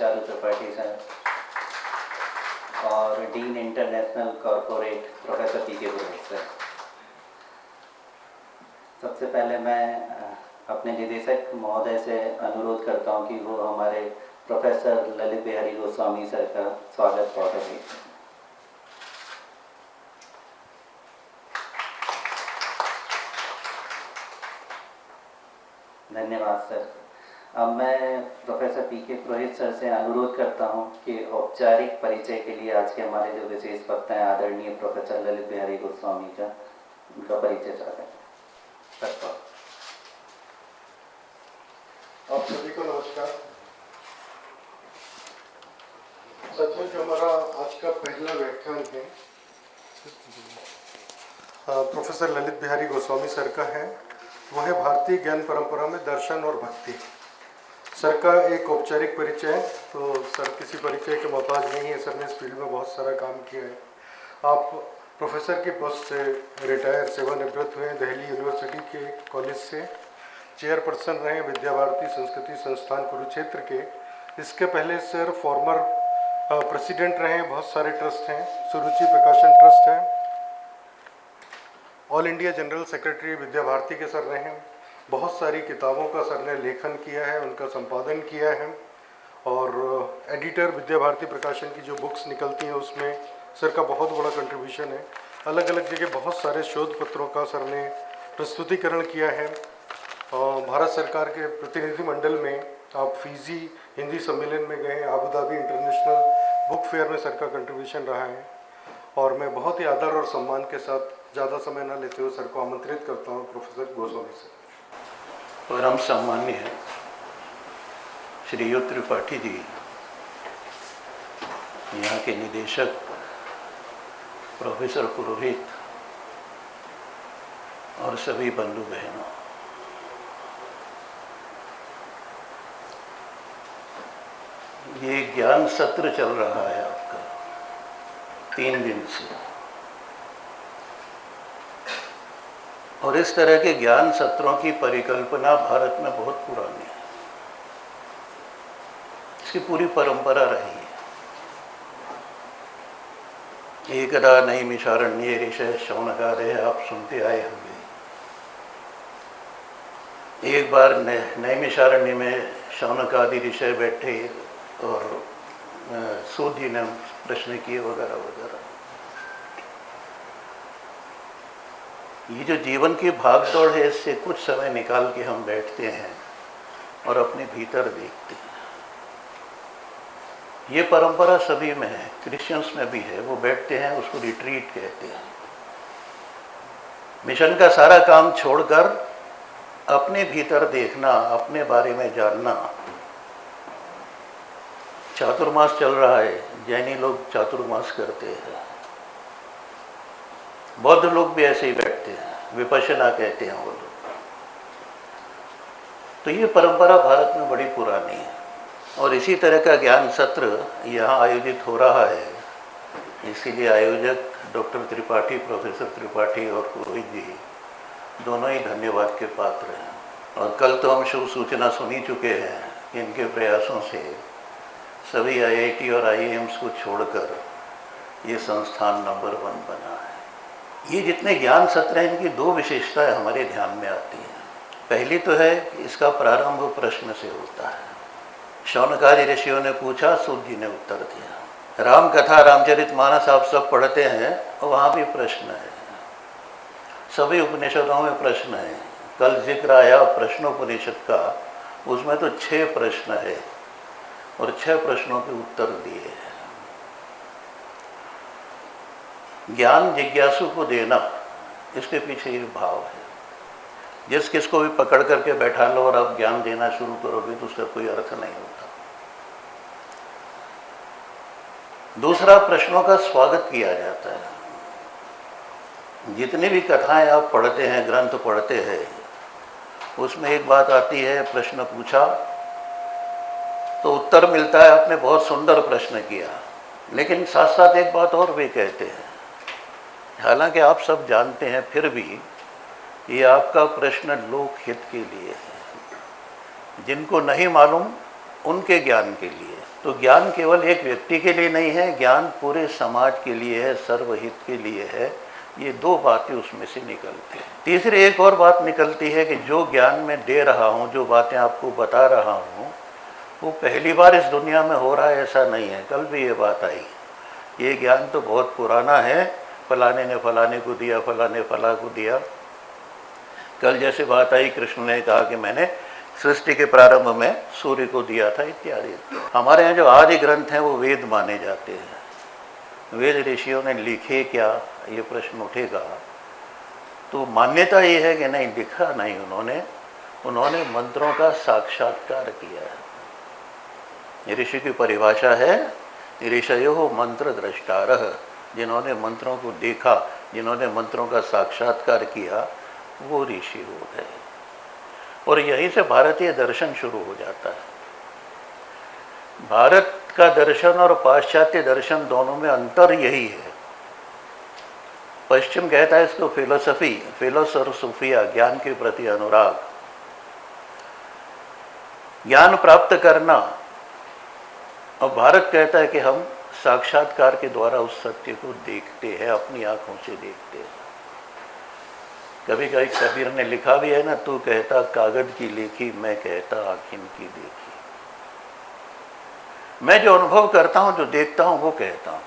Charu Tripathi sir और dean international corporate professor P के पुरोहित sir. सबसे पहले मैं अपने निदेशक महोदय से अनुरोध करता हूं कि वो हमारे प्रोफेसर ललित बिहारी गोस्वामी सर का स्वागत करें। धन्यवाद सर। अब मैं प्रोफेसर पी के पुरोहित सर से अनुरोध करता हूं कि औपचारिक परिचय के लिए आज के हमारे जो विशेष वक्ता हैं आदरणीय प्रोफेसर ललित बिहारी गोस्वामी का उनका परिचय चाहते हैं। आप सभी को नमस्कार। सचमुच हमारा आज का पहला व्याख्यान है प्रोफेसर ललित बिहारी गोस्वामी सर का है। वह भारतीय ज्ञान परंपरा में दर्शन और भक्ति। सर का एक औपचारिक परिचय, तो सर किसी परिचय के मोहताज नहीं है। सर ने इस फील्ड में बहुत सारा काम किया है। आप प्रोफेसर की पोस्ट से रिटायर सेवानिवृत्त हुए दिल्ली यूनिवर्सिटी के कॉलेज से। चेयरपर्सन रहे विद्या भारती संस्कृति संस्थान कुरुक्षेत्र के। इसके पहले सर फॉर्मर प्रेसिडेंट रहे बहुत सारे ट्रस्ट हैं। सुरुचि प्रकाशन ट्रस्ट है। All India general secretary Vidya Bharati के सर रहे हैं। बहुत सारी किताबों का सर ने लेखन किया है, उनका संपादन किया है और एडिटर विद्या भारती प्रकाशन की जो बुक्स निकलती हैं उसमें सर का बहुत बड़ा कंट्रीब्यूशन है। अलग अलग जगह बहुत सारे शोध पत्रों का सर ने प्रस्तुतिकरण किया है। भारत सरकार के प्रतिनिधि मंडल में आप फिजी हिंदी सम्मेलन में गए, Abu Dhabi international book fair में सर का कंट्रीब्यूशन रहा है। और मैं बहुत ही आदर और सम्मान के साथ ज़्यादा समय न लेते हुए सर को आमंत्रित करता हूँ। Professor Goswami sir. परम सम्मान्य है श्री त्रिपाठी जी, यहाँ के निदेशक प्रोफेसर पुरोहित और सभी बंधु बहनों, ये ज्ञान सत्र चल रहा है आपका 3 दिन से, और इस तरह के ज्ञान सत्रों की परिकल्पना भारत में बहुत पुरानी है। इसकी पूरी परंपरा रही है। एकदा नैमिषारण्ये ऋषयः शौनकादयः, आप सुनते आए होंगे। एक बार नैमिषारण्य में शौनकादि ऋषि बैठे और सूत जी ने प्रश्न किए वगैरह वगैरह। ये जो जीवन की भागदौड़ है, इससे कुछ समय निकाल के हम बैठते हैं और अपने भीतर देखते हैं। ये परंपरा सभी में है, क्रिश्चियंस में भी है। वो बैठते हैं, उसको रिट्रीट कहते हैं। मिशन का सारा काम छोड़कर अपने भीतर देखना, अपने बारे में जानना। चातुर्मास चल रहा है, जैनी लोग चातुर्मास करते हैं, बौद्ध लोग भी ऐसे ही बैठते हैं, विपश्यना कहते हैं वो लोग। तो ये परंपरा भारत में बड़ी पुरानी है और इसी तरह का ज्ञान सत्र यहाँ आयोजित हो रहा है। इसीलिए आयोजक डॉक्टर त्रिपाठी, प्रोफेसर त्रिपाठी और पुरोहित जी दोनों ही धन्यवाद के पात्र हैं। और कल तो हम शुभ सूचना सुन ही चुके हैं कि इनके प्रयासों से सभी IIT और IIMs को छोड़कर ये संस्थान नंबर 1 बना है। ये जितने ज्ञान सत्र हैं, इनकी 2 विशेषताएं हमारे ध्यान में आती हैं। पहली तो है कि इसका प्रारंभ प्रश्न से होता है। शौनकादि ऋषियों ने पूछा, सूत जी ने उत्तर दिया। राम कथा, रामचरितमानस आप सब पढ़ते हैं, वहाँ भी प्रश्न है। सभी उपनिषदों में प्रश्न है। कल जिक्र आया प्रश्नोपनिषद का, उसमें तो 6 प्रश्न है और 6 प्रश्नों के उत्तर दिए हैं। ज्ञान जिज्ञासु को देना, इसके पीछे ये भाव है। जिस किसको भी पकड़ करके बैठा लो और आप ज्ञान देना शुरू करोगे तो उसका कोई अर्थ नहीं होता। दूसरा, प्रश्नों का स्वागत किया जाता है। जितनी भी कथाएं आप पढ़ते हैं, ग्रंथ पढ़ते हैं, उसमें एक बात आती है, प्रश्न पूछा तो उत्तर मिलता है, आपने बहुत सुंदर प्रश्न किया। लेकिन साथ साथ एक बात और भी कहते हैं, हालांकि आप सब जानते हैं, फिर भी ये आपका प्रश्न लोकहित के लिए है। जिनको नहीं मालूम उनके ज्ञान के लिए। तो ज्ञान केवल एक व्यक्ति के लिए नहीं है, ज्ञान पूरे समाज के लिए है, सर्वहित के लिए है। ये दो बातें उसमें से निकलती हैं। तीसरी एक और बात निकलती है कि जो ज्ञान मैं दे रहा हूँ, जो बातें आपको बता रहा हूँ, वो पहली बार इस दुनिया में हो रहा है ऐसा नहीं है। कल भी ये बात आई, ये ज्ञान तो बहुत पुराना है, फलाने ने फलाने को दिया, फलाने फला को दिया। कल जैसे बात आई, कृष्ण ने कहा कि मैंने सृष्टि के प्रारंभ में सूर्य को दिया था, इत्यादि। हमारे यहाँ जो आदि ग्रंथ हैं वो वेद माने जाते हैं। वेद ऋषियों ने लिखे क्या, ये प्रश्न उठेगा। तो मान्यता ये है कि नहीं, लिखा नहीं उन्होंने मंत्रों का साक्षात्कार किया है। ऋषि की परिभाषा है ऋषयो मंत्र द्रष्टारः, जिन्होंने मंत्रों को देखा, जिन्होंने मंत्रों का साक्षात्कार किया, वो ऋषि हो गए। और यहीं से भारतीय दर्शन शुरू हो जाता है। भारत का दर्शन और पाश्चात्य दर्शन दोनों में अंतर यही है। पश्चिम कहता है इसको फिलोसफी, फिलोसोफिया, ज्ञान के प्रति अनुराग, ज्ञान प्राप्त करना। और भारत कहता है कि हम साक्षात्कार के द्वारा उस सत्य को देखते हैं, अपनी आंखों से देखते हैं। कभी कभी कबीर ने लिखा भी है ना, तू कहता कागज की लेखी, मैं कहता आँखिन की देखी। मैं जो अनुभव करता हूं, जो देखता हूं, वो कहता हूं।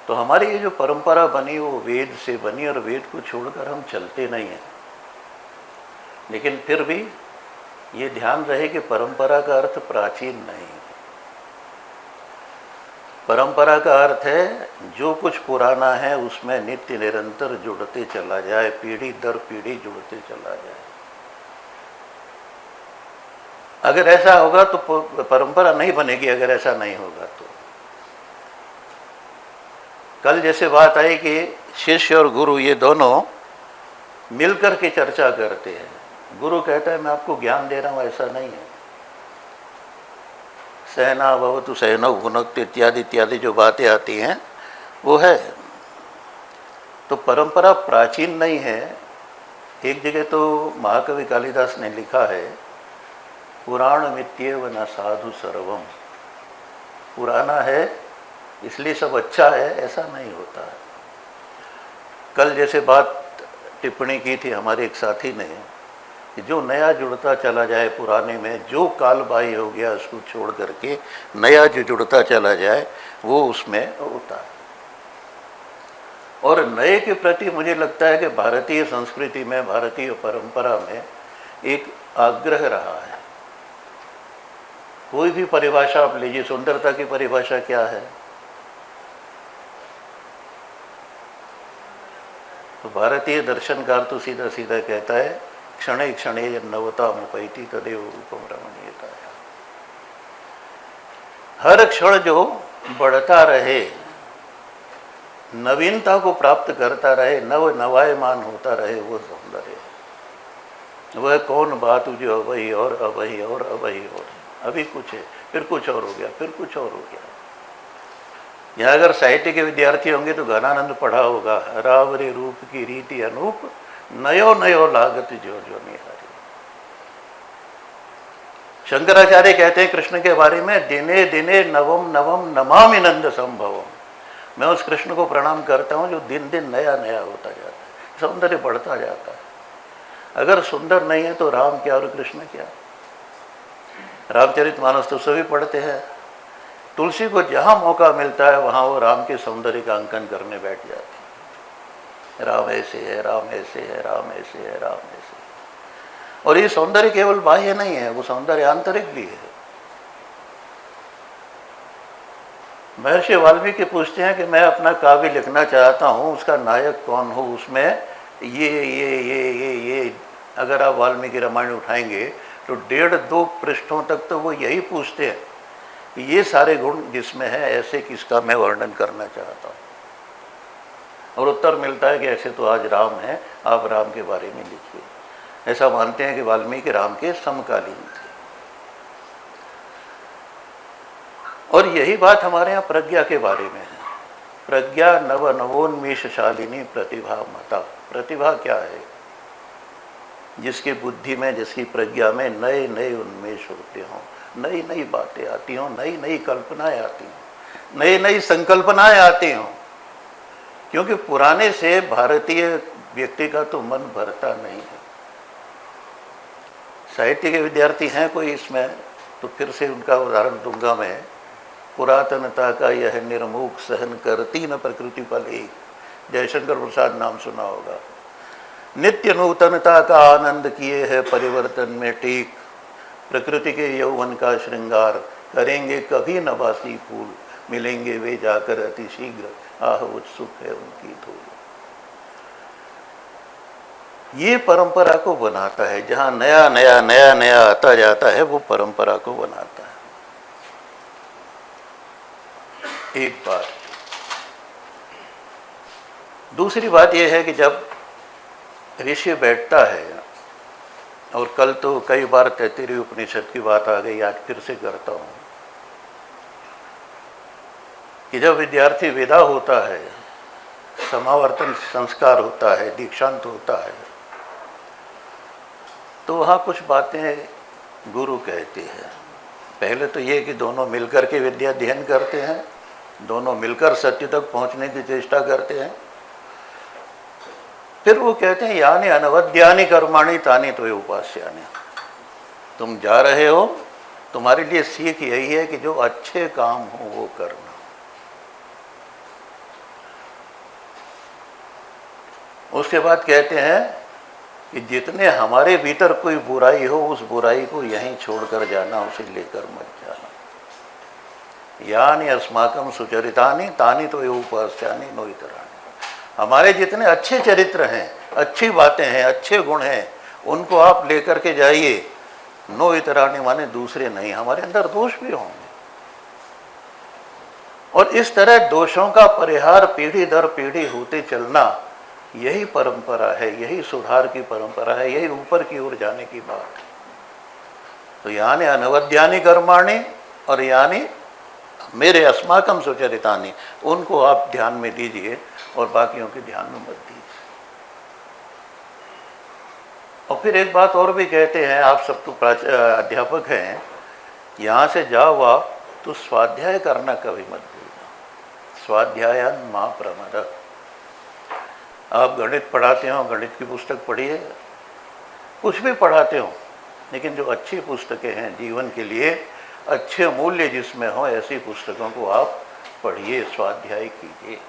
तो हमारी ये जो परंपरा बनी वो वेद से बनी, और वेद को छोड़कर हम चलते नहीं हैं। लेकिन फिर भी ये ध्यान रहे कि परंपरा का अर्थ प्राचीन नहीं। परंपरा का अर्थ है जो कुछ पुराना है उसमें नित्य निरंतर जुड़ते चला जाए, पीढ़ी दर पीढ़ी जुड़ते चला जाए। अगर ऐसा होगा तो परंपरा नहीं बनेगी, अगर ऐसा नहीं होगा तो। कल जैसे बात आई कि शिष्य और गुरु ये दोनों मिलकर के चर्चा करते हैं। गुरु कहता है मैं आपको ज्ञान दे रहा हूं, ऐसा नहीं है। सहना भवतु सहनौ भुनक्तु इत्यादि इत्यादि जो बातें आती हैं वो है। तो परंपरा प्राचीन नहीं है। एक जगह तो महाकवि कालिदास ने लिखा है, पुराण मित्येव न साधु सर्वम। पुराना है इसलिए सब अच्छा है, ऐसा नहीं होता है। कल जैसे बात टिप्पणी की थी हमारे एक साथी ने कि जो नया जुड़ता चला जाए पुराने में, जो कालबाह्य हो गया उसको छोड़ करके नया जो जुड़ता चला जाए वो उसमें होता है। और नए के प्रति मुझे लगता है कि भारतीय संस्कृति में, भारतीय परंपरा में एक आग्रह रहा है। कोई भी परिभाषा आप लीजिए, सुंदरता की परिभाषा क्या है? तो भारतीय दर्शनकार तो सीधा सीधा कहता है क्षणे क्षणे नवतामुपैति तदेव रूपम रमणीयता। हर क्षण जो बढ़ता रहे, नवीनता को प्राप्त करता रहे, नवायमान होता रहे, वो सौंदर्य है। वह कौन बात जो अवही और अवही और अवही और, अभी कुछ है, फिर कुछ और हो गया, फिर कुछ और हो गया। यहाँ अगर साहित्य के विद्यार्थी होंगे तो घनानंद पढ़ा होगा, रावरे रूप की रीति अनूप, नयो नयो लागत जो जो निहारी। शंकराचार्य कहते हैं कृष्ण के बारे में, दिने दिने नवम नवम नमामि नंद संभवम। मैं उस कृष्ण को प्रणाम करता हूँ जो दिन दिन नया नया होता जाता है, सौंदर्य बढ़ता जाता है। अगर सुंदर नहीं है तो राम क्या और कृष्ण क्या? रामचरितमानस तो सभी पढ़ते हैं। तुलसी को जहाँ मौका मिलता है वहाँ वो राम के सौंदर्य का अंकन करने बैठ जाती है। राम ऐसे है, राम ऐसे है, राम ऐसे है, राम ऐसे है। और ये सौंदर्य केवल बाह्य नहीं है, वो सौंदर्य आंतरिक भी है। महर्षि वाल्मीकि पूछते हैं कि मैं अपना काव्य लिखना चाहता हूँ, उसका नायक कौन हो, उसमें ये अगर आप वाल्मीकि रामायण उठाएंगे तो 1.5-2 पृष्ठों तक तो वो यही पूछते हैं कि ये सारे गुण जिसमें है ऐसे किसका मैं वर्णन करना चाहता हूँ। और उत्तर मिलता है कि ऐसे तो आज राम है, आप राम के बारे में लिखिए। ऐसा मानते हैं कि वाल्मीकि राम के समकालीन थे। और यही बात हमारे यहाँ प्रज्ञा के बारे में है। प्रज्ञा नव नवोन्मेषशालिनी प्रतिभा मता। प्रतिभा क्या है? जिसकी बुद्धि में, जिसकी प्रज्ञा में नए नए उन्मेष होते हों, नई नई बातें आती हों, नई नई कल्पनाएं आती हों, नई नई संकल्पनाएं आती हों। क्योंकि पुराने से भारतीय व्यक्ति का तो मन भरता नहीं है। साहित्य के विद्यार्थी हैं कोई इसमें, तो फिर से उनका उदाहरण दूंगा मैं। पुरातनता का यह निर्मुख सहन करती न प्रकृति पल एक, जयशंकर प्रसाद नाम सुना होगा। नित्य नूतनता का आनंद किए है परिवर्तन में टीक, प्रकृति के यौवन का श्रृंगार करेंगे कभी नवासी फूल, मिलेंगे वे जाकर अति शीघ्र, आह उत्सुक है उनकी धूल। ये परंपरा को बनाता है, जहां नया नया नया नया आता जाता है वो परंपरा को बनाता है। एक बात। दूसरी बात यह है कि जब ऋषि बैठता है, और कल तो कई बार तैत्तिरीय उपनिषद की बात आ गई, आज फिर से करता हूं, कि जब विद्यार्थी विदा होता है, समावर्तन संस्कार होता है, दीक्षांत होता है, तो वहाँ कुछ बातें गुरु कहते हैं। पहले तो ये कि दोनों मिलकर के विद्या अध्ययन करते हैं, दोनों मिलकर सत्य तक पहुँचने की चेष्टा करते हैं। फिर वो कहते हैं यानी अनवद्यानि कर्माणि तानि तो उपास्यानि। तुम जा रहे हो, तुम्हारे लिए सीख यही है कि जो अच्छे काम हो वो करना। उसके बाद कहते हैं कि जितने हमारे भीतर कोई बुराई हो, उस बुराई को यहीं छोड़कर जाना, उसे लेकर मत जाना। यानी अस्माकं सुचरितानि तानि तो उपास्यानि नो इतराणि। हमारे जितने अच्छे चरित्र हैं, अच्छी बातें हैं, अच्छे गुण हैं, उनको आप लेकर के जाइए। नो इतराणि माने दूसरे नहीं, हमारे अंदर दोष भी होंगे। और इस तरह दोषों का परिहार पीढ़ी दर पीढ़ी होते चलना, यही परंपरा है, यही सुधार की परंपरा है, यही ऊपर की ओर जाने की बात है। तो यानी अनवद्यानि कर्माणि, और यानी मेरे अस्माकं सुचरितानि, उनको आप ध्यान में दीजिए और बाकियों के ध्यान में मत दीजिए। और फिर एक बात और भी कहते हैं, आप सब तो अध्यापक हैं, यहाँ से जाओ आप तो स्वाध्याय करना कभी मत भूलना। स्वाध्यायन मा प्रमद। आप गणित पढ़ाते हो, गणित की पुस्तक पढ़िए, कुछ भी पढ़ाते हो, लेकिन जो अच्छी पुस्तकें हैं जीवन के लिए, अच्छे मूल्य जिसमें हो, ऐसी पुस्तकों को आप पढ़िए, स्वाध्याय कीजिए।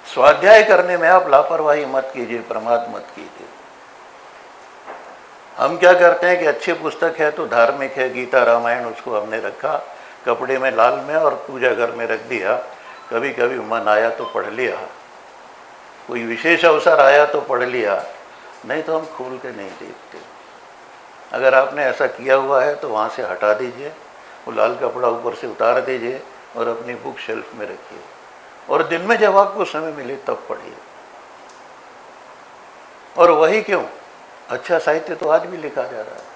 स्वाध्याय करने में आप लापरवाही मत कीजिए, प्रमाद मत कीजिए। हम क्या करते हैं कि अच्छी पुस्तक है तो धार्मिक है, गीता रामायण, उसको हमने रखा कपड़े में लाल में और पूजा घर में रख दिया। कभी कभी मन आया तो पढ़ लिया, कोई विशेष अवसर आया तो पढ़ लिया, नहीं तो हम खोल के नहीं देखते। अगर आपने ऐसा किया हुआ है तो वहाँ से हटा दीजिए, वो लाल कपड़ा ऊपर से उतार दीजिए और अपनी बुक शेल्फ में रखिए, और दिन में जब आपको समय मिले तब पढ़िए। और वही क्यों, अच्छा साहित्य तो आज भी लिखा जा रहा है।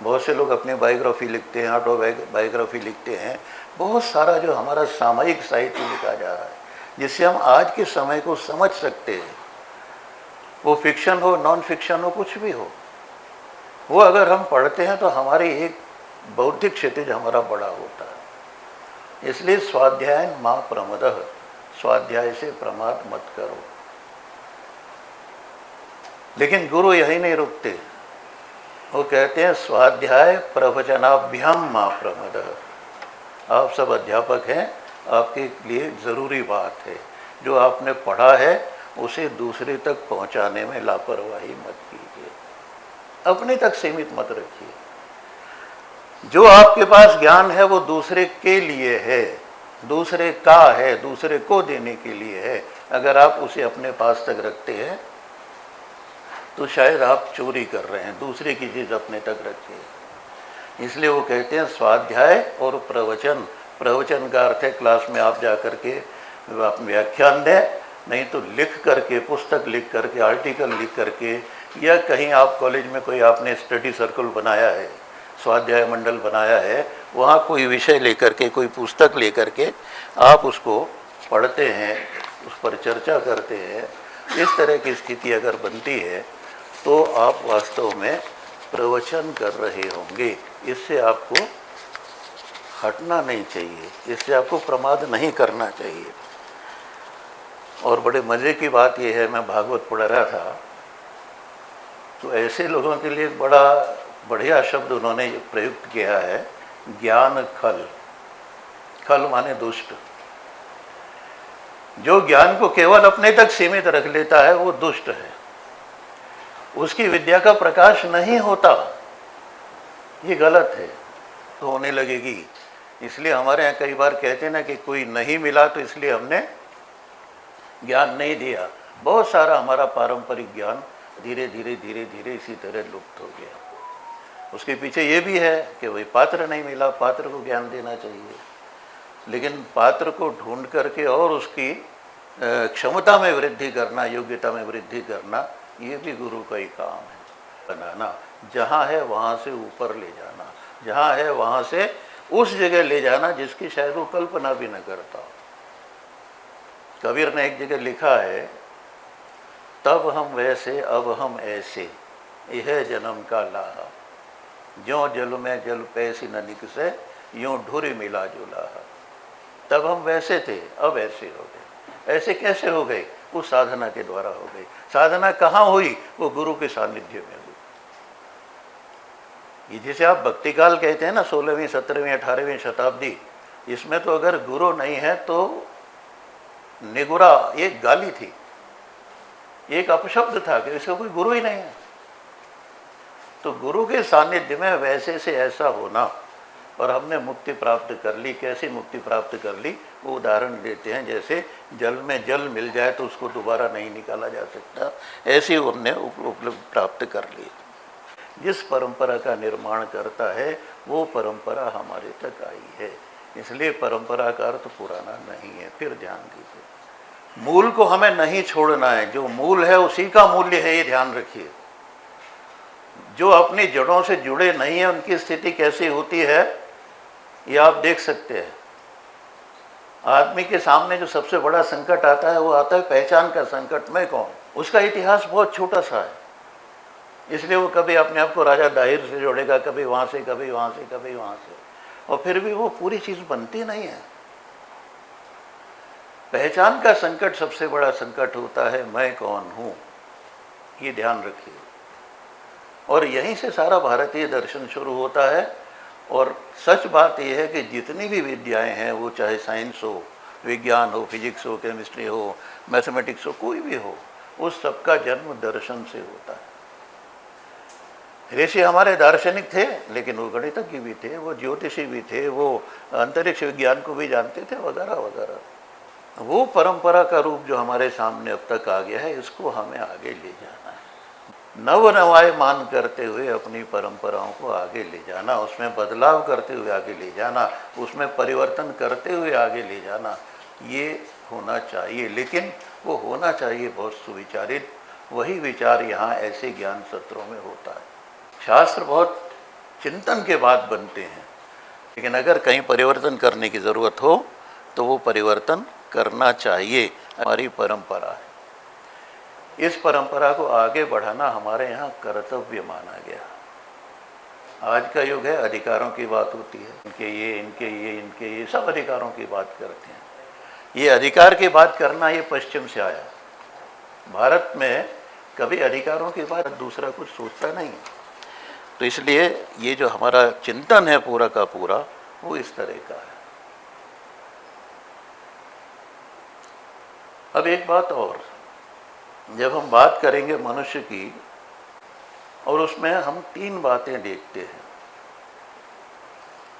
बहुत से लोग अपनी बायोग्राफी लिखते हैं, ऑटोबायोग्राफी लिखते हैं, बहुत सारा जो हमारा सामयिक साहित्य लिखा जा रहा है, जिससे हम आज के समय को समझ सकते हैं। वो फिक्शन हो, नॉन फिक्शन हो, कुछ भी हो, वो अगर हम पढ़ते हैं तो हमारी एक बौद्धिक क्षितिज हमारा बड़ा होता है। इसलिए स्वाध्याय मा प्रमदः, स्वाध्याय से प्रमाद मत करो। लेकिन गुरु यही नहीं रुकते, वो कहते हैं स्वाध्याय प्रवचनाभ्याम मा प्रमदः। आप सब अध्यापक हैं, आपके लिए ज़रूरी बात है, जो आपने पढ़ा है उसे दूसरे तक पहुंचाने में लापरवाही मत कीजिए, अपने तक सीमित मत रखिए। जो आपके पास ज्ञान है वो दूसरे के लिए है, दूसरे का है, दूसरे को देने के लिए है। अगर आप उसे अपने पास तक रखते हैं तो शायद आप चोरी कर रहे हैं, दूसरे की चीज़ अपने तक रखिए। इसलिए वो कहते हैं स्वाध्याय और प्रवचन। प्रवचन का अर्थ है क्लास में आप जा कर के आप व्याख्यान दें, नहीं तो लिख करके, पुस्तक लिख करके, आर्टिकल लिख करके, या कहीं आप कॉलेज में कोई आपने स्टडी सर्कल बनाया है, स्वाध्याय मंडल बनाया है, वहाँ कोई विषय लेकर के, कोई पुस्तक लेकर के आप उसको पढ़ते हैं, उस पर चर्चा करते हैं। इस तरह की स्थिति अगर बनती है तो आप वास्तव में प्रवचन कर रहे होंगे। इससे आपको हटना नहीं चाहिए, इससे आपको प्रमाद नहीं करना चाहिए। और बड़े मज़े की बात यह है, मैं भागवत पढ़ रहा था तो ऐसे लोगों के लिए बड़ा बढ़िया शब्द उन्होंने प्रयुक्त किया है, ज्ञान खल। खल माने दुष्ट। जो ज्ञान को केवल अपने तक सीमित रख लेता है वो दुष्ट है, उसकी विद्या का प्रकाश नहीं होता, ये गलत है, तो होने लगेगी। इसलिए हमारे यहाँ कई बार कहते हैं ना कि कोई नहीं मिला तो इसलिए हमने ज्ञान नहीं दिया। बहुत सारा हमारा पारंपरिक ज्ञान धीरे धीरे धीरे धीरे इसी तरह लुप्त हो गया। उसके पीछे ये भी है कि वही पात्र नहीं मिला, पात्र को ज्ञान देना चाहिए, लेकिन पात्र को ढूंढ करके और उसकी क्षमता में वृद्धि करना, योग्यता में वृद्धि करना, ये भी गुरु का ही काम है। बनाना, जहाँ है वहाँ से ऊपर ले जाना, जहाँ है वहाँ से उस जगह ले जाना जिसकी शायद वो कल्पना भी न करता हो। कबीर ने एक जगह लिखा है, तब हम वैसे अब हम ऐसे, यह जन्म का लाहा, ज्यों जल में जल पैसी न निकसे, यूं ढुरी मिला जो लाहा। तब हम वैसे थे, अब ऐसे हो गए। ऐसे कैसे हो गए? उस साधना के द्वारा हो गए। साधना कहाँ हुई? वो गुरु के सानिध्य में हुई। ये जिसे आप भक्ति काल कहते हैं ना, 16वीं 17वीं 18वीं शताब्दी, इसमें तो अगर गुरु नहीं है तो निगुरा एक गाली थी, एक अपशब्द था कि इसका कोई गुरु ही नहीं है। तो गुरु के सानिध्य में वैसे से ऐसा होना, और हमने मुक्ति प्राप्त कर ली। कैसी मुक्ति प्राप्त कर ली? वो उदाहरण देते हैं, जैसे जल में जल मिल जाए तो उसको दोबारा नहीं निकाला जा सकता, ऐसी हमने उपलब्ध प्राप्त कर ली। जिस परंपरा का निर्माण करता है वो परंपरा हमारे तक आई है, इसलिए परंपरा का अर्थ पुराना नहीं है। फिर ध्यान दीजिए, मूल को हमें नहीं छोड़ना है, जो मूल है उसी का मूल्य है, ये ध्यान रखिए। जो अपनी जड़ों से जुड़े नहीं है उनकी स्थिति कैसी होती है ये आप देख सकते हैं। आदमी के सामने जो सबसे बड़ा संकट आता है वो आता है पहचान का संकट। मैं कौन? उसका इतिहास बहुत छोटा सा है, इसलिए वो कभी अपने आप को राजा दाहिर से जोड़ेगा, कभी वहाँ से, कभी वहाँ से, कभी वहाँ से, और फिर भी वो पूरी चीज़ बनती नहीं है। पहचान का संकट सबसे बड़ा संकट होता है, मैं कौन हूँ, ये ध्यान रखिए। और यहीं से सारा भारतीय दर्शन शुरू होता है। और सच बात यह है कि जितनी भी विद्याएं हैं, वो चाहे साइंस हो, विज्ञान हो, फिजिक्स हो, केमिस्ट्री हो, मैथमेटिक्स हो, कोई भी हो, उस सबका जन्म दर्शन से होता है। ऋषि हमारे दार्शनिक थे, लेकिन वो गणितज्ञ भी थे, वो ज्योतिषी भी थे, वो अंतरिक्ष विज्ञान को भी जानते थे, वगैरह वगैरह। वो परंपरा का रूप जो हमारे सामने अब तक आ गया है, इसको हमें आगे ले जाना है। नव नवाय मान करते हुए अपनी परंपराओं को आगे ले जाना, उसमें बदलाव करते हुए आगे ले जाना, उसमें परिवर्तन करते हुए आगे ले जाना, ये होना चाहिए। लेकिन वो होना चाहिए बहुत सुविचारित। वही विचार यहाँ ऐसे ज्ञान सत्रों में होता है। शास्त्र बहुत चिंतन के बाद बनते हैं, लेकिन अगर कहीं परिवर्तन करने की ज़रूरत हो तो वो परिवर्तन करना चाहिए। हमारी परंपरा है, इस परंपरा को आगे बढ़ाना हमारे यहाँ कर्तव्य माना गया। आज का युग है, अधिकारों की बात होती है, इनके ये, इनके ये, इनके ये, सब अधिकारों की बात करते हैं। ये अधिकार की बात करना ये पश्चिम से आया। भारत में कभी अधिकारों की बात दूसरा कुछ सोचता नहीं। तो इसलिए ये जो हमारा चिंतन है पूरा का पूरा, वो इस तरह का है। अब एक बात और, जब हम बात करेंगे मनुष्य की, और उसमें हम तीन बातें देखते हैं।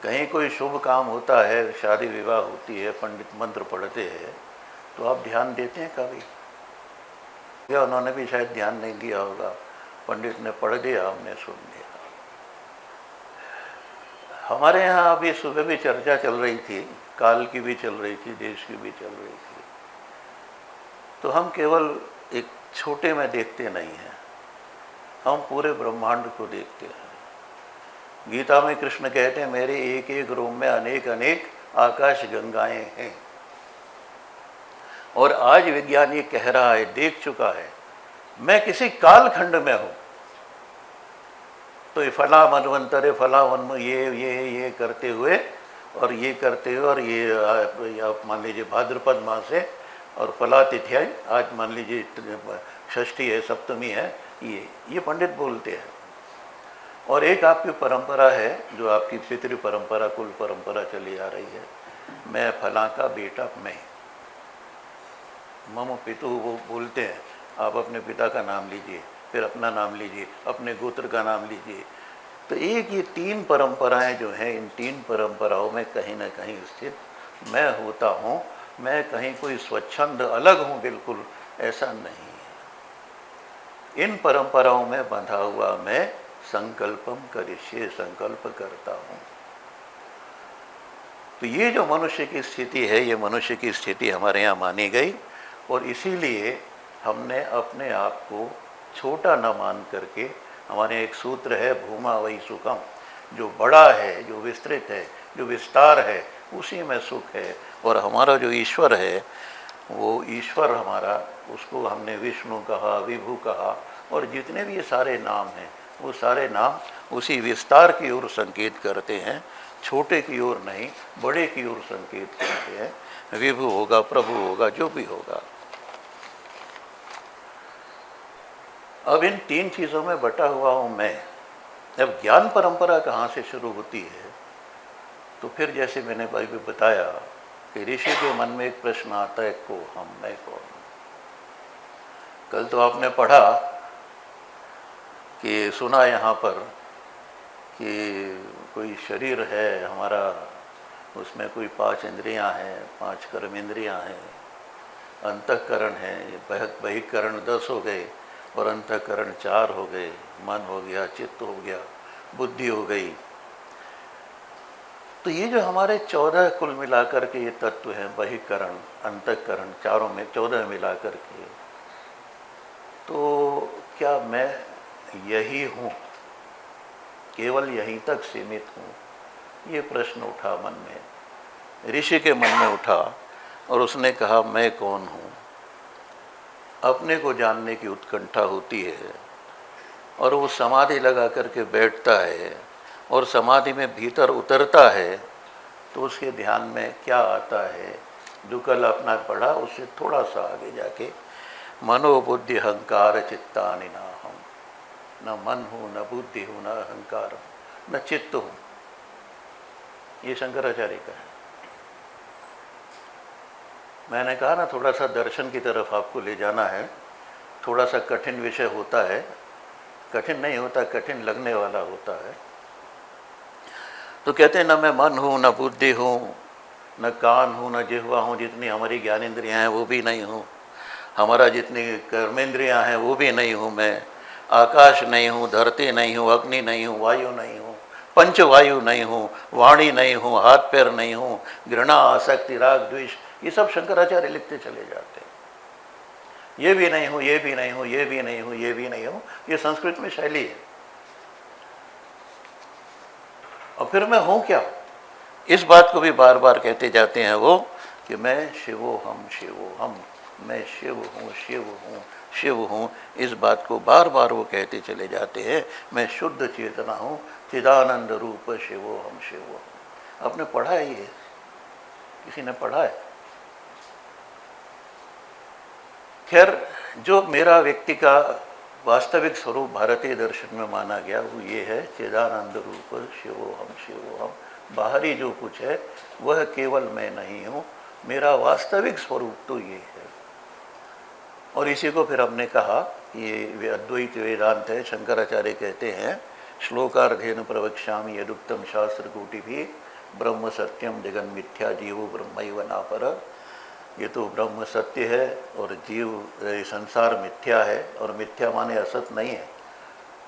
कहीं कोई शुभ काम होता है, शादी विवाह होती है, पंडित मंत्र पढ़ते हैं, तो आप ध्यान देते हैं कभी? या उन्होंने भी शायद ध्यान नहीं दिया होगा, पंडित ने पढ़ दिया, हमने सुन लिया। हमारे यहाँ अभी सुबह भी चर्चा चल रही थी, काल की भी चल रही थी, देश की भी चल रही थी। तो हम केवल एक छोटे में देखते नहीं हैं, हम पूरे ब्रह्मांड को देखते हैं। गीता में कृष्ण कहते हैं, मेरे एक एक रूप में अनेक अनेक आकाश गंगाएं हैं। और आज विज्ञान ये कह रहा है, देख चुका है, मैं किसी कालखंड में हूँ। तो ये फला मनवंतरे फला वन ये करते हुए और ये करते हुए और ये आप मान लीजिए भाद्रपद मास है और फला तिथि है, आज मान लीजिए षष्ठी है, सप्तमी है, ये पंडित बोलते हैं। और एक आपकी परंपरा है जो आपकी पितृ परंपरा, कुल परंपरा चली आ रही है, मैं फला का बेटा मैं, मम पितु वो बोलते हैं। आप अपने पिता का नाम लीजिए, फिर अपना नाम लीजिए, अपने गोत्र का नाम लीजिए। तो एक ये 3 परंपराएं जो हैं, इन 3 परंपराओं में कहीं ना कहीं स्थित मैं होता हूँ। मैं कहीं कोई स्वच्छंद अलग हूँ, बिल्कुल ऐसा नहीं है। इन परंपराओं में बंधा हुआ मैं संकल्पम करिष्ये, संकल्प करता हूँ। तो ये जो मनुष्य की स्थिति है, ये मनुष्य की स्थिति हमारे यहाँ मानी गई और इसीलिए हमने अपने आप को छोटा न मान करके, हमारे एक सूत्र है भूमा वही सुखम, जो बड़ा है, जो विस्तृत है, जो विस्तार है, उसी में सुख है। और हमारा जो ईश्वर है, वो ईश्वर हमारा, उसको हमने विष्णु कहा, विभु कहा, और जितने भी ये सारे नाम हैं वो सारे नाम उसी विस्तार की ओर संकेत करते हैं, छोटे की ओर नहीं, बड़े की ओर संकेत करते हैं। विभु होगा, प्रभु होगा, जो भी होगा। अब इन 3 चीज़ों में बटा हुआ हूँ मैं। जब ज्ञान परंपरा कहाँ से शुरू होती है, तो फिर जैसे मैंने भाई भी बताया कि ऋषि के मन में एक प्रश्न आता है, को हम, मैं कौन। कल तो आपने पढ़ा कि सुना यहाँ पर कि कोई शरीर है हमारा, उसमें कोई 5 इंद्रियां हैं, 5 कर्म इंद्रियां हैं, अंतःकरण है, बहिकरण 10 हो गए और अंतःकरण 4 हो गए, मन हो गया, चित्त हो गया, बुद्धि हो गई। तो ये जो हमारे 14 कुल मिलाकर के ये तत्व हैं, बहिकरण, अंतःकरण, चारों में 14 मिलाकर के, तो क्या मैं यही हूँ, केवल यहीं तक सीमित हूँ? ये प्रश्न उठा मन में, ऋषि के मन में उठा और उसने कहा मैं कौन हूँ। अपने को जानने की उत्कंठा होती है और वो समाधि लगा करके बैठता है और समाधि में भीतर उतरता है, तो उसके ध्यान में क्या आता है, जो कल अपना पढ़ा उससे थोड़ा सा आगे जाके, मनोबुद्धि अहंकार चित्तानि नाहम, न मन हूँ, न बुद्धि हूँ, न अहंकार हूँ, न चित्त हूँ। ये शंकराचार्य का है। मैंने कहा ना, थोड़ा सा दर्शन की तरफ आपको ले जाना है। थोड़ा सा कठिन विषय होता है, कठिन नहीं होता, कठिन लगने वाला होता है। तो कहते हैं न मैं मन हूँ, न बुद्धि हूँ, न कान हूँ, न जिह्वा हूँ, जितनी हमारी ज्ञानेंद्रियाँ हैं वो भी नहीं हूँ, हमारा जितनी कर्मेंद्रियाँ हैं वो भी नहीं हूँ मैं, आकाश नहीं हूँ, धरती नहीं हूँ, अग्नि नहीं हूँ, वायु नहीं हूँ, पंचवायु नहीं हूँ, वाणी नहीं हूँ, हाथ पैर नहीं हूँ, घृणा, आसक्ति, राग, द्वेष, ये सब शंकराचार्य लिखते चले जाते हैं। ये भी नहीं हूँ, ये भी नहीं हूँ, ये भी नहीं हूँ, ये भी नहीं हूँ, ये संस्कृत में शैली है। और फिर मैं हूँ क्या? इस बात को भी बार बार कहते जाते हैं वो कि मैं शिवोहम शिवोहम, मैं शिव हूँ, शिव हूँ, शिव हूँ। इस बात को बार बार वो कहते चले जाते हैं। मैं शुद्ध चेतना हूँ, चिदानंद रूप शिवोहम शिवोहम। आपने पढ़ा है ये? किसी ने पढ़ा है? खैर, जो मेरा व्यक्ति का वास्तविक स्वरूप भारतीय दर्शन में माना गया वो ये है, चिदानंद रूप शिवोहम शिवोहम। बाहरी जो कुछ है वह केवल मैं नहीं हूँ, मेरा वास्तविक स्वरूप तो ये है। और इसी को फिर हमने कहा, ये अद्वैत वेदांत है। शंकराचार्य कहते हैं, श्लोकार्धेन प्रवक्ष्यामि यदुक्तम शास्त्र कोटि भी, ब्रह्म सत्यम जगन मिथ्या जीवो ब्रह्मैव नापर। ये तो ब्रह्म सत्य है और जीव संसार मिथ्या है। और मिथ्या माने असत नहीं है।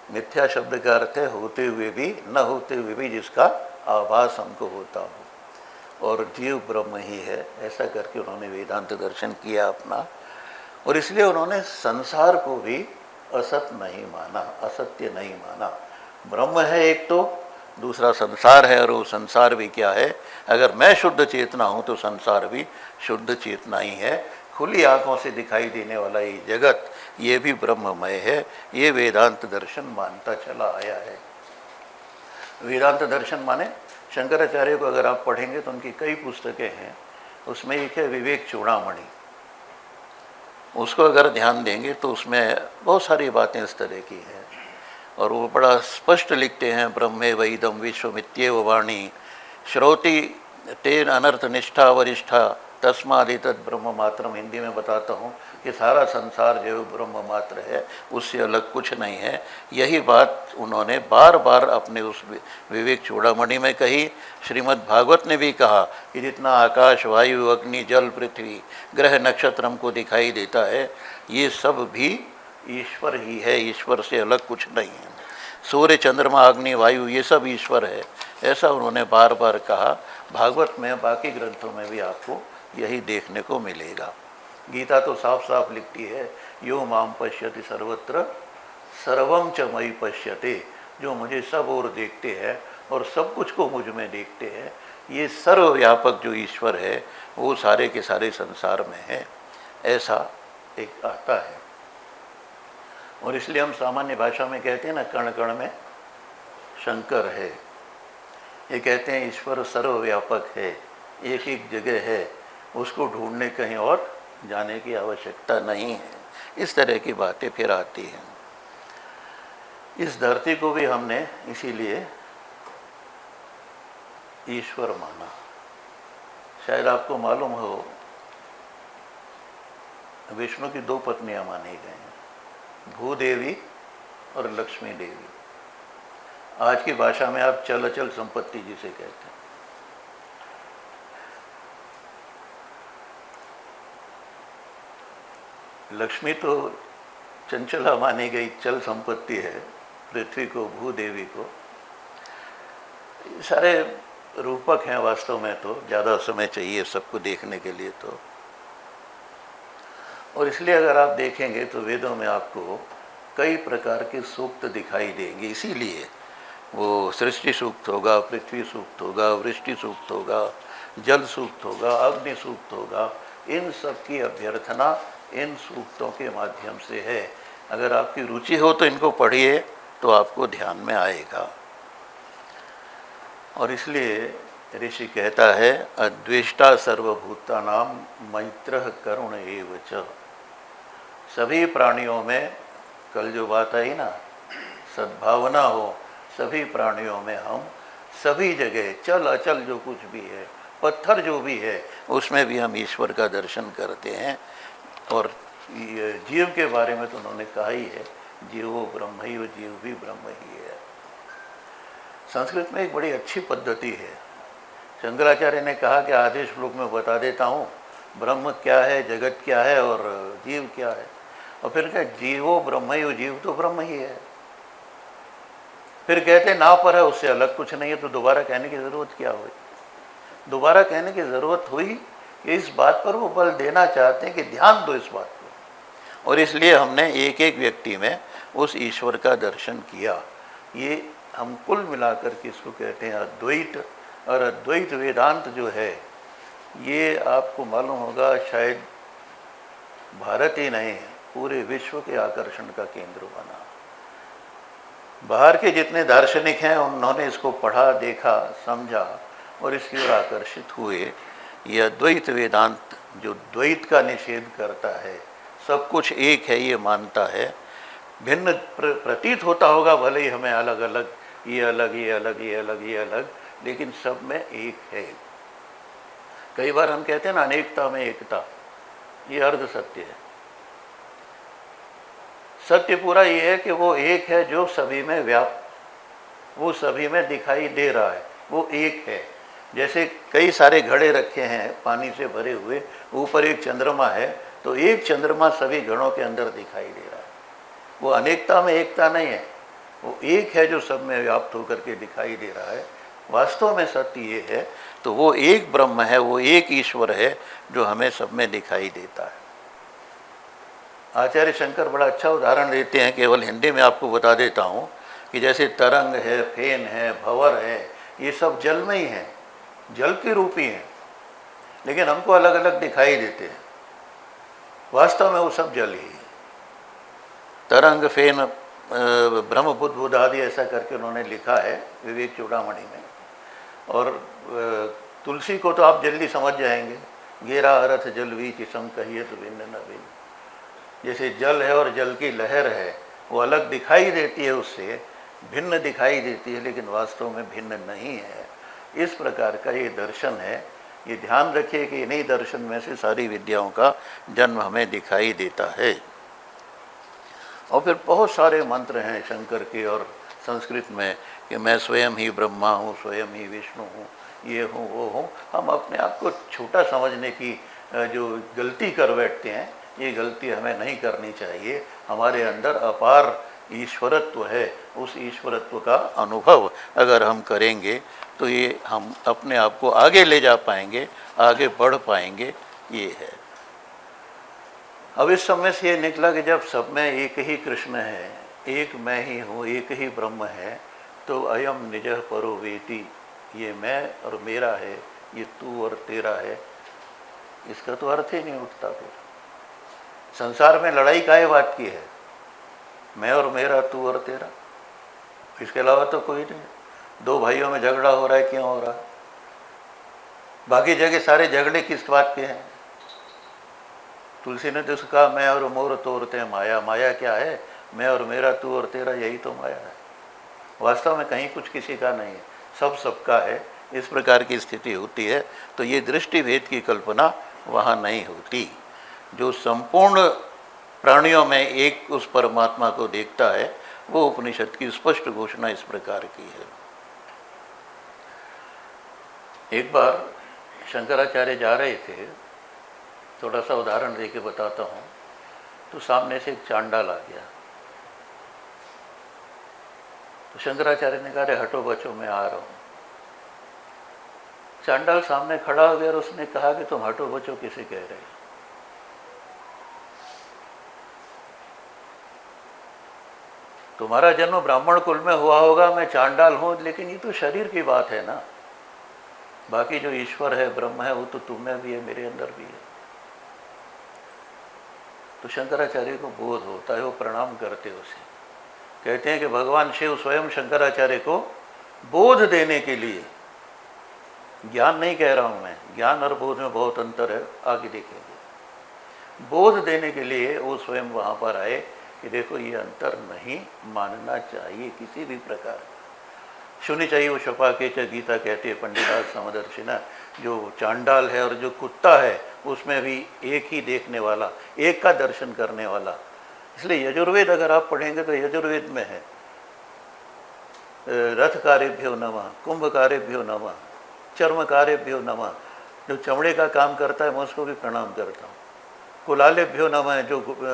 मिथ्या शब्द का अर्थ है होते हुए भी, न होते हुए भी जिसका आभास हमको होता हो, और जीव ब्रह्म ही है। ऐसा करके उन्होंने वेदांत दर्शन किया अपना। और इसलिए उन्होंने संसार को भी असत नहीं माना, असत्य नहीं माना। ब्रह्म है एक, तो दूसरा संसार है। और वो संसार भी क्या है? अगर मैं शुद्ध चेतना हूँ तो संसार भी शुद्ध चेतना ही है। खुली आंखों से दिखाई देने वाला ये जगत, ये भी ब्रह्ममय है। ये वेदांत दर्शन मानता चला आया है। वेदांत दर्शन माने शंकराचार्य को अगर आप पढ़ेंगे तो उनकी कई पुस्तकें हैं, उसमें एक है विवेक चूड़ामणि। उसको अगर ध्यान देंगे तो उसमें बहुत सारी बातें इस तरह की हैं, और वो बड़ा स्पष्ट लिखते हैं, ब्रह्मे वैदम विश्वमित्येव वाणी श्रोति तेन अनर्थ निष्ठा वरिष्ठा तस्मादितद ब्रह्म मात्रम। हिंदी में बताता हूँ कि सारा संसार जो ब्रह्म मात्र है, उससे अलग कुछ नहीं है। यही बात उन्होंने बार बार अपने उस विवेक चूड़ामणि में कही। श्रीमद् भागवत ने भी कहा कि जितना आकाश वायु अग्नि जल पृथ्वी ग्रह नक्षत्र हमको दिखाई देता है, ये सब भी ईश्वर ही है, ईश्वर से अलग कुछ नहीं है। सूर्य चंद्रमा अग्नि वायु ये सब ईश्वर है, ऐसा उन्होंने बार बार कहा। भागवत में, बाकी ग्रंथों में भी आपको यही देखने को मिलेगा। गीता तो साफ साफ लिखती है, यो माम पश्यति सर्वत्र सर्वम च मयि पश्यते। जो मुझे सब ओर देखते हैं और सब कुछ को मुझ में देखते हैं, ये सर्वव्यापक जो ईश्वर है वो सारे के सारे संसार में है, ऐसा एक आता है। और इसलिए हम सामान्य भाषा में कहते हैं ना, कण कण में शंकर है। ये कहते हैं ईश्वर सर्वव्यापक है, एक एक जगह है, उसको ढूंढने कहीं और जाने की आवश्यकता नहीं है। इस तरह की बातें फिर आती हैं। इस धरती को भी हमने इसीलिए ईश्वर माना। शायद आपको मालूम हो, विष्णु की दो पत्नियां मानी गई हैं, भूदेवी और लक्ष्मी देवी। आज की भाषा में आप चल अचल संपत्ति जिसे कहते हैं। लक्ष्मी तो चंचला मानी गई, चल संपत्ति है, पृथ्वी को, भूदेवी को। सारे रूपक हैं वास्तव में, तो ज़्यादा समय चाहिए सबको देखने के लिए तो। और इसलिए अगर आप देखेंगे तो वेदों में आपको कई प्रकार के सूक्त दिखाई देंगे। इसीलिए वो सृष्टि सूक्त होगा, पृथ्वी सूक्त होगा, वृष्टि सूक्त होगा, जल सूक्त होगा, अग्नि सूक्त होगा। इन सब की अभ्यर्थना इन सूक्तों के माध्यम से है। अगर आपकी रुचि हो तो इनको पढ़िए तो आपको ध्यान में आएगा। और इसलिए ऋषि कहता है, अद्वेष्टा सर्वभूतानां मैत्रः करुण एव च। सभी प्राणियों में, कल जो बात आई ना, सद्भावना हो सभी प्राणियों में। हम सभी जगह चल अचल जो कुछ भी है, पत्थर जो भी है, उसमें भी हम ईश्वर का दर्शन करते हैं। और जीव के बारे में तो उन्होंने कहा ही है, जीवो ब्रह्म ही, जीव भी ब्रह्म ही है। संस्कृत में एक बड़ी अच्छी पद्धति है। शंकराचार्य ने कहा कि आधे श्लोक में बता देता हूँ ब्रह्म क्या है, जगत क्या है और जीव क्या है। और फिर क्या, जीवो ब्रह्म ही, जीव तो ब्रह्म ही है। फिर कहते ना पर है, उससे अलग कुछ नहीं है। तो दोबारा कहने की ज़रूरत क्या हुई? दोबारा कहने की ज़रूरत हुई कि इस बात पर वो बल देना चाहते हैं कि ध्यान दो इस बात पर। और इसलिए हमने एक एक व्यक्ति में उस ईश्वर का दर्शन किया। ये हम कुल मिलाकर के इसको कहते हैं अद्वैत। और अद्वैत वेदांत जो है, ये आपको मालूम होगा शायद भारत ही नहीं, पूरे विश्व के आकर्षण का केंद्र बना। बाहर के जितने दार्शनिक हैं उन्होंने इसको पढ़ा, देखा, समझा और इसकी ओर आकर्षित हुए। ये अद्वैत वेदांत जो द्वैत का निषेध करता है, सब कुछ एक है ये मानता है। भिन्न प्रतीत होता होगा, भले ही हमें अलग अलग, ये अलग, ये अलग, ये अलग, ये अलग, लेकिन सब में एक है। कई बार हम कहते हैं ना, अनेकता में एकता, ये अर्ध सत्य है। सत्य पूरा ये है कि वो एक है जो सभी में वो सभी में दिखाई दे रहा है, वो एक है। जैसे कई सारे घड़े रखे हैं पानी से भरे हुए, ऊपर एक चंद्रमा है, तो एक चंद्रमा सभी घड़ों के अंदर दिखाई दे रहा है। वो अनेकता में एकता नहीं है, वो एक है जो सब में व्याप्त होकर के दिखाई दे रहा है। वास्तव में सत्य ये है, तो वो एक ब्रह्म है, वो एक ईश्वर है जो हमें सब में दिखाई देता है। आचार्य शंकर बड़ा अच्छा उदाहरण देते हैं, केवल हिंदी में आपको बता देता हूँ कि जैसे तरंग है, फेन है, भंवर है, ये सब जल में ही हैं, जल के रूप ही हैं, लेकिन हमको अलग अलग दिखाई देते हैं। वास्तव में वो सब जल ही है। तरंग, फेन, ब्रह्म बुद्ध बुद्ध आदि ऐसा करके उन्होंने लिखा है विवेक चूड़ामणि में। और तुलसी को तो आप जल्दी समझ जाएंगे, गेरा अर्थ जल वीच सम कहिए तो भिन्न न भिन्न। जैसे जल है और जल की लहर है, वो अलग दिखाई देती है, उससे भिन्न दिखाई देती है, लेकिन वास्तव में भिन्न नहीं है। इस प्रकार का ये दर्शन है। ये ध्यान रखिए कि इन्हीं दर्शन में से सारी विद्याओं का जन्म हमें दिखाई देता है। और फिर बहुत सारे मंत्र हैं शंकर के और संस्कृत में कि मैं स्वयं ही ब्रह्मा हूँ, स्वयं ही विष्णु हूँ, ये हूँ वो हूँ। हम अपने आप को छोटा समझने की जो गलती कर बैठते हैं, ये गलती हमें नहीं करनी चाहिए। हमारे अंदर अपार ईश्वरत्व है, उस ईश्वरत्व का अनुभव अगर हम करेंगे तो ये हम अपने आप को आगे ले जा पाएंगे, आगे बढ़ पाएंगे, ये है। अब इस समय से ये निकला कि जब सब में एक ही कृष्ण है, एक मैं ही हूँ, एक ही ब्रह्म है, तो अयम निजः परो वेति, ये मैं और मेरा है, ये तू और तेरा है, इसका तो अर्थ ही नहीं उठता। फिर संसार में लड़ाई काहे बात की है? मैं और मेरा, तू और तेरा, इसके अलावा तो कोई नहीं। दो भाइयों में झगड़ा हो रहा है, क्यों हो रहा है? बाकी जगह सारे झगड़े किस बात के हैं? तुलसी ने तो कहा मैं और मोर तोड़ते हैं माया। माया क्या है? मैं और मेरा, तू और तेरा, यही तो माया है। वास्तव में कहीं कुछ किसी का नहीं है, सब सबका है। इस प्रकार की स्थिति होती है तो ये दृष्टि भेद की कल्पना वहाँ नहीं होती। जो संपूर्ण प्राणियों में एक उस परमात्मा को देखता है, वो उपनिषद की स्पष्ट घोषणा इस प्रकार की है। एक बार शंकराचार्य जा रहे थे, थोड़ा सा उदाहरण दे के बताता हूँ, तो सामने से एक चांडाल आ गया। तो शंकराचार्य ने कहा, अरे हटो बचो, मैं आ रहा हूँ। चांडाल सामने खड़ा हो गया और उसने कहा कि तुम हटो बचो किसे कह रहे हो? तुम्हारा जन्म ब्राह्मण कुल में हुआ होगा, मैं चांडाल हूँ, लेकिन ये तो शरीर की बात है ना। बाकी जो ईश्वर है, ब्रह्म है, वो तो तुम में भी है, मेरे अंदर भी है। तो शंकराचार्य को बोध होता है, वो प्रणाम करते उसे, कहते हैं कि भगवान शिव स्वयं शंकराचार्य को बोध देने के लिए, ज्ञान नहीं कह रहा हूँ मैं, ज्ञान और बोध में बहुत अंतर है, आगे देखेंगे। बोध देने के लिए वो स्वयं वहाँ पर आए कि देखो ये अंतर नहीं मानना चाहिए किसी भी प्रकार। सुनी चाहिए वो शपा के च गीता कहती है पंडिताज समदर्शिना। जो चांडाल है और जो कुत्ता है, उसमें भी एक ही देखने वाला, एक का दर्शन करने वाला। इसलिए यजुर्वेद अगर आप पढ़ेंगे तो यजुर्वेद में है रथ कार्यभ्यो नमः, कुंभ कार्यभ्यो नमः, चर्म कार्यभ्यो नमः। जो चमड़े का काम करता है मैं उसको भी प्रणाम करता हूँ। कुलालेभ्यो नमः,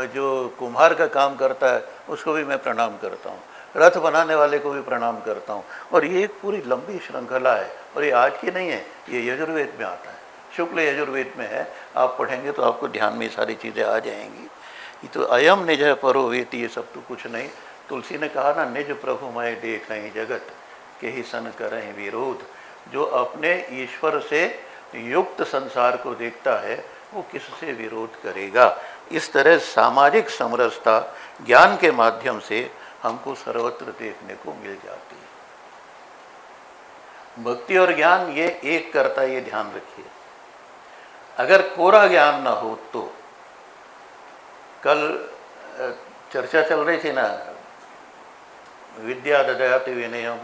जो कुम्हार का काम करता है उसको भी मैं प्रणाम करता हूँ। रथ बनाने वाले को भी प्रणाम करता हूँ। और ये एक पूरी लंबी श्रृंखला है, और ये आज की नहीं है, ये यजुर्वेद में आता है, शुक्ल यजुर्वेद में है। आप पढ़ेंगे तो आपको ध्यान में ये सारी चीज़ें आ जाएंगी। ये तो अयम निज परो वेति, ये सब तो कुछ नहीं। तुलसी ने कहा ना, निज प्रभु मैं देखें जगत के ही सन करें विरोध। जो अपने ईश्वर से युक्त संसार को देखता है वो किससे विरोध करेगा। इस तरह सामाजिक समरसता ज्ञान के माध्यम से हमको सर्वत्र देखने को मिल जाती है। भक्ति और ज्ञान ये एक करता है, ये ध्यान रखिए। अगर कोरा ज्ञान ना हो तो, कल चर्चा चल रही थी ना, विद्या ददयाति विनयम,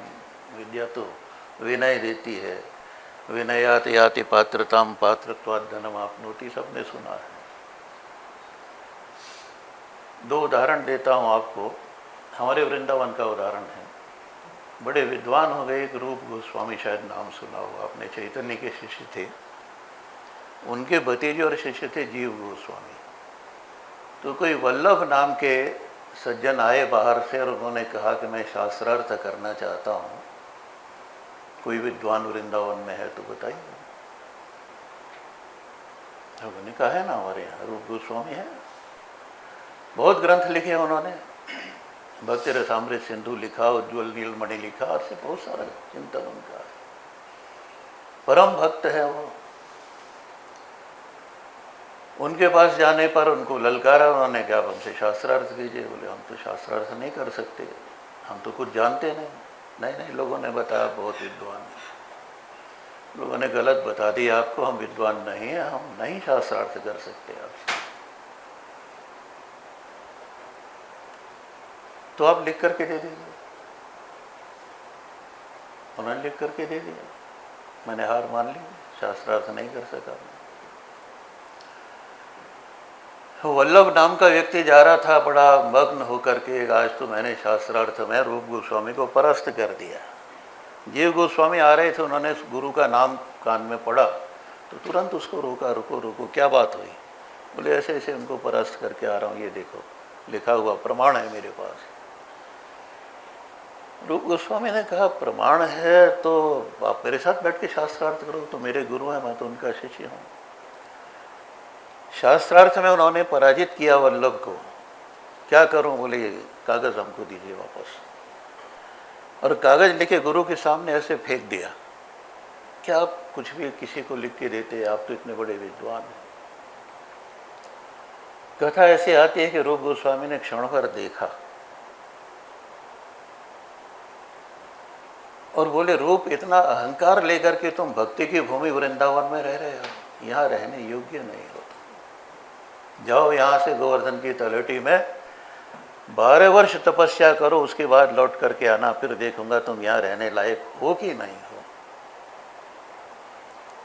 विद्या तो विनय देती है, विनयात याति पात्रताम पात्रत्वाद धनम आपनोति, सबने सुना है। दो उदाहरण देता हूँ आपको, हमारे वृंदावन का उदाहरण है। बड़े विद्वान हो गए, एक रूप गोस्वामी, शायद नाम सुना हो आपने, चैतन्य के शिष्य थे। उनके भतीजे और शिष्य थे जीव गोस्वामी। तो कोई वल्लभ नाम के सज्जन आए बाहर से और उन्होंने कहा कि मैं शास्त्रार्थ करना चाहता हूँ, कोई विद्वान वृंदावन में है तो बताइए। उन्होंने कहा है ना, हमारे यहाँ रूप गोस्वामी है, बहुत ग्रंथ लिखे उन्होंने, भक्ति रसामृत सिंधु लिखा, उज्ज्वल नीलमणि लिखा, और से बहुत सारा चिंतन उनका है, परम भक्त है वो। उनके पास जाने पर उनको ललकारा, उन्होंने क्या, आप हमसे शास्त्रार्थ कीजिए। बोले हम तो शास्त्रार्थ नहीं कर सकते, हम तो कुछ जानते नहीं। नहीं नहीं, लोगों ने बताया बहुत विद्वान है, लोगों ने गलत बता दिया आपको, हम विद्वान नहीं हैं, हम नहीं शास्त्रार्थ कर सकते आपसे। तो आप लिख करके दे दीजिए। उन्होंने लिख करके दे दिया, मैंने हार मान ली, शास्त्रार्थ नहीं कर सका। वल्लभ नाम का व्यक्ति जा रहा था बड़ा मग्न होकर के, आज तो मैंने शास्त्रार्थ में रूप गोस्वामी को परास्त कर दिया। जीव गोस्वामी आ रहे थे, उन्होंने गुरु का नाम कान में पड़ा तो तुरंत उसको रोका, रुको रुको, क्या बात हुई? बोले ऐसे ऐसे उनको परास्त करके आ रहा हूँ, ये देखो लिखा हुआ प्रमाण है मेरे पास। रूप गोस्वामी ने कहा प्रमाण है तो आप मेरे साथ बैठ के शास्त्रार्थ करो, तो मेरे गुरु हैं, मैं तो उनका शिष्य हूँ। शास्त्रार्थ में उन्होंने पराजित किया वल्लभ को। क्या करूं? बोले कागज हमको दीजिए वापस। और कागज लेके गुरु के सामने ऐसे फेंक दिया। क्या आप कुछ भी किसी को लिख के देते? आप तो इतने बड़े विद्वान हैं। कथा ऐसे आती है कि रूप गोस्वामी ने क्षण भर देखा और बोले रूप, इतना अहंकार लेकर के तुम भक्ति की भूमि वृंदावन में रह रहे हो, यहाँ रहने योग्य नहीं हो। जाओ यहाँ से गोवर्धन की तलहटी में 12 वर्ष तपस्या करो, उसके बाद लौट करके आना, फिर देखूंगा तुम यहाँ रहने लायक हो कि नहीं हो।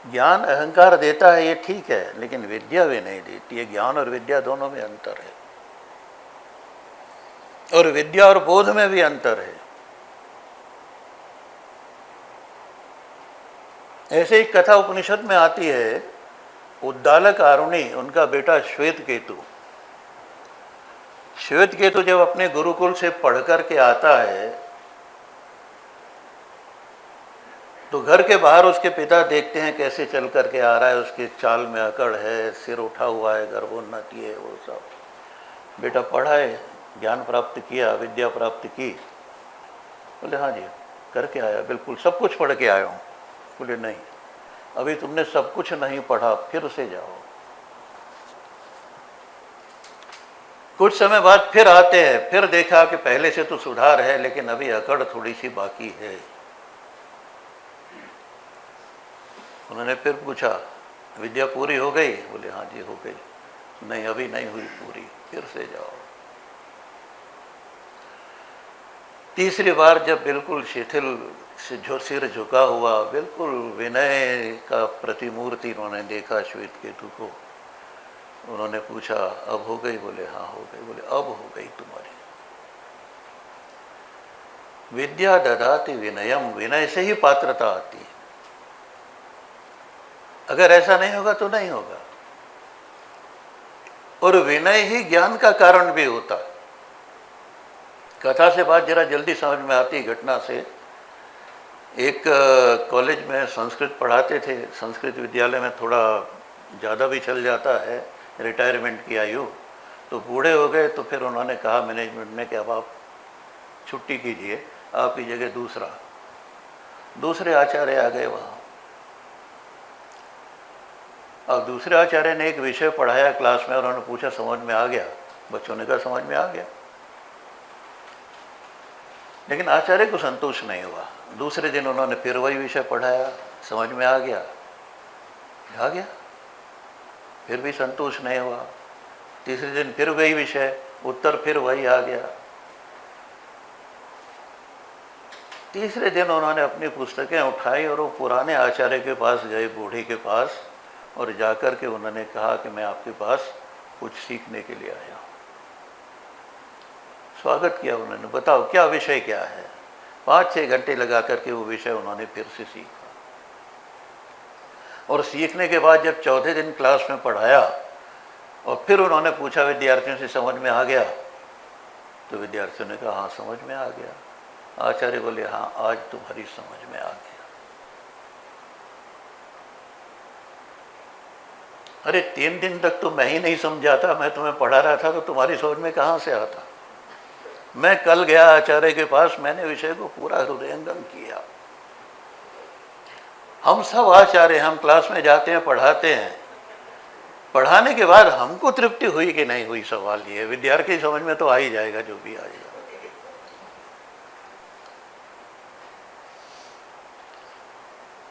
ज्ञान अहंकार देता है ये ठीक है, लेकिन विद्या भी नहीं देती है। ज्ञान और विद्या दोनों में अंतर है, और विद्या और बोध में भी अंतर है। ऐसे ही कथा उपनिषद में आती है, उद्दालक आरुणि, उनका बेटा श्वेत केतु। श्वेत केतु जब अपने गुरुकुल से पढ़ करके आता है तो घर के बाहर उसके पिता देखते हैं कैसे चल करके आ रहा है, उसके चाल में अकड़ है, सिर उठा हुआ है, गर्भोन्नति है, वो सब। बेटा पढ़ा है, ज्ञान प्राप्त किया, विद्या प्राप्त की? बोले हाँ जी करके आया, बिल्कुल सब कुछ पढ़ के आया हूँ। बोले नहीं, अभी तुमने सब कुछ नहीं पढ़ा, फिर से जाओ। कुछ समय बाद फिर आते हैं, फिर देखा कि पहले से तो सुधार है, लेकिन अभी अकड़ थोड़ी सी बाकी है। उन्होंने फिर पूछा विद्या पूरी हो गई? बोले हाँ जी हो गई। नहीं अभी नहीं हुई पूरी, फिर से जाओ। तीसरी बार जब बिल्कुल शिथिल से सिर झुका हुआ, बिल्कुल विनय का प्रतिमूर्ति उन्होंने देखा श्वेत केतु को, उन्होंने पूछा अब हो गई? बोले हाँ हो गई। बोले अब हो गई तुम्हारी। विद्या ददाति विनयम, विनय से ही पात्रता आती है। अगर ऐसा नहीं होगा तो नहीं होगा। और विनय ही ज्ञान का कारण भी होता है। कथा से बात जरा जल्दी समझ में आती घटना से। एक कॉलेज में संस्कृत पढ़ाते थे, संस्कृत विद्यालय में थोड़ा ज़्यादा भी चल जाता है रिटायरमेंट की आयु, तो बूढ़े हो गए। तो फिर उन्होंने कहा मैनेजमेंट ने कि अब आप छुट्टी कीजिए, आपकी जगह दूसरे आचार्य आ गए वहाँ। अब दूसरे आचार्य ने एक विषय पढ़ाया क्लास में और उन्होंने पूछा समझ में आ गया? बच्चों ने कहा समझ में आ गया। लेकिन आचार्य को संतोष नहीं हुआ। दूसरे दिन उन्होंने फिर वही विषय पढ़ाया, समझ में आ गया? फिर भी संतोष नहीं हुआ। तीसरे दिन फिर वही विषय, उत्तर फिर वही आ गया। तीसरे दिन उन्होंने अपनी पुस्तकें उठाई और वो पुराने आचार्य के पास गए, बूढ़े के पास, और जाकर के उन्होंने कहा कि मैं आपके पास कुछ सीखने के लिए आया हूँ। स्वागत किया उन्होंने, बताओ क्या विषय क्या है। 5-6 घंटे लगा करके वो विषय उन्होंने फिर से सीखा। और सीखने के बाद जब चौथे दिन क्लास में पढ़ाया और फिर उन्होंने पूछा विद्यार्थियों से समझ में आ गया? तो विद्यार्थियों ने कहा हाँ समझ में आ गया। आचार्य बोले हाँ आज तुम्हारी समझ में आ गया। अरे 3 दिन तक तो मैं ही नहीं समझा था, मैं तुम्हें पढ़ा रहा था, तो तुम्हारी समझ में कहाँ से आता? मैं कल गया आचार्य के पास, मैंने विषय को पूरा हृदयंगम किया। हम सब आचार्य, हम क्लास में जाते हैं, पढ़ाते हैं, पढ़ाने के बाद हमको तृप्ति हुई कि नहीं हुई, सवाल ये है। विद्यार्थी समझ में तो आ ही जाएगा जो भी आएगा।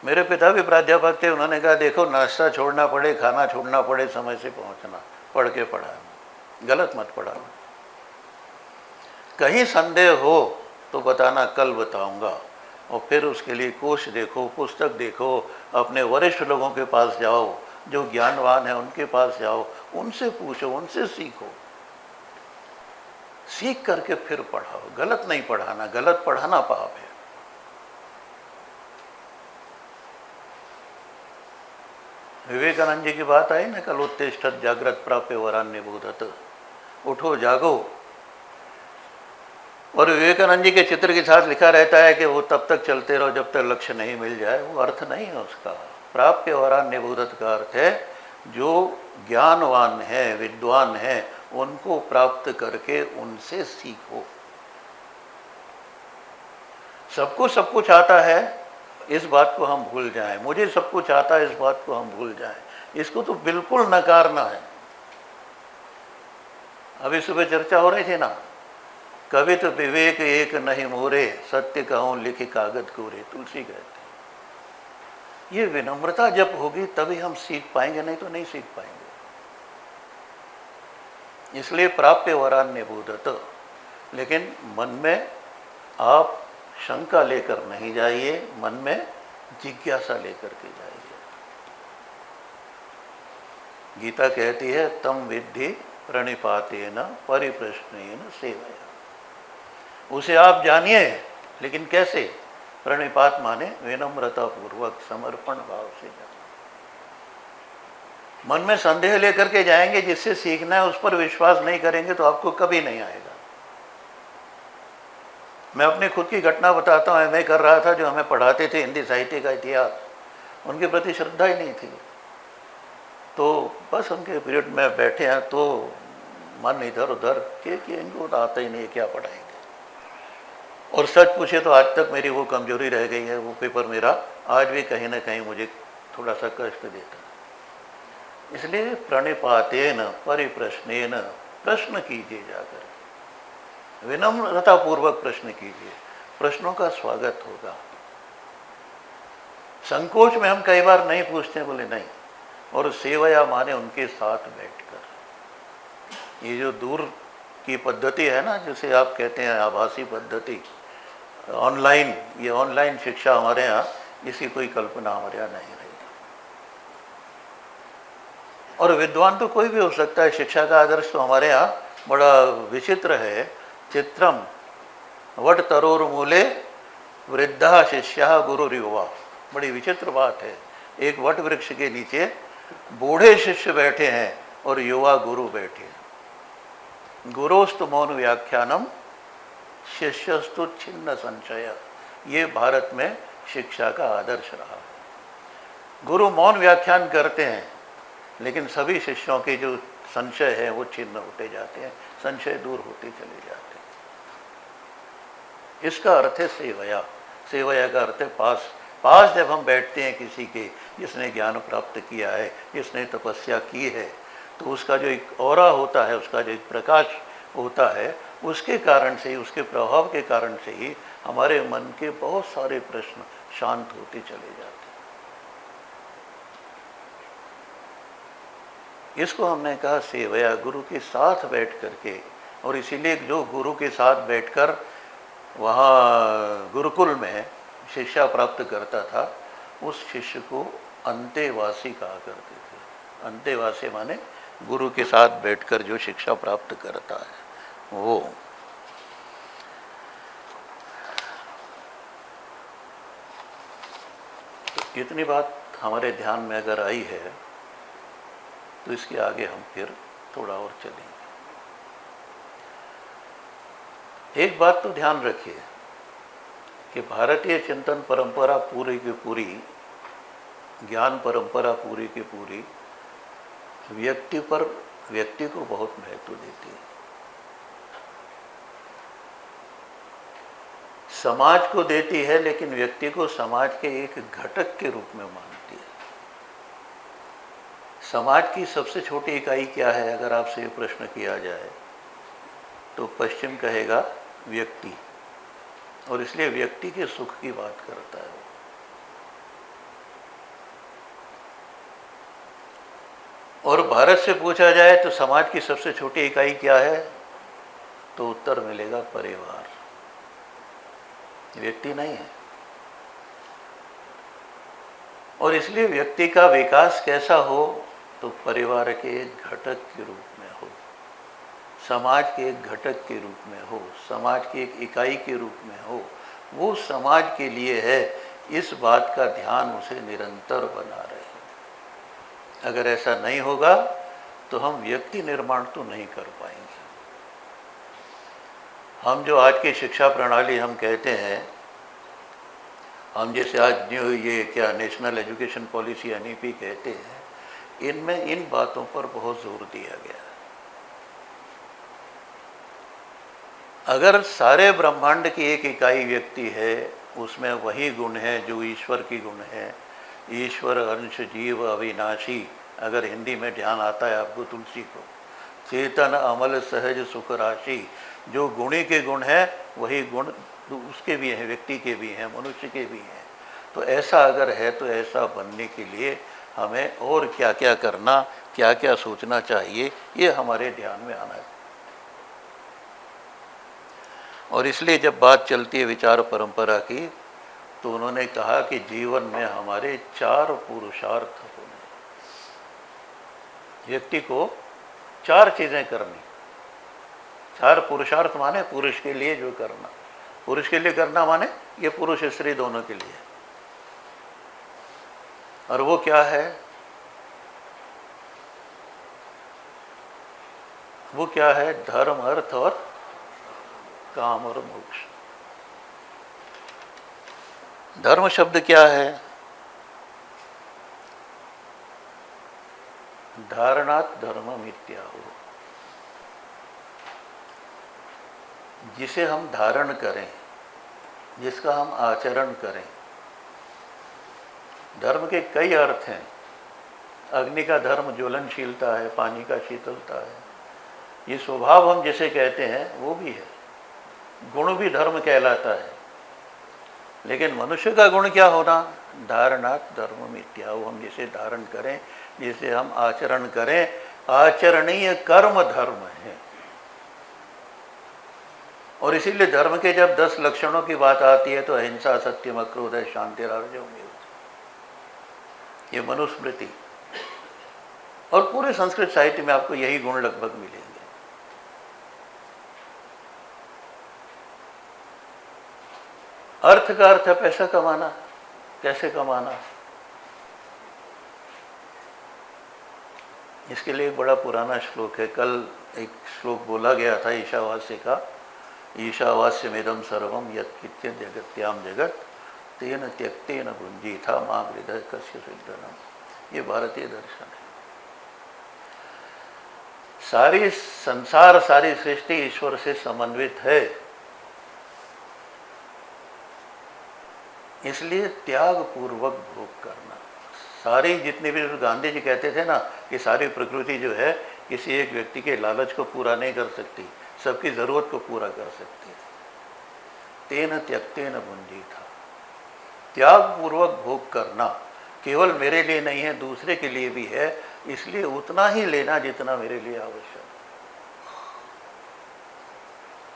मेरे पिता भी प्राध्यापक थे, उन्होंने कहा देखो नाश्ता छोड़ना पड़े, खाना छोड़ना पड़े, समय से पहुंचना, पढ़ के पढ़ाना, गलत मत पढ़ाना। कहीं संदेह हो तो बताना, कल बताऊंगा। और फिर उसके लिए कोश देखो, पुस्तक देखो, अपने वरिष्ठ लोगों के पास जाओ, जो ज्ञानवान है उनके पास जाओ, उनसे पूछो, उनसे सीखो, सीख करके फिर पढ़ाओ। गलत नहीं पढ़ाना, गलत पढ़ाना पाप है। विवेकानंद जी की बात आई ना, कल उत्तिष्ठत जागृत प्राप्य वरान्य बोधत, उठो जागो। और विवेकानंद जी के चित्र के साथ लिखा रहता है कि वो तब तक चलते रहो जब तक लक्ष्य नहीं मिल जाए। वो अर्थ नहीं है उसका। प्राप्य वरान्य बोधत का अर्थ है जो ज्ञानवान है, विद्वान है, उनको प्राप्त करके उनसे सीखो। सबको सब कुछ आता है, इस बात को हम भूल जाएं। मुझे सब कुछ आता है, इस बात को हम भूल जाएं। इसको तो बिल्कुल नकारना है। अभी सुबह चर्चा हो रही थी ना, कभी तो विवेक एक नहीं मोरे, सत्य कहूं लिखी कागज कोरे, तुलसी कहते हैं। ये विनम्रता जब होगी तभी हम सीख पाएंगे, नहीं तो नहीं सीख पाएंगे। इसलिए प्राप्य वरान्य बोधत। लेकिन मन में आप शंका लेकर नहीं जाइए, मन में जिज्ञासा लेकर के जाइए। गीता कहती है तम विद्धि प्रणिपातेन परिप्रश्नेन सेवया। उसे आप जानिए, लेकिन कैसे? प्रणिपात माने विनम्रता पूर्वक, समर्पण भाव से जाना। मन में संदेह लेकर के जाएंगे, जिससे सीखना है उस पर विश्वास नहीं करेंगे तो आपको कभी नहीं आएगा। मैं अपनी खुद की घटना बताता हूँ। मैं कर रहा था, जो हमें पढ़ाते थे हिंदी साहित्य का इतिहास, उनके प्रति श्रद्धा ही नहीं थी। तो बस उनके पीरियड में बैठे हैं तो मन इधर उधर कि इनको तो आता ही नहीं है, क्या पढ़ाएंगे। और सच पूछे तो आज तक मेरी वो कमजोरी रह गई है। वो पेपर मेरा आज भी कहीं ना कहीं मुझे थोड़ा सा कष्ट देता है। इसलिए प्रणिपातेन परिप्रश्नेन, प्रश्न कीजिए जाकर, विनम्रता पूर्वक प्रश्न कीजिए, प्रश्नों का स्वागत होगा। संकोच में हम कई बार नहीं पूछते, बोले नहीं। और सेवया माने उनके साथ बैठकर। ये जो दूर की पद्धति है ना, जिसे आप कहते हैं आभासी पद्धति, ऑनलाइन, ये ऑनलाइन शिक्षा हमारे यहाँ, इसकी कोई कल्पना हमारे यहाँ नहीं रही। और विद्वान तो कोई भी हो सकता है। शिक्षा का आदर्श तो हमारे यहाँ बड़ा विचित्र है। चित्रम वट तरोर मूले वृद्धा शिष्या गुरु युवा। बड़ी विचित्र बात है। एक वट वृक्ष के नीचे बूढ़े शिष्य बैठे हैं और युवा गुरु बैठे हैं। गुरोस्तु मौन व्याख्यानम शिष्यस्तु छिन्न संशय। ये भारत में शिक्षा का आदर्श रहा है। गुरु मौन व्याख्यान करते हैं, लेकिन सभी शिष्यों के जो संशय है वो छिन्न होते जाते हैं, संशय दूर होते चले जाते हैं। इसका अर्थ है सेवया। सेवया का अर्थ है पास। पास जब हम बैठते हैं किसी के, जिसने ज्ञान प्राप्त किया है, जिसने तपस्या की है, तो उसका जो एक ऑरा होता है, उसका जो एक प्रकाश होता है, उसके कारण से ही, उसके प्रभाव के कारण से ही हमारे मन के बहुत सारे प्रश्न शांत होते चले जाते हैं। इसको हमने कहा सेवया, गुरु के साथ बैठ करके। और इसीलिए जो गुरु के साथ बैठकर वहाँ गुरुकुल में शिक्षा प्राप्त करता था, उस शिष्य को अंतेवासी कहा करते थे। अंतेवासी माने गुरु के साथ बैठकर जो शिक्षा प्राप्त करता है वो। तो इतनी बात हमारे ध्यान में अगर आई है तो इसके आगे हम फिर थोड़ा और चलेंगे। एक बात तो ध्यान रखिए कि भारतीय चिंतन परंपरा पूरी की पूरी, ज्ञान परंपरा पूरी की पूरी व्यक्ति को बहुत महत्व देती है। समाज को देती है, लेकिन व्यक्ति को समाज के एक घटक के रूप में मानती है। समाज की सबसे छोटी इकाई क्या है? अगर आपसे ये प्रश्न किया जाए तो पश्चिम कहेगा व्यक्ति, और इसलिए व्यक्ति के सुख की बात करता है। और भारत से पूछा जाए तो समाज की सबसे छोटी इकाई क्या है, तो उत्तर मिलेगा परिवार, व्यक्ति नहीं है। और इसलिए व्यक्ति का विकास कैसा हो, तो परिवार के एक घटक के रूप में हो, समाज के एक घटक के रूप में हो, समाज की एक इकाई के रूप में हो। वो समाज के लिए है, इस बात का ध्यान उसे निरंतर बना रहे। अगर ऐसा नहीं होगा तो हम व्यक्ति निर्माण तो नहीं कर पाएंगे। हम जो आज की शिक्षा प्रणाली हम कहते हैं, हम जैसे आज न्यू ये क्या नेशनल एजुकेशन पॉलिसी NEP कहते हैं, इनमें इन बातों पर बहुत जोर दिया गया है। अगर सारे ब्रह्मांड की एक इकाई व्यक्ति है, उसमें वही गुण है जो ईश्वर की गुण है, ईश्वर अंश जीव अविनाशी। अगर हिंदी में ध्यान आता है आपको तुलसी को, चेतन अमल सहज सुख राशि, जो गुणी के गुण है वही गुण उसके भी हैं, व्यक्ति के भी हैं, मनुष्य के भी हैं। तो ऐसा अगर है तो ऐसा बनने के लिए हमें और क्या क्या करना, क्या क्या सोचना चाहिए, ये हमारे ध्यान में आना है। और इसलिए जब बात चलती है विचार परंपरा की, तो उन्होंने कहा कि जीवन में हमारे 4 पुरुषार्थ होने। व्यक्ति को 4 चीज़ें करनी। 4 पुरुषार्थ माने पुरुष के लिए जो करना। पुरुष के लिए करना माने ये पुरुष स्त्री दोनों के लिए। और वो क्या है? वो क्या है? धर्म, अर्थ और काम और मोक्ष। धर्म शब्द क्या है? धारणात् धर्मम् इत्याहु। जिसे हम धारण करें, जिसका हम आचरण करें। धर्म के कई अर्थ हैं। अग्नि का धर्म ज्वलनशीलता है, पानी का शीतलता है। ये स्वभाव हम जिसे कहते हैं वो भी है। गुण भी धर्म कहलाता है। लेकिन मनुष्य का गुण क्या होना? धारणात् धर्मम् इत्याहु। हम जिसे धारण करें, जिसे हम आचरण करें, आचरणीय कर्म धर्म है। और इसीलिए धर्म के जब 10 लक्षणों की बात आती है तो अहिंसा, सत्यम, अक्रोध, शांतिरार्जवम्, ये मनुस्मृति और पूरे संस्कृत साहित्य में आपको यही गुण लगभग मिलेंगे। अर्थ का अर्थ है पैसा कमाना। कैसे कमाना? इसके लिए एक बड़ा पुराना श्लोक है। कल एक श्लोक बोला गया था ईशावास्य का, ईशावास्यमिदं सर्वं यत्किञ्चित् जगत्याम जगत तेन त्यक्तेन भुञ्जीथा मां हृदय कस्य सिद्धनम्। ये भारतीय दर्शन है। सारी संसार, सारी सृष्टि ईश्वर से समन्वित है। इसलिए त्याग पूर्वक भोग करना। सारी जितने भी गांधी जी कहते थे ना कि सारी प्रकृति जो है किसी एक व्यक्ति के लालच को पूरा नहीं कर सकती, सबकी जरूरत को पूरा कर सकती है। तेन त्यक्तेन भुञ्जीथा। त्याग पूर्वक भोग करना केवल मेरे लिए नहीं है, दूसरे के लिए भी है। इसलिए उतना ही लेना जितना मेरे लिए आवश्यक।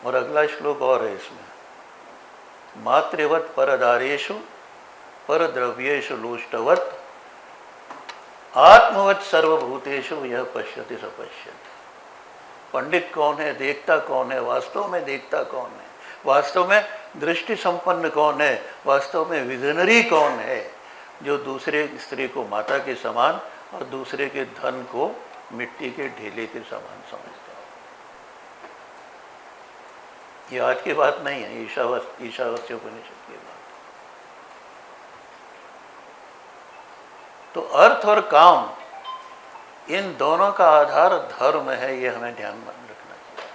और अगला श्लोक और है इसमें, मातृवत परदारेषु परद्रव्येषु लोष्टवत आत्मवत सर्वभूतेषु यह पश्यति स पश्यति। पंडित कौन है? देखता कौन है? वास्तव में देखता कौन है? वास्तव में दृष्टि संपन्न कौन है? वास्तव में विजनरी कौन है? जो दूसरे स्त्री को माता के समान और दूसरे के धन को मिट्टी के ढेले के समान समझता है। ये आज की बात नहीं है, ईशावास्य उपनिषद की बात। तो अर्थ और काम, इन दोनों का आधार धर्म है। ये हमें ध्यान में रखना चाहिए।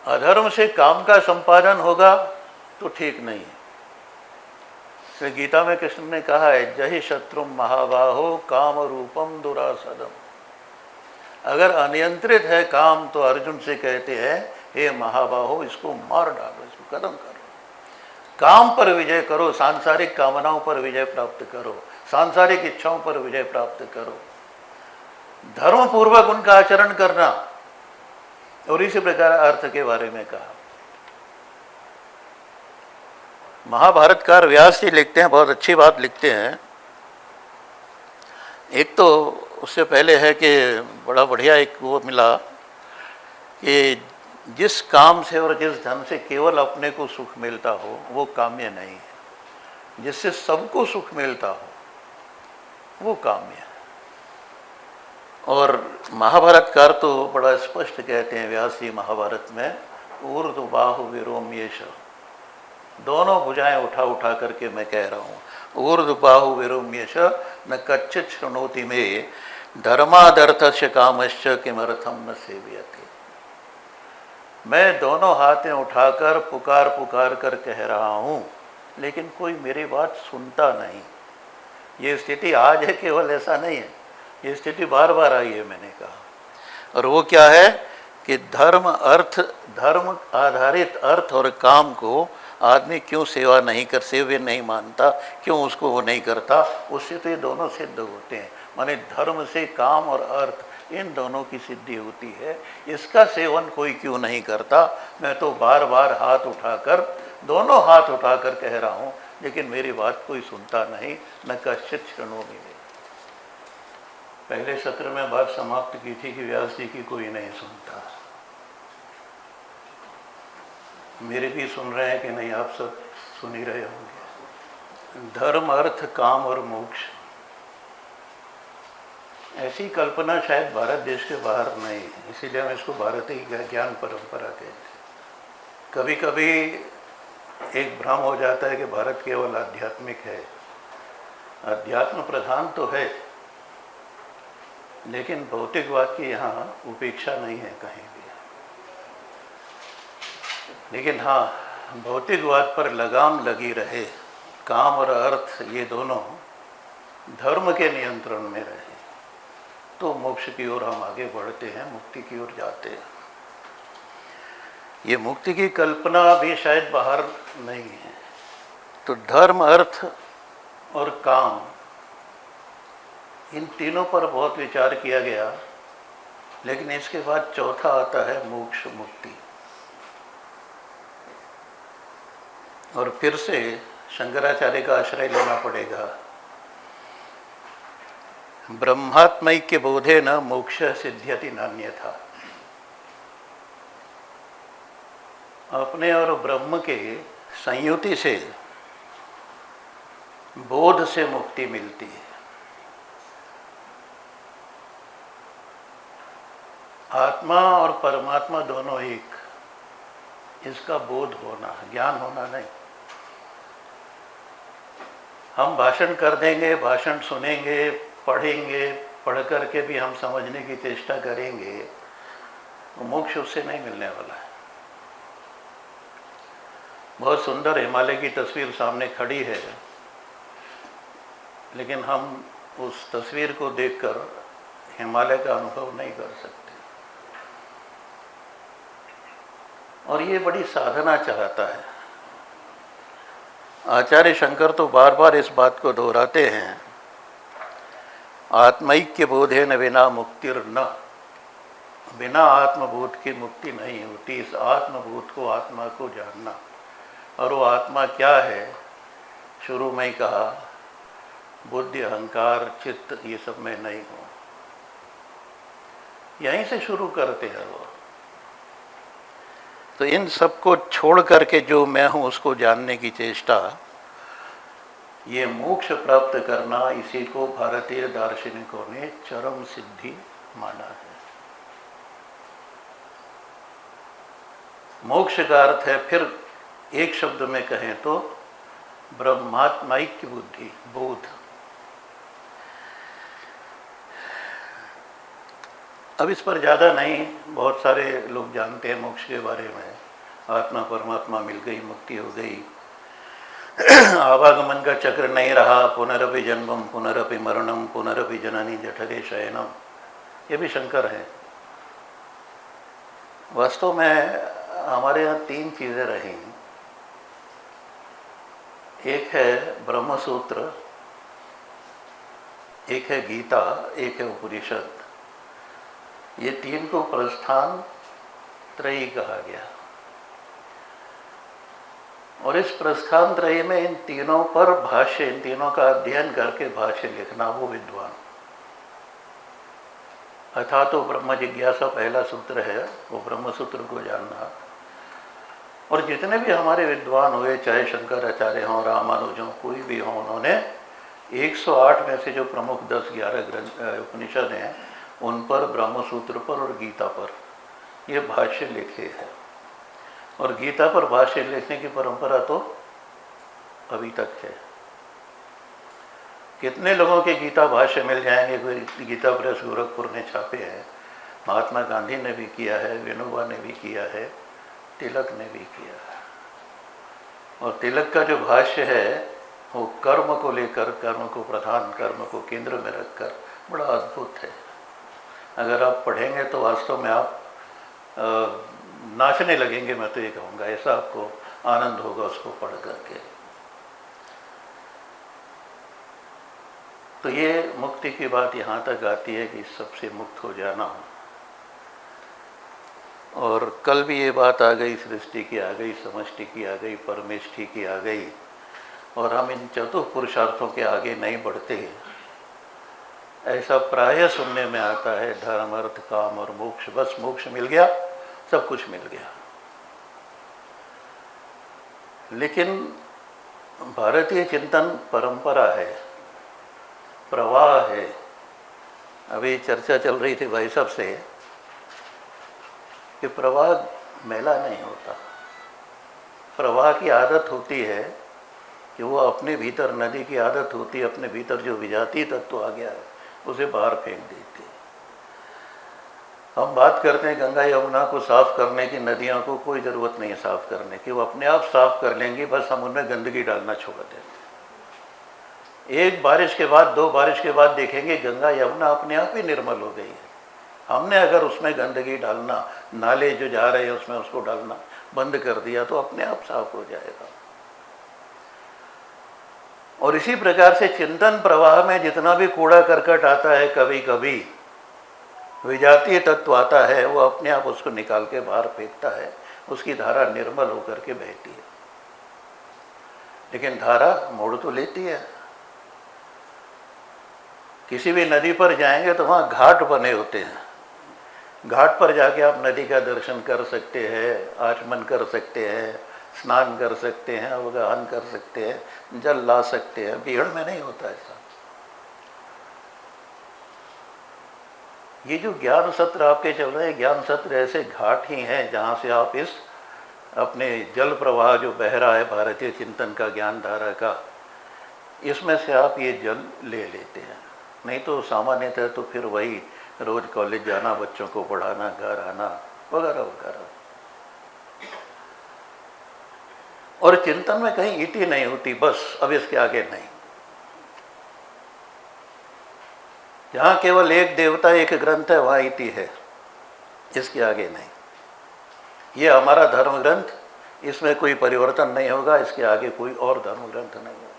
अधर्म से काम का संपादन होगा तो ठीक नहीं है। तो गीता में कृष्ण ने कहा है, जहि शत्रु महाबाहो काम रूपम दुरासदम। अगर अनियंत्रित है काम तो अर्जुन से कहते हैं, हे महाबाहो, इसको मार डालो, इसको खत्म करो। काम पर विजय करो, सांसारिक कामनाओं पर विजय प्राप्त करो, सांसारिक इच्छाओं पर विजय प्राप्त करो, धर्म पूर्वक उनका आचरण करना। और इसी प्रकार अर्थ के बारे में कहा। महाभारतकार व्यास जी लिखते हैं, बहुत अच्छी बात लिखते हैं। एक तो उससे पहले है कि बड़ा बढ़िया एक वो मिला कि जिस काम से और जिस धन से केवल अपने को सुख मिलता हो वो काम्य नहीं है, जिससे सबको सुख मिलता हो वो काम्य है। और महाभारतकार तो बड़ा स्पष्ट कहते हैं व्यास जी महाभारत में, ऊर्ध्वबाहु विरोम्येश, दोनों भुजाएं उठा उठा करके मैं कह रहा हूँ, ऊर्ध्वबाहु विरोम्येश न कच्चित् शृणोति में धर्मादर्थस्य कामश्च किमर्थम न सेव्यते। मैं दोनों हाथें उठाकर पुकार पुकार कर कह रहा हूँ, लेकिन कोई मेरी बात सुनता नहीं। ये स्थिति आज है केवल, ऐसा नहीं है, ये स्थिति बार बार आई है, मैंने कहा। और वो क्या है कि धर्म आधारित अर्थ और काम को आदमी क्यों सेव्य नहीं मानता, क्यों उसको वो नहीं करता, उससे तो ये दोनों सिद्ध होते हैं। माने धर्म से काम और अर्थ, इन दोनों की सिद्धि होती है। इसका सेवन कोई क्यों नहीं करता? मैं तो बार बार हाथ उठाकर, दोनों हाथ उठाकर कह रहा हूँ, लेकिन मेरी बात कोई सुनता नहीं। न कश्चित् शृणोमि। पहले सत्र में बात समाप्त की थी कि व्यास जी की कोई नहीं सुनता। मेरे भी सुन रहे हैं कि नहीं, आप सब सुन ही रहे होंगे। धर्म, अर्थ, काम और मोक्ष, ऐसी कल्पना शायद भारत देश के बाहर नहीं है, इसीलिए हम इसको भारतीय ज्ञान परंपरा कहते हैं। कभी कभी एक भ्रम हो जाता है कि भारत केवल आध्यात्मिक है। अध्यात्म प्रधान तो है, लेकिन भौतिकवाद की यहाँ उपेक्षा नहीं है कहीं भी। लेकिन हाँ, भौतिकवाद पर लगाम लगी रहे, काम और अर्थ ये दोनों धर्म के नियंत्रण में रहे, तो मोक्ष की ओर हम आगे बढ़ते हैं, मुक्ति की ओर जाते हैं। ये मुक्ति की कल्पना भी शायद बाहर नहीं है। तो धर्म, अर्थ और काम, इन तीनों पर बहुत विचार किया गया, लेकिन इसके बाद चौथा आता है मोक्ष, मुक्ति। और फिर से शंकराचार्य का आश्रय लेना पड़ेगा। ब्रह्मात्मैक्य बोधे न मोक्ष सिद्ध्यति नान्यथा। अपने और ब्रह्म के संयुति से, बोध से मुक्ति मिलती है। आत्मा और परमात्मा दोनों एक, इसका बोध होना, ज्ञान होना नहीं। हम भाषण कर देंगे, भाषण सुनेंगे, पढ़ेंगे, पढ़ करके भी हम समझने की चेष्टा करेंगे, तो मोक्ष उससे नहीं मिलने वाला है। बहुत सुंदर हिमालय की तस्वीर सामने खड़ी है, लेकिन हम उस तस्वीर को देखकर हिमालय का अनुभव नहीं कर सकते। और ये बड़ी साधना चाहता है। आचार्य शंकर तो बार बार इस बात को दोहराते हैं, आत्मैक्य बोधे न बिना मुक्तिर्न, बिना आत्मबोध की मुक्ति नहीं होती। इस आत्मबोध को, आत्मा को जानना। और वो आत्मा क्या है? शुरू में ही कहा, बुद्धि, अहंकार, चित्त, ये सब मैं नहीं हूँ। यहीं से शुरू करते हैं वो। तो इन सब को छोड़ करके जो मैं हूँ उसको जानने की चेष्टा, ये मोक्ष प्राप्त करना, इसी को भारतीय दार्शनिकों ने चरम सिद्धि माना है। मोक्ष का अर्थ है, फिर एक शब्द में कहें तो, ब्रह्मात्मैक्य बुद्धि, बोध। अब इस पर ज़्यादा नहीं, बहुत सारे लोग जानते हैं मोक्ष के बारे में। आत्मा परमात्मा मिल गई, मुक्ति हो गई। आवागमन का चक्र नहीं रहा, पुनरपि जन्मम पुनरपि मरणम पुनरपि जननी जठरे शयनम, ये भी शंकर हैं। वास्तव में हमारे यहाँ 3 चीज़ें रही। एक है ब्रह्म सूत्र, एक है गीता, एक है उपनिषद। ये 3 को प्रस्थान त्रयी कहा गया। और इस प्रस्थान त्रयी में इन तीनों पर भाष्य, इन तीनों का अध्ययन करके भाष्य लिखना, वो विद्वान। अथा तो ब्रह्म जिज्ञासा पहला सूत्र है, वो ब्रह्म सूत्र को जानना। और जितने भी हमारे विद्वान हुए, चाहे शंकराचार्य हों, रामानुज हों, कोई भी हों, उन्होंने 108 में से जो प्रमुख 10-11 ग्रंथ उपनिषद हैं, उन पर, ब्रह्म सूत्र पर और गीता पर ये भाष्य लिखे हैं। और गीता पर भाष्य लिखने की परंपरा तो अभी तक है। कितने लोगों के गीता भाष्य मिल जाएंगे? कोई गीता प्रेस गोरखपुर ने छापे हैं, महात्मा गांधी ने भी किया है, विनोबा ने भी किया है, तिलक ने भी किया है। और तिलक का जो भाष्य है वो कर्म को लेकर, कर्म को प्रधान, कर्म को केंद्र में रखकर बड़ा अद्भुत है। अगर आप पढ़ेंगे तो वास्तव में आप नाचने लगेंगे, मैं तो ये कहूँगा। ऐसा आपको आनंद होगा उसको पढ़ करके। तो ये मुक्ति की बात यहाँ तक आती है कि सबसे मुक्त हो जाना। और कल भी ये बात आ गई, सृष्टि की आ गई, समष्टि की आ गई, परमेष्टि की आ गई। और हम इन चतुर्थ पुरुषार्थों के आगे नहीं बढ़ते, ऐसा प्रायः सुनने में आता है। धर्म, अर्थ, काम और मोक्ष, बस मोक्ष मिल गया, सब कुछ मिल गया। लेकिन भारतीय चिंतन परंपरा है, प्रवाह है। अभी चर्चा चल रही थी भाई साहब से कि प्रवाह मेला नहीं होता। प्रवाह की आदत होती है कि वो अपने भीतर, नदी की आदत होती है, अपने भीतर जो विजातीय तत्व आ गया है उसे बाहर फेंक देती है। हम बात करते हैं गंगा यमुना को साफ करने की, नदियों को कोई ज़रूरत नहीं है साफ करने की, वो अपने आप साफ कर लेंगी, बस हम उनमें गंदगी डालना छोड़ देंगे। एक बारिश के बाद, 2 बारिश के बाद देखेंगे गंगा यमुना अपने आप ही निर्मल हो गई है। हमने अगर उसमें गंदगी डालना, नाले जो जा रहे हैं उसमें उसको डालना बंद कर दिया तो अपने आप साफ हो जाएगा। और इसी प्रकार से चिंतन प्रवाह में जितना भी कूड़ा करकट आता है, कभी कभी विजातीय तत्व आता है, वो अपने आप उसको निकाल के बाहर फेंकता है, उसकी धारा निर्मल होकर के बहती है। लेकिन धारा मोड़ तो लेती है। किसी भी नदी पर जाएंगे तो वहाँ घाट बने होते हैं। घाट पर जाके आप नदी का दर्शन कर सकते हैं, आचमन कर सकते हैं, स्नान कर सकते हैं, अवगाहन कर सकते हैं, जल ला सकते हैं। भीड़ में नहीं होता ऐसा। ये जो ज्ञान सत्र आपके चल रहे हैं, ज्ञान सत्र ऐसे घाट ही हैं जहाँ से आप इस अपने जल प्रवाह जो बह रहा है भारतीय चिंतन का, ज्ञान धारा का, इसमें से आप ये जल ले लेते हैं। नहीं तो सामान्यतः तो फिर वही रोज कॉलेज जाना, बच्चों को पढ़ाना, घर आना वगैरह वगैरह। और चिंतन में कहीं इति नहीं होती, बस अब इसके आगे नहीं। जहाँ केवल एक देवता, एक ग्रंथ है, वहाँ इति है, इसके आगे नहीं। ये हमारा धर्म ग्रंथ, इसमें कोई परिवर्तन नहीं होगा, इसके आगे कोई और धर्म ग्रंथ नहीं होगा।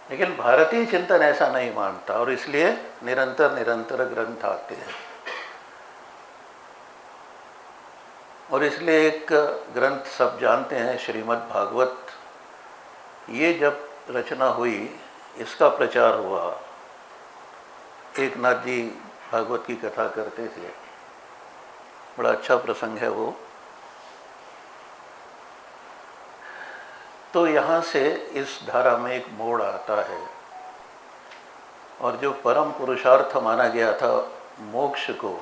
लेकिन भारतीय चिंतन ऐसा नहीं मानता और इसलिए निरंतर निरंतर ग्रंथ आते हैं। और इसलिए एक ग्रंथ सब जानते हैं, श्रीमद् भागवत। ये जब रचना हुई, इसका प्रचार हुआ। एक नाथ जी भागवत की कथा करते थे, बड़ा अच्छा प्रसंग है वो। तो यहाँ से इस धारा में एक मोड़ आता है और जो परम पुरुषार्थ माना गया था मोक्ष को,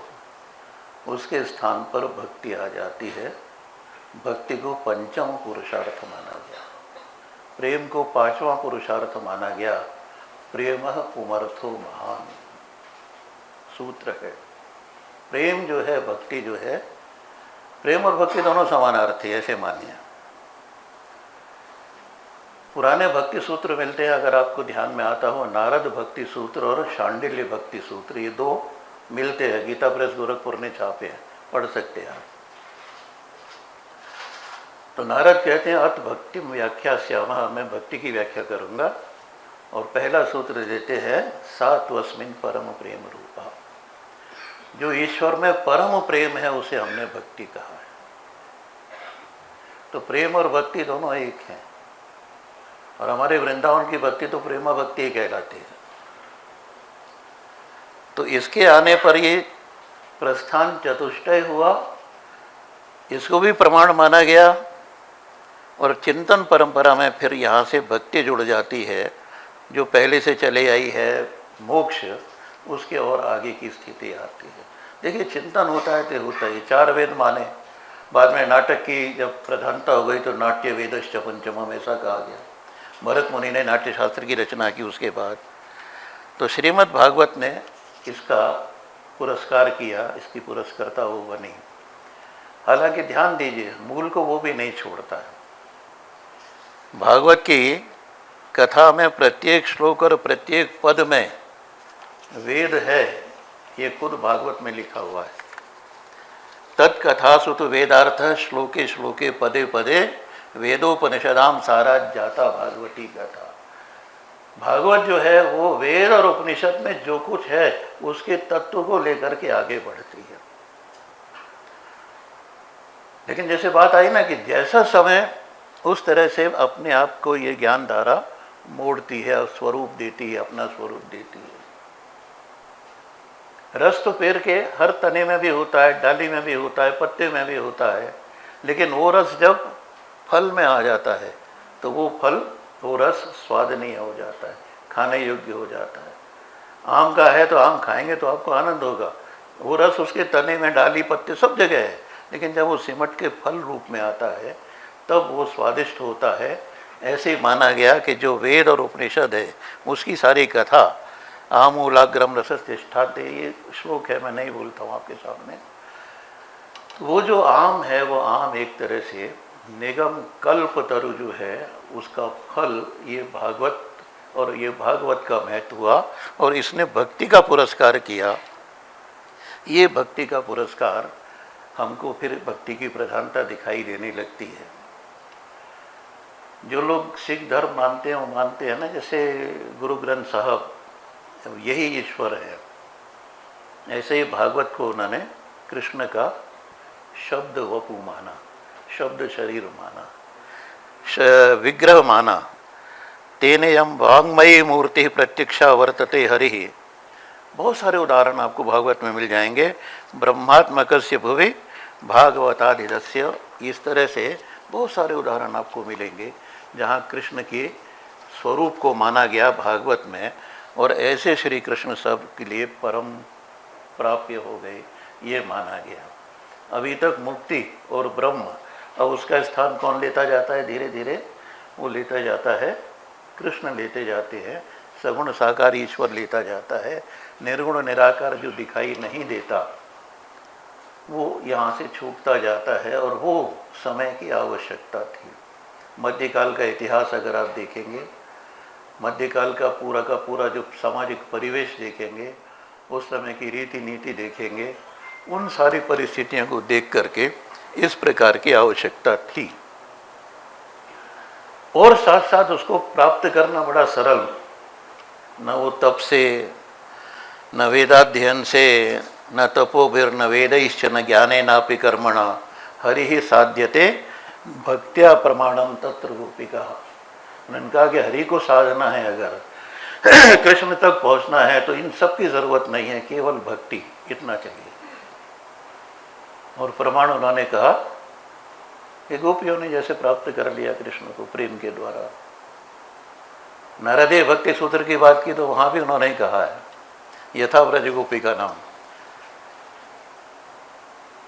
उसके स्थान पर भक्ति आ जाती है। भक्ति को पंचम पुरुषार्थ माना गया, प्रेम को 5वां पुरुषार्थ माना गया। प्रेमः पुमर्थो महान सूत्र है। प्रेम जो है, भक्ति जो है, प्रेम और भक्ति दोनों समानार्थी, ऐसे मानिए। पुराने भक्ति सूत्र मिलते हैं, अगर आपको ध्यान में आता हो, नारद भक्ति सूत्र और शांडिल्य भक्ति सूत्र, ये दो मिलते हैं, गीता प्रेस गोरखपुर ने छापे हैं, पढ़ सकते हैं आप। तो नारद कहते हैं अत भक्ति व्याख्या श्यामा, मैं भक्ति की व्याख्या करूंगा, और पहला सूत्र देते हैं सा त्वस्मिन् परम प्रेम रूपा, जो ईश्वर में परम प्रेम है उसे हमने भक्ति कहा है। तो प्रेम और भक्ति दोनों एक हैं, और हमारे वृंदावन की भक्ति तो प्रेमा भक्ति ही कहलाती है। तो इसके आने पर ये प्रस्थान चतुष्टय हुआ, इसको भी प्रमाण माना गया, और चिंतन परंपरा में फिर यहाँ से भक्ति जुड़ जाती है, जो पहले से चले आई है मोक्ष, उसके और आगे की स्थिति आती है। देखिए चिंतन होता है तो होता है, चार वेद माने, बाद में नाटक की जब प्रधानता हो गई तो नाट्य वेदश्च पंचमम ऐसा कहा गया, भरत मुनि ने नाट्य शास्त्र की रचना की उसके बाद। तो श्रीमद् भागवत ने इसका पुरस्कार किया, इसकी पुरस्कर्ता वो बनी। हालांकि ध्यान दीजिए, मूल को वो भी नहीं छोड़ता है। भागवत की कथा में प्रत्येक श्लोक और प्रत्येक पद में वेद है, ये खुद भागवत में लिखा हुआ है। तत्कथासु तो वेदार्थ श्लोके श्लोके पदे पदे वेदोपनिषदाम सारा जाता भागवती कथा। भागवत जो है वो वेद और उपनिषद में जो कुछ है उसके तत्व को लेकर के आगे बढ़ती है। लेकिन जैसे बात आई ना कि जैसा समय उस तरह से अपने आप को ये ज्ञान धारा मोड़ती है और स्वरूप देती है, अपना स्वरूप देती है। रस तो पेड़ के हर तने में भी होता है, डाली में भी होता है, पत्ते में भी होता है, लेकिन वो रस जब फल में आ जाता है तो वो फल, वो रस स्वादनीय हो जाता है, खाने योग्य हो जाता है। आम का है तो आम खाएंगे तो आपको आनंद होगा, वो रस उसके तने में, डाली, पत्ते सब जगह है, लेकिन जब वो सिमट के फल रूप में आता है तब वो स्वादिष्ट होता है। ऐसे माना गया कि जो वेद और उपनिषद है उसकी सारी कथा आमूलाग्रम रसस्तिष्ठाते, ये श्लोक है, मैं नहीं बोलता हूँ आपके सामने। वो जो आम है वो आम एक तरह से निगम कल्प तरु जो है उसका फल, ये भागवत, और ये भागवत का महत्व हुआ, और इसने भक्ति का पुरस्कार किया। ये भक्ति का पुरस्कार हमको फिर भक्ति की प्रधानता दिखाई देने लगती है। जो लोग सिख धर्म मानते हैं वो मानते हैं ना, जैसे गुरु ग्रंथ साहब यही ईश्वर है, ऐसे ही भागवत को उन्होंने कृष्ण का शब्द वपु माना, शब्द शरीर माना, विग्रह माना। तेने यम वाङ्मयी मूर्ति प्रत्यक्षा वर्तते हरि। बहुत सारे उदाहरण आपको भागवत में मिल जाएंगे। ब्रह्मात्मकस्य भुवि भागवतादिदस्य, इस तरह से बहुत सारे उदाहरण आपको मिलेंगे जहाँ कृष्ण के स्वरूप को माना गया भागवत में, और ऐसे श्री कृष्ण सब के लिए परम प्राप्य हो गए, ये माना गया। अभी तक मुक्ति और ब्रह्म, अब उसका स्थान कौन लेता जाता है? धीरे धीरे वो लेता जाता है, कृष्ण लेते जाते हैं, सगुण साकार ईश्वर लेता जाता है। निर्गुण निराकार जो दिखाई नहीं देता वो यहाँ से छूटता जाता है, और वो समय की आवश्यकता थी। मध्यकाल का इतिहास अगर आप देखेंगे, मध्यकाल का पूरा जो सामाजिक परिवेश देखेंगे, उस समय की रीति नीति देखेंगे, उन सारी परिस्थितियों को देख करके इस प्रकार की आवश्यकता थी। और साथ साथ उसको प्राप्त करना बड़ा सरल, न वो तप से, न वेदाध्ययन से, न तपोभिर्न वेदैश्च न ज्ञाने नापि कर्मणा हरि ही साध्यते भक्त्या प्रमाणम तत्र गोपिका। उन्होंने कहा कि हरि को साधना है, अगर कृष्ण तक पहुंचना है तो इन सब की जरूरत नहीं है, केवल भक्ति, इतना चाहिए। और प्रमाण उन्होंने कहा कि गोपियों ने जैसे प्राप्त कर लिया कृष्ण को प्रेम के द्वारा। नारदीय भक्ति सूत्र की बात की तो वहां भी उन्होंने कहा है यथा व्रज गोपी का नाम।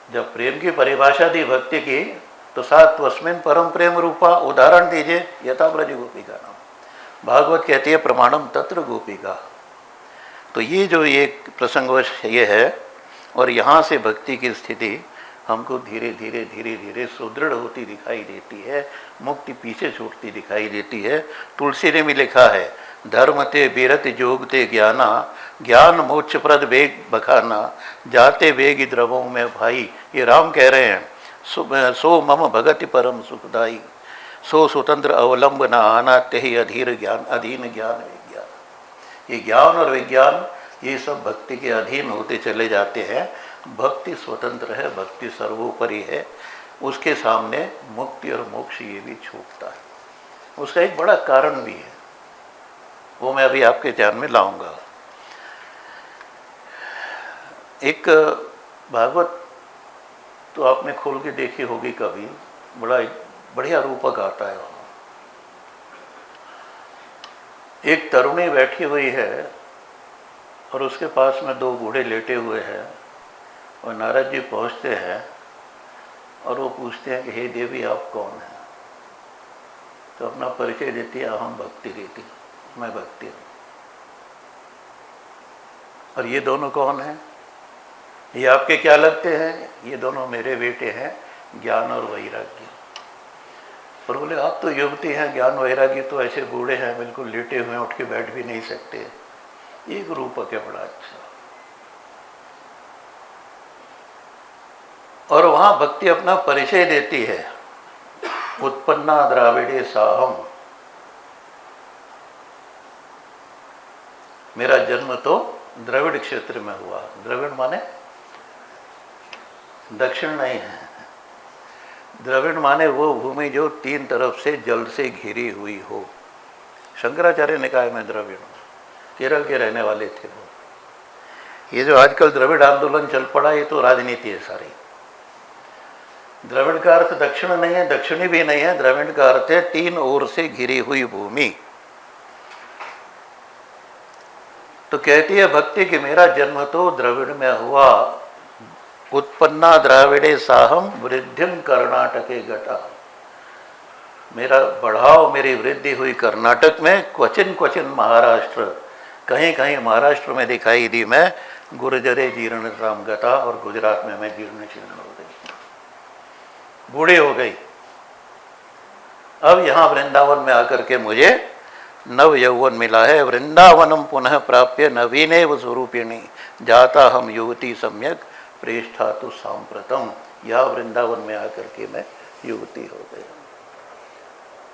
जब प्रेम की परिभाषा दी भक्ति की तो सात वस्मिन परम प्रेम रूपा, उदाहरण दीजिए यथा व्रज गोपी का नाम। भागवत कहती है प्रमाणम तत्र गोपिका। तो ये जो एक प्रसंगवश ये है, और यहाँ से भक्ति की स्थिति हमको धीरे धीरे धीरे धीरे सुदृढ़ होती दिखाई देती है, मुक्ति पीछे छूटती दिखाई देती है। तुलसी ने भी लिखा है, धर्म ते बीरत जोग ते ज्ञाना, ज्ञान मोक्ष प्रद वेग बखाना, जाते वेग द्रवों में भाई। ये राम कह रहे हैं, सो मम भगति परम सुखदाई, सो स्वतंत्र अवलंब न आना, ते अधीर ज्ञान अधीन ज्ञान विज्ञान। ये ज्ञान और विज्ञान ये सब भक्ति के अधीन होते चले जाते हैं। भक्ति स्वतंत्र है, भक्ति सर्वोपरि है, उसके सामने मुक्ति और मोक्ष ये भी छूटता है। उसका एक बड़ा कारण भी है, वो मैं अभी आपके ध्यान में लाऊंगा। एक भागवत तो आपने खोल के देखी होगी कभी, बड़ा बढ़िया रूपक आता है वहाँ। एक तरुणी बैठी हुई है और उसके पास में दो बूढ़े लेटे हुए हैं, और नारद जी पहुँचते हैं और वो पूछते हैं कि हे देवी आप कौन हैं? तो अपना परिचय देती है, अहम भक्ति देती, मैं भक्ति हूँ। और ये दोनों कौन हैं? ये आपके क्या लगते हैं? ये दोनों मेरे बेटे हैं, ज्ञान और वैराग्य। और बोले आप तो युवती हैं, ज्ञान वैराग्य तो ऐसे बूढ़े हैं, बिल्कुल लेटे हुए, उठ के बैठ भी नहीं सकते। एक रूपक है बड़ा अच्छा। और वहां भक्ति अपना परिचय देती है, उत्पन्ना द्राविड़े साहम, मेरा जन्म तो द्रविड़ क्षेत्र में हुआ। द्रविड़ माने दक्षिण नहीं है, द्रविड़ माने वो भूमि जो तीन तरफ से जल से घिरी हुई हो। शंकराचार्य ने कहा मैं द्रविड़ हूँ, केरल के रहने वाले थे वो। ये जो आजकल द्रविड़ आंदोलन चल पड़ा, ये तो राजनीति है सारी। द्रविड़ का अर्थ दक्षिण नहीं है, दक्षिणी भी नहीं है, द्रविड़ का अर्थ है तीन ओर से घिरी हुई भूमि। तो कहती है भक्ति कि मेरा जन्म तो द्रविड़ में हुआ, उत्पन्ना द्राविड़े साहम वृद्धिम कर्नाटके घटा, मेरा बढ़ाव मेरी वृद्धि हुई कर्नाटक में, क्वचिन क्वचिन महाराष्ट्र, कहीं कहीं महाराष्ट्र में दिखाई दी मैं, गुर्जरे जीर्ण राम गता, और गुजरात में मैं जीर्ण शीर्ण हो गई, बूढ़ी हो गई। अब यहाँ वृंदावन में आकर के मुझे नव यौवन मिला है। वृंदावनम पुनः प्राप्य नवीनेव स्वरूपिणी, जाता हम युवती सम्यक प्रेष्ठा तो सांप्रतम। यह वृंदावन में आकर के मैं युवती हो गई।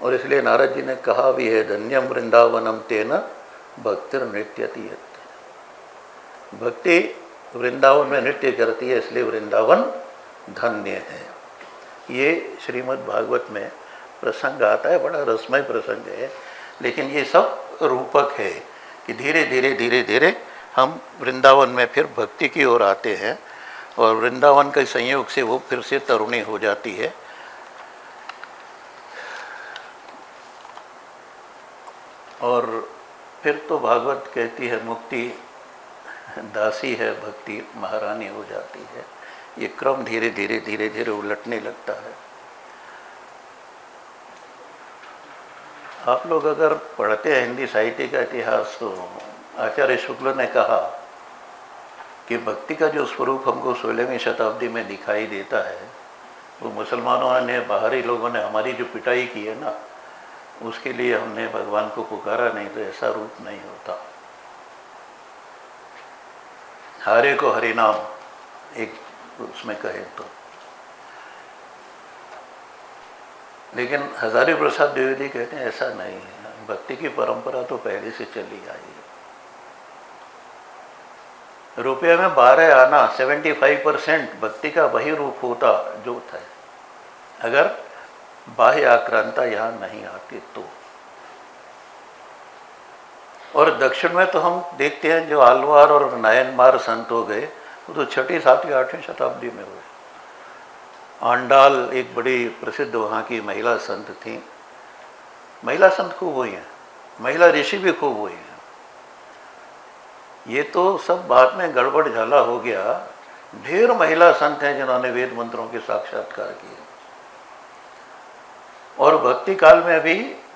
और इसलिए नारद जी ने कहा भी है, धन्यम वृंदावनम तेन भक्तिर नृत्यति। भक्ति वृंदावन में नृत्य करती है, इसलिए वृंदावन धन्य है। ये श्रीमद् भागवत में प्रसंग आता है, बड़ा रसमय प्रसंग है, लेकिन ये सब रूपक है कि धीरे धीरे धीरे धीरे हम वृंदावन में फिर भक्ति की ओर आते हैं, और वृंदावन के संयोग से वो फिर से तरुणी हो जाती है। और फिर तो भागवत कहती है मुक्ति दासी है, भक्ति महारानी हो जाती है। ये क्रम धीरे धीरे धीरे धीरे उलटने लगता है। आप लोग अगर पढ़ते हैं हिंदी साहित्य का इतिहास, तो आचार्य शुक्ल ने कहा कि भक्ति का जो स्वरूप हमको 16वीं शताब्दी में दिखाई देता है, वो मुसलमानों ने, बाहरी लोगों ने हमारी जो पिटाई की है ना, उसके लिए हमने भगवान को पुकारा, नहीं तो ऐसा रूप नहीं होता। हरे को हरि नाम एक उसमें कहे तो। लेकिन हजारी प्रसाद द्विवेदी कहते हैं ऐसा नहीं है, भक्ति की परंपरा तो पहले से चली आई है। रुपये में 12 आना 75% भक्ति का वही रूप होता जो था, अगर बाह्य आक्रांता यहाँ नहीं आती तो। और दक्षिण में तो हम देखते हैं जो आलवार और नायनमार संत हो गए, वो तो 6ठी, 7वीं, 8वीं शताब्दी में हुए। आंडाल एक बड़ी प्रसिद्ध वहाँ की महिला संत थी। महिला संत खूब हुई हैं, महिला ऋषि भी खूब हुई हैं। ये तो सब बाद में गड़बड़ झाला हो गया। ढेर महिला संत हैं जिन्होंने वेद मंत्रों के साक्षात्कार किए, और भक्ति काल में भी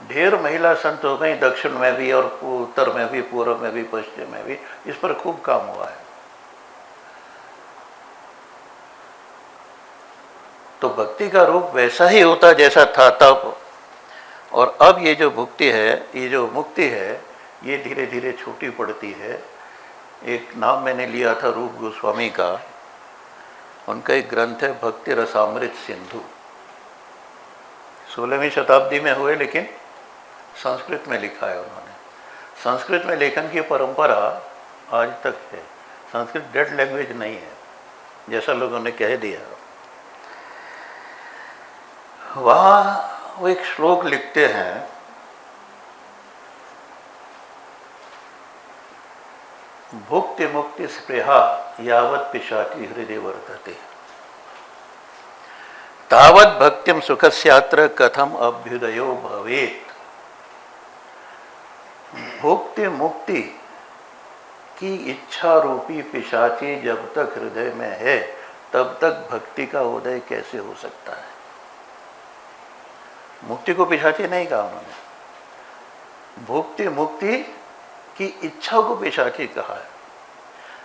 ढेर महिला संत हो गई, दक्षिण में भी और उत्तर में भी, पूर्व में भी, पश्चिम में भी। इस पर खूब काम हुआ है। तो भक्ति का रूप वैसा ही होता जैसा था तब, और अब ये जो भुक्ति है, ये जो मुक्ति है, ये धीरे धीरे छूटी पड़ती है। एक नाम मैंने लिया था रूप गोस्वामी का, उनका एक ग्रंथ है भक्ति रसामृत सिंधु, 16वीं शताब्दी में हुए, लेकिन संस्कृत में लिखा है उन्होंने। संस्कृत में लेखन की परंपरा आज तक है, संस्कृत डेड लैंग्वेज नहीं है जैसा लोगों ने कह दिया। वहाँ वो एक श्लोक लिखते हैं, भुक्ति मुक्ति स्पृहा यावत् पिशाची हृदय वर्तते तावत् भक्तिम सुखस्यात्र कथम अभ्युदयो भवेत्। भुक्ति मुक्ति की इच्छा रूपी पिशाची जब तक हृदय में है तब तक भक्ति का उदय कैसे हो सकता है। मुक्ति को पिशाची नहीं कहा उन्होंने, भुक्ति मुक्ति की इच्छा को पिशाची कहा है।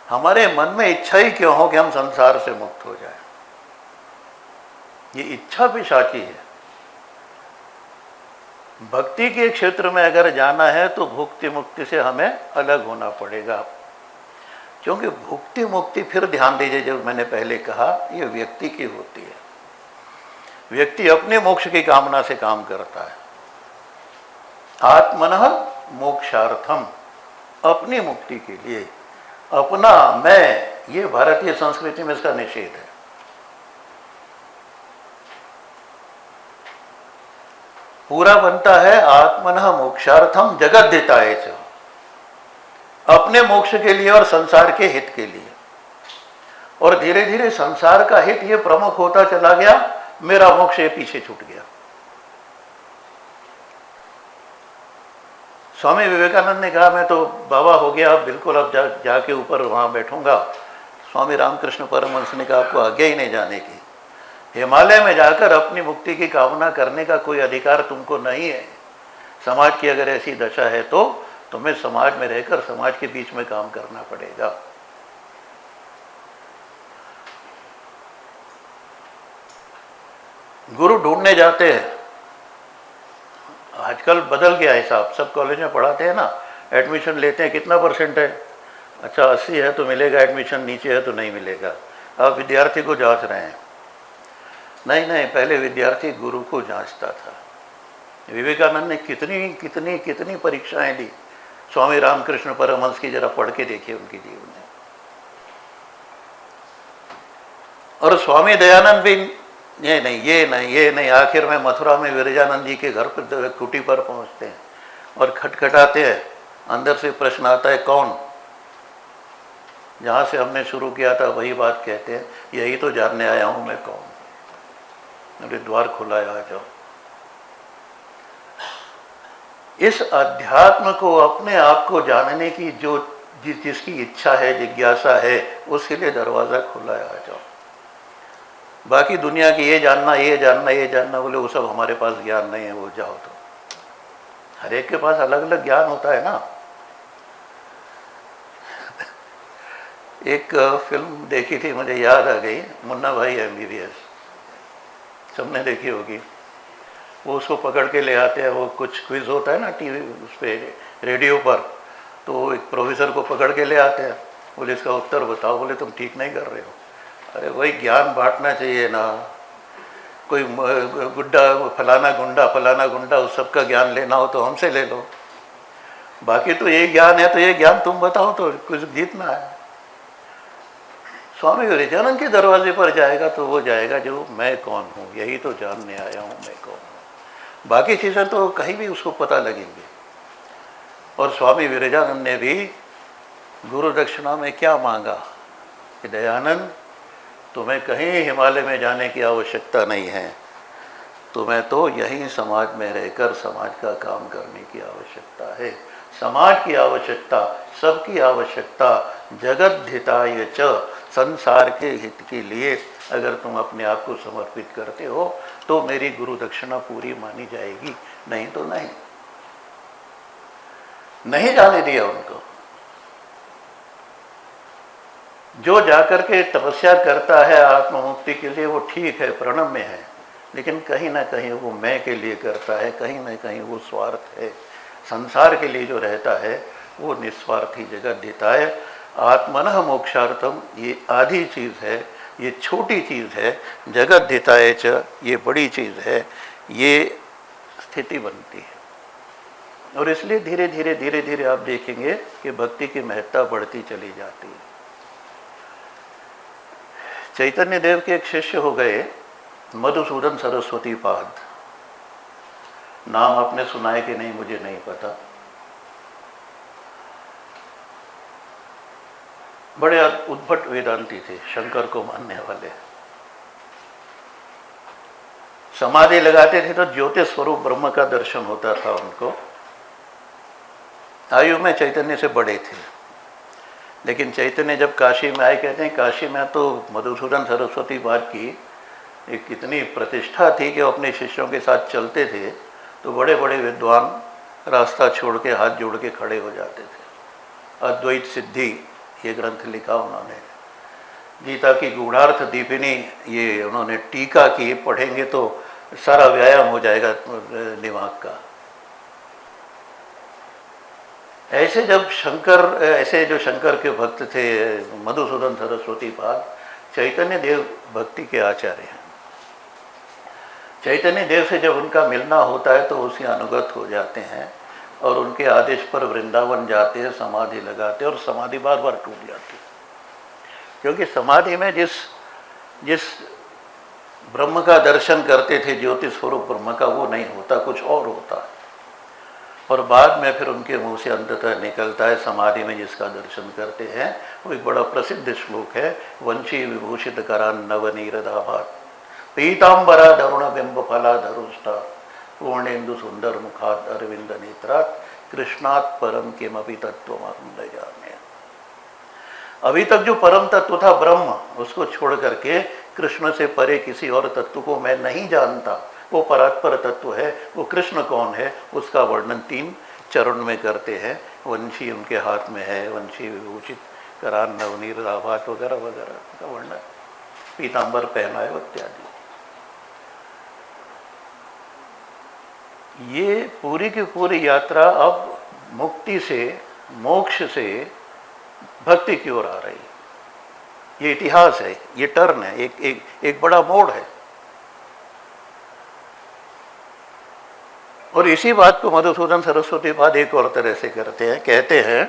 हमारे मन में इच्छा ही क्यों हो कि हम संसार से मुक्त हो जाएं, ये इच्छा पिशाची है। भक्ति के क्षेत्र में अगर जाना है तो भुक्ति मुक्ति से हमें अलग होना पड़ेगा, क्योंकि भुक्ति मुक्ति, फिर ध्यान दीजिए, जो मैंने पहले कहा, ये व्यक्ति की होती है। व्यक्ति अपने मोक्ष की कामना से काम करता है। आत्मनः मोक्षार्थम, अपनी मुक्ति के लिए, अपना मैं, ये भारतीय संस्कृति में इसका निषेध है। पूरा बनता है आत्मनः मोक्षार्थम जगद्धिताय च, अपने मोक्ष के लिए और संसार के हित के लिए। और धीरे धीरे संसार का हित ये प्रमुख होता चला गया, मेरा मोक्ष ये पीछे छूट गया। स्वामी विवेकानंद ने कहा मैं तो बाबा हो गया, अब बिल्कुल अब जाके ऊपर वहां बैठूंगा। स्वामी रामकृष्ण परमहंस ने कहा आपको आज्ञा ही नहीं जाने की, हिमालय में जाकर अपनी मुक्ति की कामना करने का कोई अधिकार तुमको नहीं है। समाज की अगर ऐसी दशा है तो तुम्हें समाज में रहकर समाज के बीच में काम करना पड़ेगा। गुरु ढूंढने जाते हैं, आजकल बदल गया हिसाब, सब कॉलेज में पढ़ाते हैं ना, एडमिशन लेते हैं, कितना परसेंट है, अच्छा 80 है तो मिलेगा एडमिशन, नीचे है तो नहीं मिलेगा। अब विद्यार्थी को जांच रहे हैं। नहीं नहीं, पहले विद्यार्थी गुरु को जांचता था। विवेकानंद ने कितनी कितनी कितनी परीक्षाएं दी। स्वामी रामकृष्ण परमहंस की जरा पढ़ के देखिए उनकी जीवन में। और स्वामी दयानंद भी ये नहीं, आखिर में मथुरा में विरजानंद जी के घर पर कुटी पर पहुंचते हैं और खटखटाते हैं। अंदर से प्रश्न आता है कौन? जहाँ से हमने शुरू किया था वही बात कहते हैं, यही तो जानने आया हूँ मैं कौन। मेरे द्वार खुला है, आ जाओ। इस अध्यात्म को, अपने आप को जानने की जो जिसकी इच्छा है, जिज्ञासा है, उसके लिए दरवाज़ा खुला है, आ जाओ। बाकी दुनिया की ये जानना बोले वो सब हमारे पास ज्ञान नहीं है, वो जाओ। तो हर एक के पास अलग अलग ज्ञान होता है ना। एक फिल्म देखी थी, मुझे याद आ गई, मुन्ना भाई MBBS, सबने देखी होगी। वो उसको पकड़ के ले आते हैं, वो कुछ क्विज होता है ना टीवी उस पर, रेडियो पर, तो एक प्रोफेसर को पकड़ के ले आते हैं, बोले इसका उत्तर बताओ। बोले तुम ठीक नहीं कर रहे हो। अरे वही ज्ञान बांटना चाहिए ना, कोई गुड्डा फलाना गुंडा उस सब का ज्ञान लेना हो तो हमसे ले लो, बाकी तो ये ज्ञान है तो ये ज्ञान तुम बताओ तो कुछ जीतना है। स्वामी विवेकानंद के दरवाजे पर जाएगा तो वो जाएगा जो मैं कौन हूँ, यही तो जानने आया हूँ मैं कौन हूँ। बाकी चीज़ें तो कहीं भी उसको पता लगेंगी। और स्वामी विवेकानंद ने भी गुरु दक्षिणा में क्या मांगा कि दयानंद तुम्हें कहीं हिमालय में जाने की आवश्यकता नहीं है, तुम्हें तो यहीं समाज में रहकर समाज का काम करने की आवश्यकता है। समाज की आवश्यकता, सबकी आवश्यकता, जगद्धिताय च, संसार के हित के लिए अगर तुम अपने आप को समर्पित करते हो तो मेरी गुरु दक्षिणा पूरी मानी जाएगी, नहीं तो नहीं जाने दिया उनको। जो जाकर के तपस्या करता है आत्म मुक्ति के लिए वो ठीक है, प्रणम्य है, लेकिन कहीं ना कहीं वो मैं के लिए करता है, कहीं ना कहीं वो स्वार्थ है, संसार के लिए जो रहता है वो निस्वार्थी जगत देता है। आत्मनः मोक्षार्थम ये आधी चीज़ है, ये छोटी चीज़ है, जगत देता है च ये बड़ी चीज़ है, ये स्थिति बनती है। और इसलिए धीरे धीरे धीरे धीरे आप देखेंगे कि भक्ति की महत्ता बढ़ती चली जाती है। चैतन्य देव के एक शिष्य हो गए मधुसूदन सरस्वती पाद, नाम आपने सुना है कि नहीं मुझे नहीं पता। बड़े उद्भट वेदांती थे, शंकर को मानने वाले। समाधि लगाते थे तो ज्योतिष स्वरूप ब्रह्म का दर्शन होता था उनको। आयु में चैतन्य से बड़े थे, लेकिन चैतन्य जब काशी में आए, कहते हैं काशी में तो मधुसूदन सरस्वती पाद की एक इतनी प्रतिष्ठा थी कि वो अपने शिष्यों के साथ चलते थे तो बड़े बड़े विद्वान रास्ता छोड़ के हाथ जोड़ के खड़े हो जाते थे। अद्वैत सिद्धि ये ग्रंथ लिखा उन्होंने, गीता की गूढ़ार्थ दीपिनी ये उन्होंने टीका की, पढ़ेंगे तो सारा व्यायाम हो जाएगा दिमाग का। ऐसे जब ऐसे जो शंकर के भक्त थे मधुसूदन सरस्वती पाद, चैतन्य देव भक्ति के आचार्य हैं। चैतन्य देव से जब उनका मिलना होता है तो उसी अनुगत हो जाते हैं और उनके आदेश पर वृंदावन जाते हैं, समाधि लगाते हैं और समाधि बार बार टूट जाती है, क्योंकि समाधि में जिस ब्रह्म का दर्शन करते थे, ज्योति स्वरूप ब्रह्म का, वो नहीं होता, कुछ और होता है। और बाद में फिर उनके मुंह से अंततः निकलता है, समाधि में जिसका दर्शन करते हैं वो एक बड़ा प्रसिद्ध श्लोक है, वंशी विभूषित करान नवनीरदाभात पीताम्बरा दरुण बिंब फला धरुष्टा पूर्णेन्दु सुंदर मुखात अरविंद नेत्रात कृष्णात् परम किमपि तत्त्वमहं न जाने। अभी तक जो परम तत्व था ब्रह्म, उसको छोड़ करके कृष्ण से परे किसी और तत्व को मैं नहीं जानता। वो परात्पर तत्व है, वो कृष्ण कौन है, उसका वर्णन 3 चरण में करते हैं। वंशी उनके हाथ में है, वंशी विभूषित करान नवनीरदाभात वगैरह वगैरह का वर्णन, पीताम्बर पहना है इत्यादि। ये पूरी की पूरी यात्रा अब मुक्ति से, मोक्ष से भक्ति की ओर आ रही है। ये इतिहास है, ये टर्न है, एक बड़ा मोड़ है। और इसी बात को मधुसूदन सरस्वती पाद एक और तरह से करते हैं, कहते हैं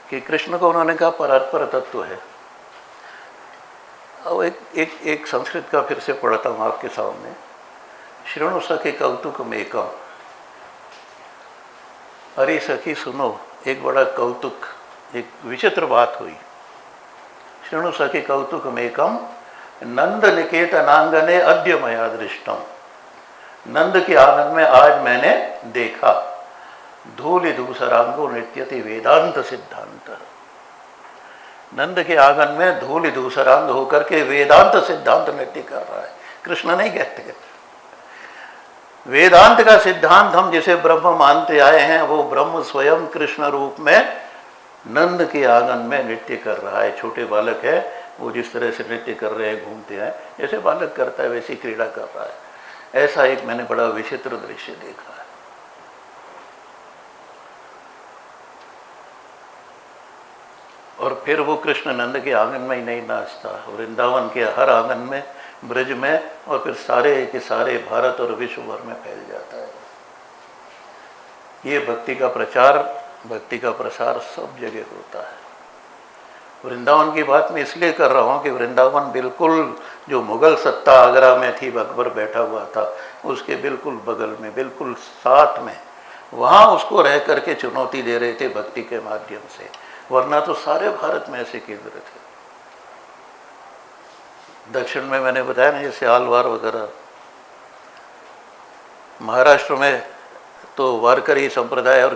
कि कृष्ण को उन्होंने कहा परात्पर तत्व है। अब एक संस्कृत का फिर से पढ़ता हूँ आपके सामने। शृणु सखी कौतुकम एकम, अरे सखी सुनो, एक बड़ा कौतुक, एक विचित्र बात हुई। शृणु सखी कौतुकम एकम, नंद निकेतनांगने अद्य मया दृष्टम। नंद के आंगन में आज मैंने देखा, धूलि धूसरांगो नृत्यति वेदांत सिद्धांत। नंद के आंगन में धूलि धूसरांग होकर के वेदांत सिद्धांत नृत्य कर रहा है। कृष्ण नहीं कहते, वेदांत का सिद्धांत हम जिसे ब्रह्म मानते आए हैं, वो ब्रह्म स्वयं कृष्ण रूप में नंद के आंगन में नृत्य कर रहा है। छोटे बालक है, वो जिस तरह से नृत्य कर रहे हैं, घूमते हैं, जैसे बालक करता है वैसी क्रीड़ा कर रहा है। ऐसा एक मैंने बड़ा विचित्र दृश्य देखा है। और फिर वो कृष्ण नंद के आंगन में ही नहीं नाचता, वृंदावन के हर आंगन में, ब्रज में, और फिर सारे के सारे भारत और विश्व भर में फैल जाता है। ये भक्ति का प्रचार, भक्ति का प्रसार सब जगह होता है। वृंदावन की बात मैं इसलिए कर रहा हूँ कि वृंदावन बिल्कुल जो मुगल सत्ता आगरा में थी, अकबर बैठा हुआ था, उसके बिल्कुल बगल में, बिल्कुल साथ में, वहाँ उसको रह करके चुनौती दे रहे थे भक्ति के माध्यम से। वरना तो सारे भारत में ऐसे केंद्र थे। दक्षिण में मैंने बताया ना, जैसे आलवार वगैरह, महाराष्ट्र में तो वारकरी संप्रदाय और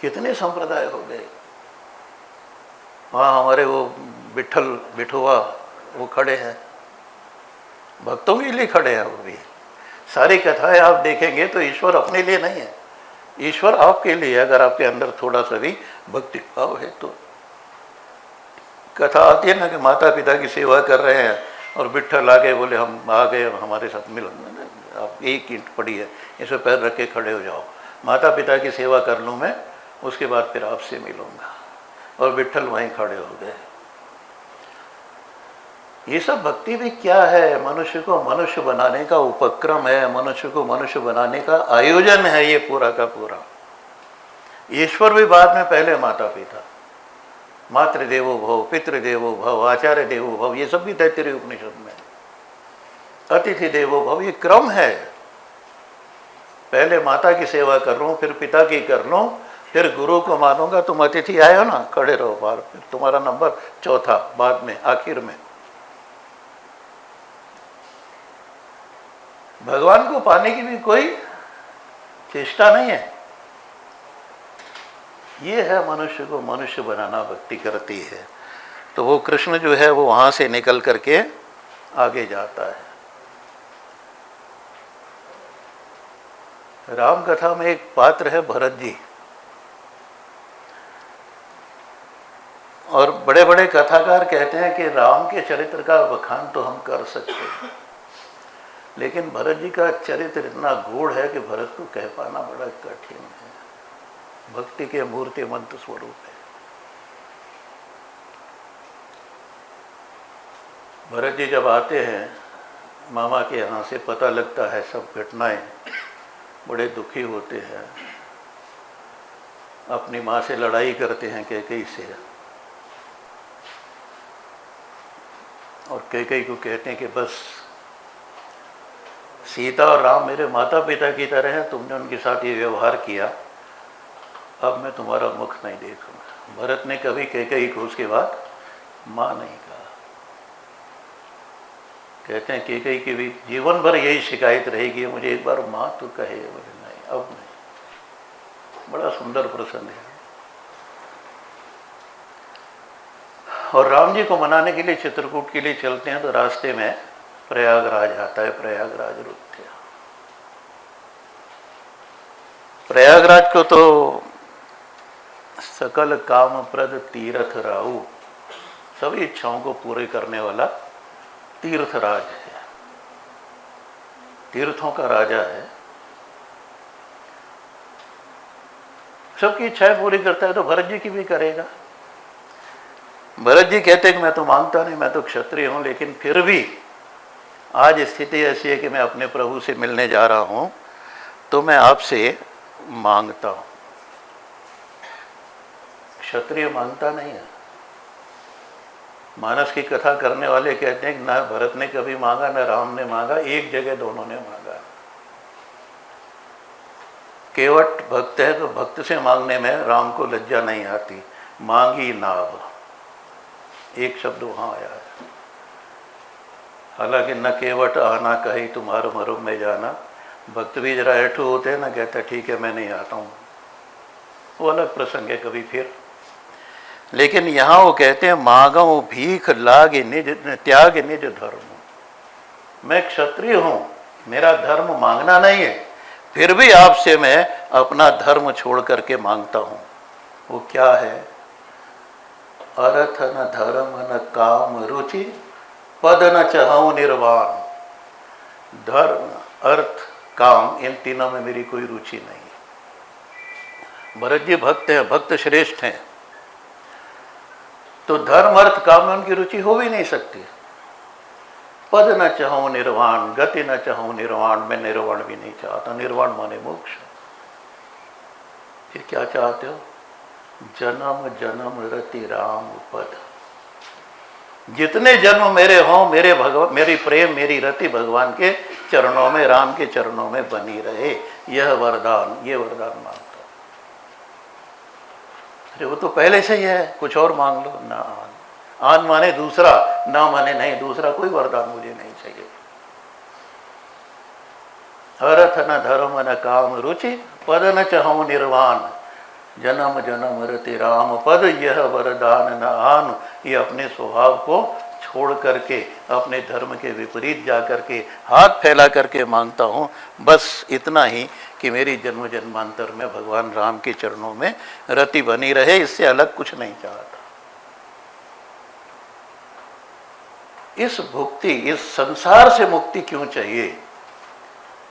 कितने संप्रदाय हो गए। वहाँ हमारे वो बिठुआ वो खड़े हैं, भक्तों के लिए खड़े हैं वो भी। सारी कथाएं आप देखेंगे तो ईश्वर अपने लिए नहीं है, ईश्वर आपके लिए, अगर आपके अंदर थोड़ा सा भी भक्ति भाव है तो। कथा आती है ना कि माता पिता की सेवा कर रहे हैं और बिट्ठल आ गए, बोले हम आ गए, हमारे साथ मिलो, आप एक ईंट पड़ी है, इसे पैर रख के खड़े हो जाओ, माता पिता की सेवा कर लूँ मैं, उसके बाद फिर आपसे मिलूँगा। और बिट्ठल वहीं खड़े हो गए। ये सब भक्ति भी क्या है? मनुष्य को मनुष्य बनाने का उपक्रम है, मनुष्य को मनुष्य बनाने का आयोजन है ये पूरा का पूरा। ईश्वर भी बाद में, पहले माता पिता, मातृदेवो भव, पितृदेवो भव, आचार्य देवो भव, ये सब भी तैत्तिरीय उपनिषद में, अतिथि देवो भव, ये क्रम है। पहले माता की सेवा कर लूँ, फिर पिता की कर लूँ, फिर गुरु को मानूंगा, तुम अतिथि आए हो ना, खड़े रहो बाहर, फिर तुम्हारा नंबर चौथा बाद में, आखिर में। भगवान को पाने की भी कोई चेष्टा नहीं है। ये है मनुष्य को मनुष्य बनाना भक्ति करती है। तो वो कृष्ण जो है वो वहां से निकल करके आगे जाता है। राम कथा में एक पात्र है भरत जी, और बड़े बड़े कथाकार कहते हैं कि राम के चरित्र का बखान तो हम कर सकते हैं, लेकिन भरत जी का चरित्र इतना गूढ़ है कि भरत को कह पाना बड़ा कठिन है। भक्ति के मूर्तिमंत स्वरूप है। भरत जी जब आते हैं मामा के यहाँ से, पता लगता है सब घटनाएं, बड़े दुखी होते हैं, अपनी माँ से लड़ाई करते हैं कैकेयी से, और कैकेयी को कहते हैं कि बस सीता और राम मेरे माता पिता की तरह हैं, तुमने उनके साथ ये व्यवहार किया, अब मैं तुम्हारा मुख नहीं देखूंगा। भरत ने कभी कैकेयी को उसके बाद माँ नहीं कहा। कहते हैं कैकेयी की भी जीवन भर यही शिकायत रहेगी, मुझे एक बार माँ तो कहे, बोले नहीं अब नहीं। बड़ा सुंदर प्रसंग है। और राम जी को मनाने के लिए चित्रकूट के लिए चलते हैं, तो रास्ते में प्रयागराज आता है, प्रयागराज रुकते हैं। प्रयागराज को तो सकल काम प्रद तीर्थ राहु, सभी इच्छाओं को पूरे करने वाला तीर्थराज है, तीर्थों का राजा है, सबकी इच्छाएं पूरी करता है, तो भरत जी की भी करेगा। भरत जी कहते हैं कि मैं तो मांगता नहीं, मैं तो क्षत्रिय हूं, लेकिन फिर भी आज स्थिति ऐसी है कि मैं अपने प्रभु से मिलने जा रहा हूं, तो मैं आपसे मांगता हूं। क्षत्रिय मांगता नहीं है। मानस की कथा करने वाले कहते हैं कि ना भरत ने कभी मांगा ना राम ने मांगा, एक जगह दोनों ने मांगा। केवट भक्त है तो भक्त से मांगने में राम को लज्जा नहीं आती। मांगी नाव, एक शब्द वहां आया है। हालांकि न केवट आना कहीं तुम्हारे मरुभ में जाना, भक्त भी जरा ऐठू होते हैं ना, कहता ठीक है मैं नहीं आता हूँ, वो अलग प्रसंग है कभी फिर। लेकिन यहाँ वो कहते हैं मांगो भीख लागे निज त्याग निज धर्म। मैं क्षत्रिय हूँ, मेरा धर्म मांगना नहीं है, फिर भी आपसे मैं अपना धर्म छोड़ करके मांगता हूँ। वो क्या है? अर्थ न धर्म न काम रुचि, पद न चाहूं निर्वाण। धर्म, अर्थ, काम, इन तीनों में मेरी कोई रुचि नहीं। भरत जी भक्त हैं, भक्त श्रेष्ठ हैं, तो धर्म अर्थ काम में उनकी रुचि हो भी नहीं सकती। पद न चाहूं निर्वाण, गति न चाहूं निर्वाण, मैं निर्वाण भी नहीं चाहता। निर्वाण माने मोक्ष। फिर क्या चाहते हो? जन्म जन्म रति राम पद। जितने जन्म मेरे हों, मेरे भगवान, मेरी प्रेम, मेरी रति भगवान के चरणों में, राम के चरणों में बनी रहे, यह वरदान, ये वरदान मांगता। अरे वो तो पहले से ही है, कुछ और मांग लो ना। आन माने दूसरा, ना माने नहीं, दूसरा कोई वरदान मुझे नहीं चाहिए। अर्थ न धर्म न काम रुचि, पद न चाहूं निर्वाण, जन्म जन्म रति राम पद, यह वरदान न आन। ये अपने स्वभाव को छोड़ करके अपने धर्म के विपरीत जा करके हाथ फैला करके मांगता हूँ बस इतना ही कि मेरी जन्म जन्मांतर में भगवान राम के चरणों में रति बनी रहे, इससे अलग कुछ नहीं चाहता। इस भुक्ति, इस संसार से मुक्ति क्यों चाहिए?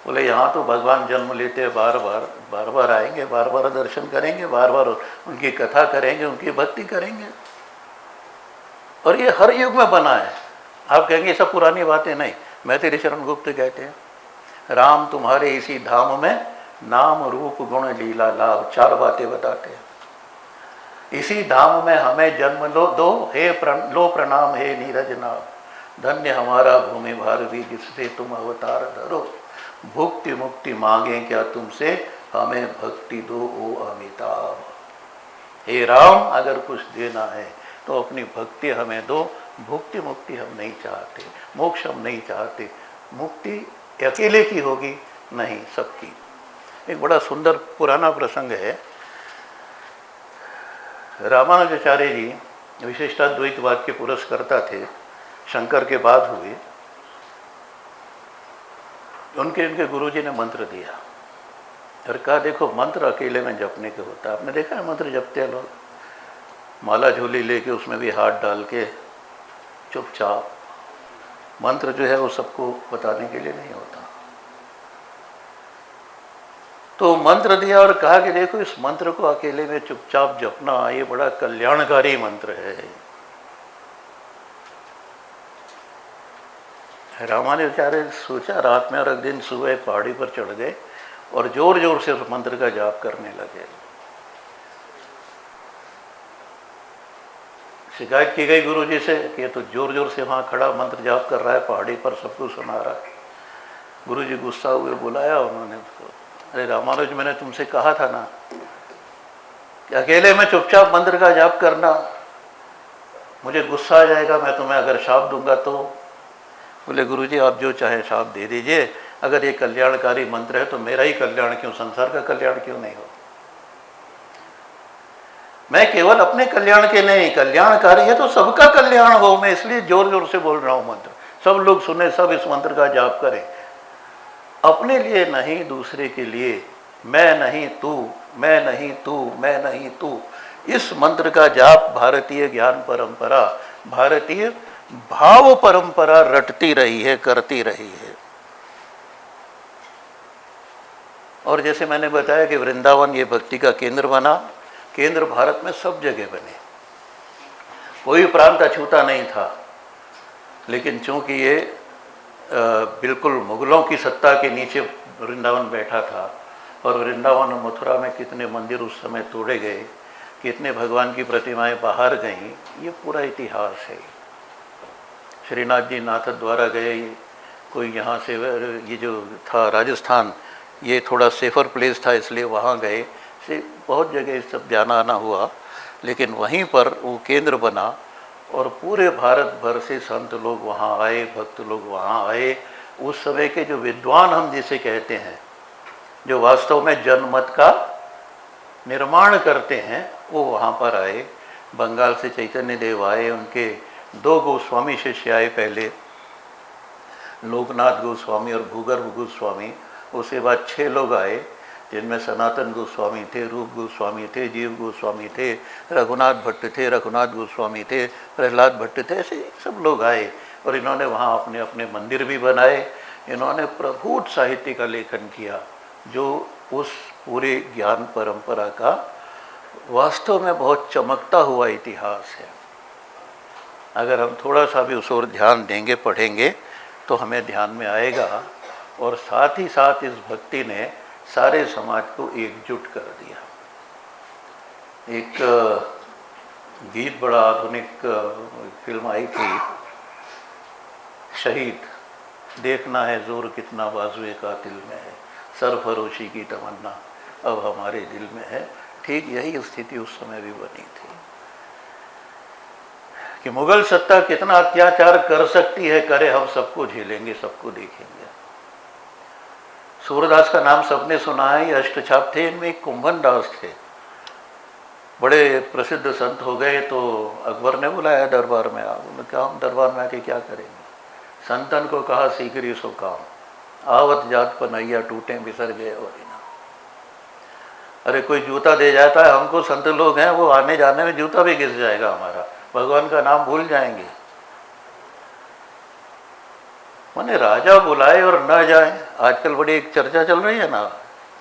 बोले यहाँ तो भगवान जन्म लेते हैं, बार बार आएंगे, बार बार दर्शन करेंगे, बार बार उनकी कथा करेंगे, उनकी भक्ति करेंगे, और ये हर युग में बना है। आप कहेंगे ये सब पुरानी बातें, नहीं। मैथिली शरण गुप्त कहते हैं राम तुम्हारे इसी धाम में नाम रूप गुण लीला लाभ, 4 बातें बताते हैं। इसी धाम में हमें जन्म लो दो, लो प्रणाम हे नीरज नाम, धन्य हमारा भूमि भारती जिससे तुम अवतार धरो, भुक्ति मुक्ति मांगे क्या तुमसे, हमें भक्ति दो ओ अमिताभ। हे राम, अगर कुछ देना है तो अपनी भक्ति हमें दो, भुक्ति मुक्ति हम नहीं चाहते, मोक्ष हम नहीं चाहते। मुक्ति अकेले की होगी नहीं, सबकी। एक बड़ा सुंदर पुराना प्रसंग है। रामानुजाचार्य जी विशिष्टाद्वैतवाद के पुरस्कर्ता थे, शंकर के बाद हुए। उनके गुरुजी ने मंत्र दिया और कहा देखो मंत्र अकेले में जपने के होता है। आपने देखा है मंत्र जपते हैं लोग, माला झोली लेके उसमें भी हाथ डाल के चुपचाप। मंत्र जो है वो सबको बताने के लिए नहीं होता। तो मंत्र दिया और कहा कि देखो इस मंत्र को अकेले में चुपचाप जपना, ये बड़ा कल्याणकारी मंत्र है। रामानुजाचार्य सोचा रात में, और एक दिन सुबह पहाड़ी पर चढ़ गए और जोर जोर से उस मंत्र का जाप करने लगे। शिकायत की गई गुरुजी से कि ये तो जोर जोर से वहाँ खड़ा मंत्र जाप कर रहा है, पहाड़ी पर सबको सुना रहा है। गुरुजी गुस्सा हुए, बुलाया उन्होंने उसको, अरे रामानुज मैंने तुमसे कहा था ना कि अकेले में चुपचाप मंत्र का जाप करना, मुझे गुस्सा आ जाएगा, मैं तुम्हें अगर शाप दूंगा तो। बोले गुरुजी आप जो चाहे शाप दे दीजिए, अगर ये कल्याणकारी मंत्र है तो मेरा ही कल्याण क्यों, संसार का कल्याण क्यों नहीं हो? मैं केवल अपने कल्याण के नहीं, कल्याणकारी है तो सबका कल्याण हो, मैं इसलिए जोर जोर से बोल रहा हूँ मंत्र, सब लोग सुने, सब इस मंत्र का जाप करें। अपने लिए नहीं, दूसरे के लिए। मैं नहीं तू, मैं नहीं तू, मैं नहीं तू। इस मंत्र का जाप भारतीय ज्ञान परंपरा, भारतीय भाव परंपरा रटती रही है, करती रही है। और जैसे मैंने बताया कि वृंदावन ये भक्ति का केंद्र बना, केंद्र भारत में सब जगह बने, कोई प्रांत अछूता नहीं था। लेकिन चूंकि ये बिल्कुल मुगलों की सत्ता के नीचे वृंदावन बैठा था, और वृंदावन और मथुरा में कितने मंदिर उस समय तोड़े गए, कितने भगवान की प्रतिमाएं बाहर गईं, ये पूरा इतिहास है। श्रीनाथ जी नाथ द्वारा गए, कोई यहाँ से, ये जो था राजस्थान, ये थोड़ा सेफर प्लेस था इसलिए वहाँ गए, से बहुत जगह सब जाना आना हुआ। लेकिन वहीं पर वो केंद्र बना और पूरे भारत भर से संत लोग वहाँ आए, भक्त लोग वहाँ आए। उस समय के जो विद्वान हम जिसे कहते हैं, जो वास्तव में जनमत का निर्माण करते हैं, वो वहाँ पर आए। बंगाल से चैतन्य देव आए, उनके 2 गोस्वामी शिष्य आए पहले, लोकनाथ गोस्वामी और भूगर्भ गोस्वामी। उसके बाद 6 लोग आए, जिनमें सनातन गोस्वामी थे, रूप गोस्वामी थे, जीव गोस्वामी थे, रघुनाथ भट्ट थे, रघुनाथ गोस्वामी थे, प्रहलाद भट्ट थे, ऐसे सब लोग आए। और इन्होंने वहाँ अपने अपने मंदिर भी बनाए। इन्होंने प्रभुत साहित्य का लेखन किया, जो उस पूरे ज्ञान परंपरा का वास्तव में बहुत चमकता हुआ इतिहास है। अगर हम थोड़ा सा भी उस ओर ध्यान देंगे, पढ़ेंगे, तो हमें ध्यान में आएगा। और साथ ही साथ इस भक्ति ने सारे समाज को एकजुट कर दिया। एक गीत, बड़ा आधुनिक फिल्म आई थी, शहीद, देखना है जोर कितना बाजुए कातिल में है, सरफरोशी की तमन्ना अब हमारे दिल में है। ठीक यही स्थिति उस समय भी बनी थी कि मुगल सत्ता कितना अत्याचार कर सकती है, करे, हम सबको झेलेंगे, सबको देखेंगे। सूरदास का नाम सबने सुना है, ये अष्टछाप थे, इनमें एक कुंभन दास थे, बड़े प्रसिद्ध संत हो गए तो अकबर ने बुलाया दरबार में। उन्होंने कहा हम दरबार में आके क्या करेंगे? संतन को कहा सीकरी सो काम, आवत जात पर नैया टूटे बिसर गए और ना। अरे कोई जूता दे जाता है हमको, संत लोग हैं, वो आने जाने में जूता भी घिस जाएगा हमारा, भगवान का नाम भूल जाएंगे। माने राजा बुलाए और न जाए। आजकल बड़ी एक चर्चा चल रही है ना,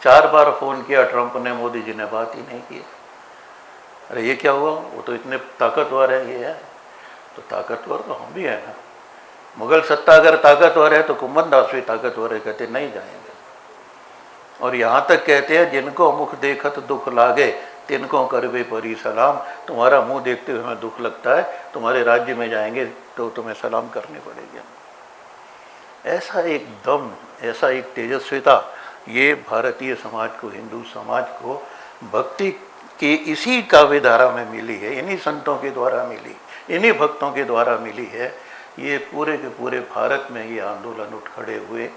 4 बार फोन किया ट्रंप ने, मोदी जी ने बात ही नहीं की। अरे ये क्या हुआ? वो तो इतने ताकतवर है, ये है तो ताकतवर तो हम भी हैं ना। मुगल सत्ता अगर ताकतवर है तो कुंभन दास भी ताकतवर है, कहते नहीं जाएंगे। और यहाँ तक कहते हैं जिनको मुख देखत दुख लागे तिनको करवे परी सलाम। तुम्हारा मुंह देखते हुए हमें दुख लगता है, तुम्हारे राज्य में जाएंगे तो तुम्हें सलाम करनी पड़ेगी। ऐसा एक दम, ऐसा एक तेजस्विता ये भारतीय समाज को, हिंदू समाज को भक्ति की इसी काव्यधारा में मिली है, इन्हीं संतों के द्वारा मिली, इन्हीं भक्तों के द्वारा मिली है। ये पूरे के पूरे भारत में ये आंदोलन उठ खड़े हुए,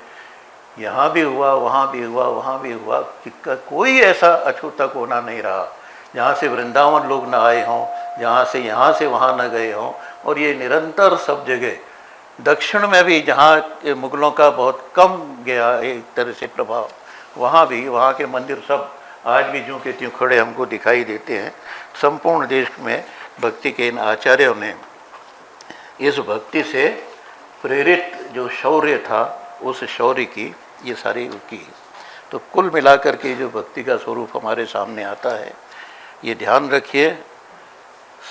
यहाँ भी हुआ, वहाँ भी हुआ, वहाँ भी हुआ, कि कोई ऐसा अछूता कोना नहीं रहा जहाँ से वृंदावन लोग न आए हों, जहाँ से वहाँ न गए हों। और ये निरंतर सब जगह, दक्षिण में भी जहाँ मुगलों का बहुत कम गया एक तरह से प्रभाव, वहाँ भी, वहाँ के मंदिर सब आज भी ज्यों के त्यों खड़े हमको दिखाई देते हैं। संपूर्ण देश में भक्ति के इन आचार्यों ने इस भक्ति से प्रेरित जो शौर्य था, उस शौर्य की ये सारी की। तो कुल मिलाकर के जो भक्ति का स्वरूप हमारे सामने आता है, ये ध्यान रखिए,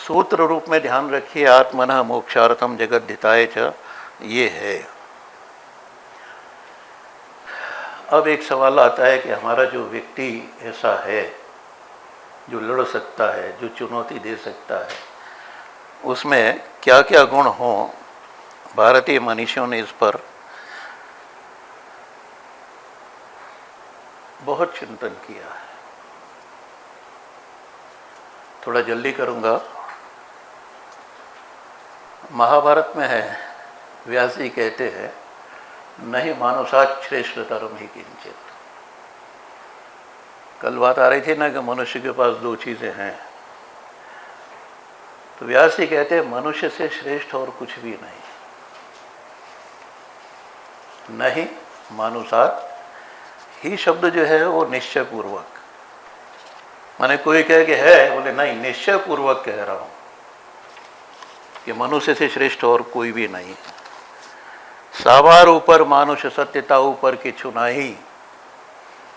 सूत्र रूप में ध्यान रखिए, आत्मनः मोक्षार्थम जगद्धिताय च, ये है। अब एक सवाल आता है कि हमारा जो व्यक्ति ऐसा है जो लड़ सकता है, जो चुनौती दे सकता है, उसमें क्या क्या गुण हों। भारतीय मनीषियों ने इस पर बहुत चिंतन किया है। थोड़ा जल्दी करूंगा। महाभारत में है, व्यास जी कहते हैं नहीं मानुषात् श्रेष्ठतरम ही किंचित। कल बात आ रही थी ना कि मनुष्य के पास 2 चीज़ें हैं, तो व्यास जी कहते हैं मनुष्य से श्रेष्ठ और कुछ भी नहीं। नहीं मानुषात् ही शब्द जो है वो निश्चय पूर्वक, माने कोई कहे कि है, बोले नहीं, निश्चय पूर्वक कह रहा हूं कि मनुष्य से श्रेष्ठ और कोई भी नहीं। सावार ऊपर मानुष सत्यता ऊपर की चुनाही,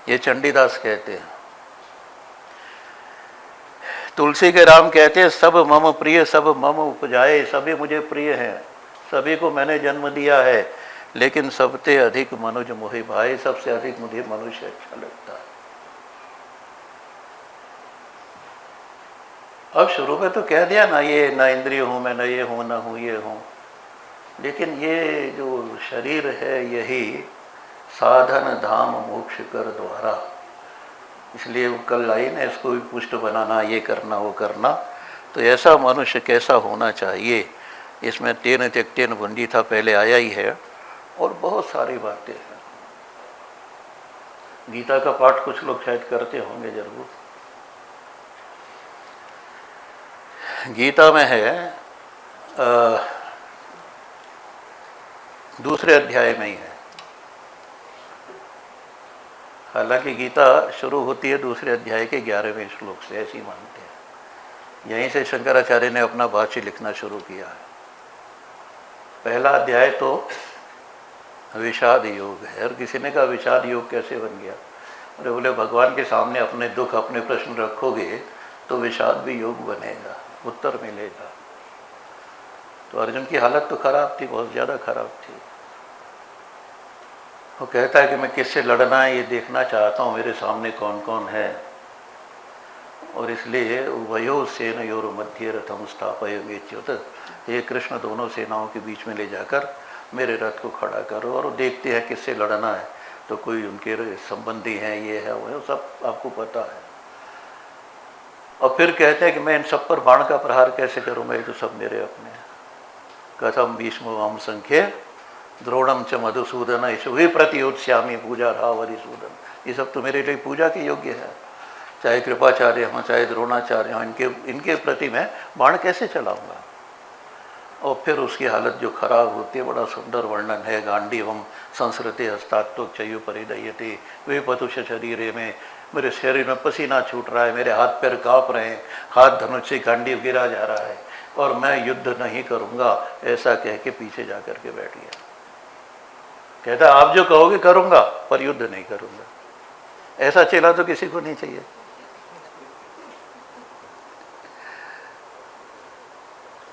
ये चंडीदास कहते हैं। तुलसी के राम कहते हैं सब मम प्रिय सब मम उपजाए, सभी मुझे प्रिय हैं, सभी को मैंने जन्म दिया है, लेकिन सबसे अधिक मनुज मोहि भाई, सबसे अधिक मुझे मनुष्य अच्छा लगता है। अब शुरू में तो कह दिया ना, ये न इंद्रिय हूँ मैं, न ये हूँ, न हूँ ये हूँ, लेकिन ये जो शरीर है यही साधन धाम मोक्ष कर द्वारा, इसलिए वो कल आई ना, इसको भी पुष्ट बनाना, ये करना वो करना। तो ऐसा मनुष्य कैसा होना चाहिए, इसमें तेन त्यक्तेन भुंजी था पहले आया ही है, और बहुत सारी बातें हैं। गीता का पाठ कुछ लोग शायद करते होंगे जरूर। गीता में है, दूसरे अध्याय में ही है। हालांकि गीता शुरू होती है दूसरे अध्याय के 11वें श्लोक से, ऐसी मानते हैं। यहीं से शंकराचार्य ने अपना भाष्य लिखना शुरू किया है। पहला अध्याय तो विषाद योग है। और किसी ने कहा विषाद योग कैसे बन गया? अरे बोले भगवान के सामने अपने दुख, अपने प्रश्न रखोगे तो विषाद भी योग बनेगा, उत्तर मिलेगा। तो अर्जुन की हालत तो खराब थी, बहुत ज़्यादा खराब थी। वो कहता है कि मैं किससे लड़ना है ये देखना चाहता हूँ, मेरे सामने कौन कौन है, और इसलिए उभयो सेनयोर मध्य रथम स्थापयमेच्युत, ये कृष्ण दोनों सेनाओं के बीच में ले जाकर मेरे रथ को खड़ा करो। और देखते हैं किससे लड़ना है, तो कोई उनके संबंधी हैं, ये है वो है, सब आपको पता है। और फिर कहते हैं कि मैं इन सब पर बाण का प्रहार कैसे करूँगा, ये तो सब मेरे अपने हैं। कथम भीष्म वाम संख्य द्रोणम च मधुसूदन ईशु ही प्रतियोत्स्यामी पूजा रावरिसूदन, ये सब तो मेरे लिए पूजा के योग्य है। चाहे कृपाचार्य हों चाहे द्रोणाचार्य हों, इनके प्रति मैं बाण कैसे चलाऊंगा। और फिर उसकी हालत जो खराब होती है, बड़ा सुंदर वर्णन है। गांडीवम संस्कृति हस्तात्व चयु परिदयते वे पतुष शरीर में, मेरे शरीर में पसीना छूट रहा है, मेरे हाथ पैर काँप रहे हैं, हाथ धनुष से गांडीव गिरा जा रहा है और मैं युद्ध नहीं करूंगा, ऐसा कह के पीछे जा कर के बैठ गया। कहता आप जो कहोगे करूंगा पर युद्ध नहीं करूंगा। ऐसा चेला तो किसी को नहीं चाहिए।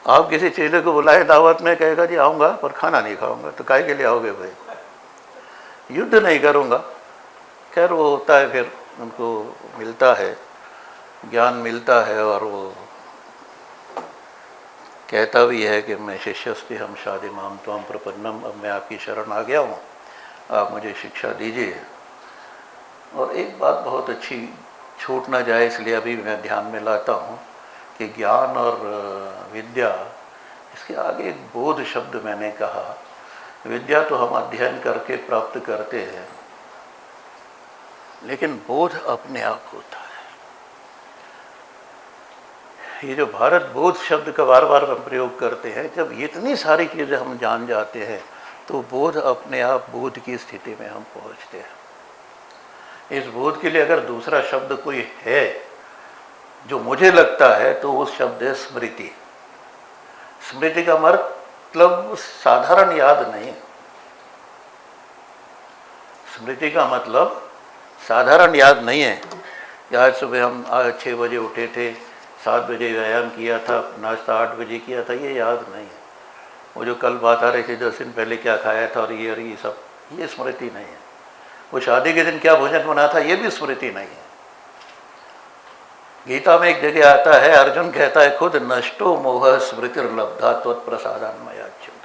आप किसी चेले को बुलाए दावत में, कहेगा जी आऊंगा पर खाना नहीं खाऊंगा, तो काहे के लिए आओगे भाई? युद्ध नहीं करूंगा। खैर वो होता है, फिर उनको मिलता है, ज्ञान मिलता है और वो कहता भी है कि मैं शिष्यस्ति हम शादी माम त्वम प्रपन्नम, अब मैं आपकी शरण आ गया हूँ, आप मुझे शिक्षा दीजिए। और एक बात बहुत अच्छी छूट ना जाए इसलिए अभी मैं ध्यान में लाता हूँ कि ज्ञान और विद्या, इसके आगे एक बोध शब्द मैंने कहा। विद्या तो हम अध्ययन करके प्राप्त करते हैं, लेकिन बोध अपने आप होता है। ये जो भारत बोध शब्द का बार बार हम प्रयोग करते हैं, जब इतनी सारी चीज़ें हम जान जाते हैं तो बोध अपने आप बोध की स्थिति में हम पहुंचते हैं। इस बोध के लिए अगर दूसरा शब्द कोई है जो मुझे लगता है तो उस शब्द है स्मृति। स्मृति का मतलब साधारण याद नहीं। स्मृति का मतलब साधारण याद नहीं है कि आज सुबह हम 6 बजे उठे थे, 7 बजे व्यायाम किया था, नाश्ता 8 बजे किया था, ये याद नहीं है। वो जो कल बात आ रही थी 10 दिन पहले क्या खाया था और ये सब, ये स्मृति नहीं है। वो शादी के दिन क्या भोजन बना था, ये भी स्मृति नहीं है। गीता में एक जगह आता है, अर्जुन कहता है खुद, नष्टो मोह स्मृतिर्लब्धा त्वत्प्रसादान्मयाच्युत।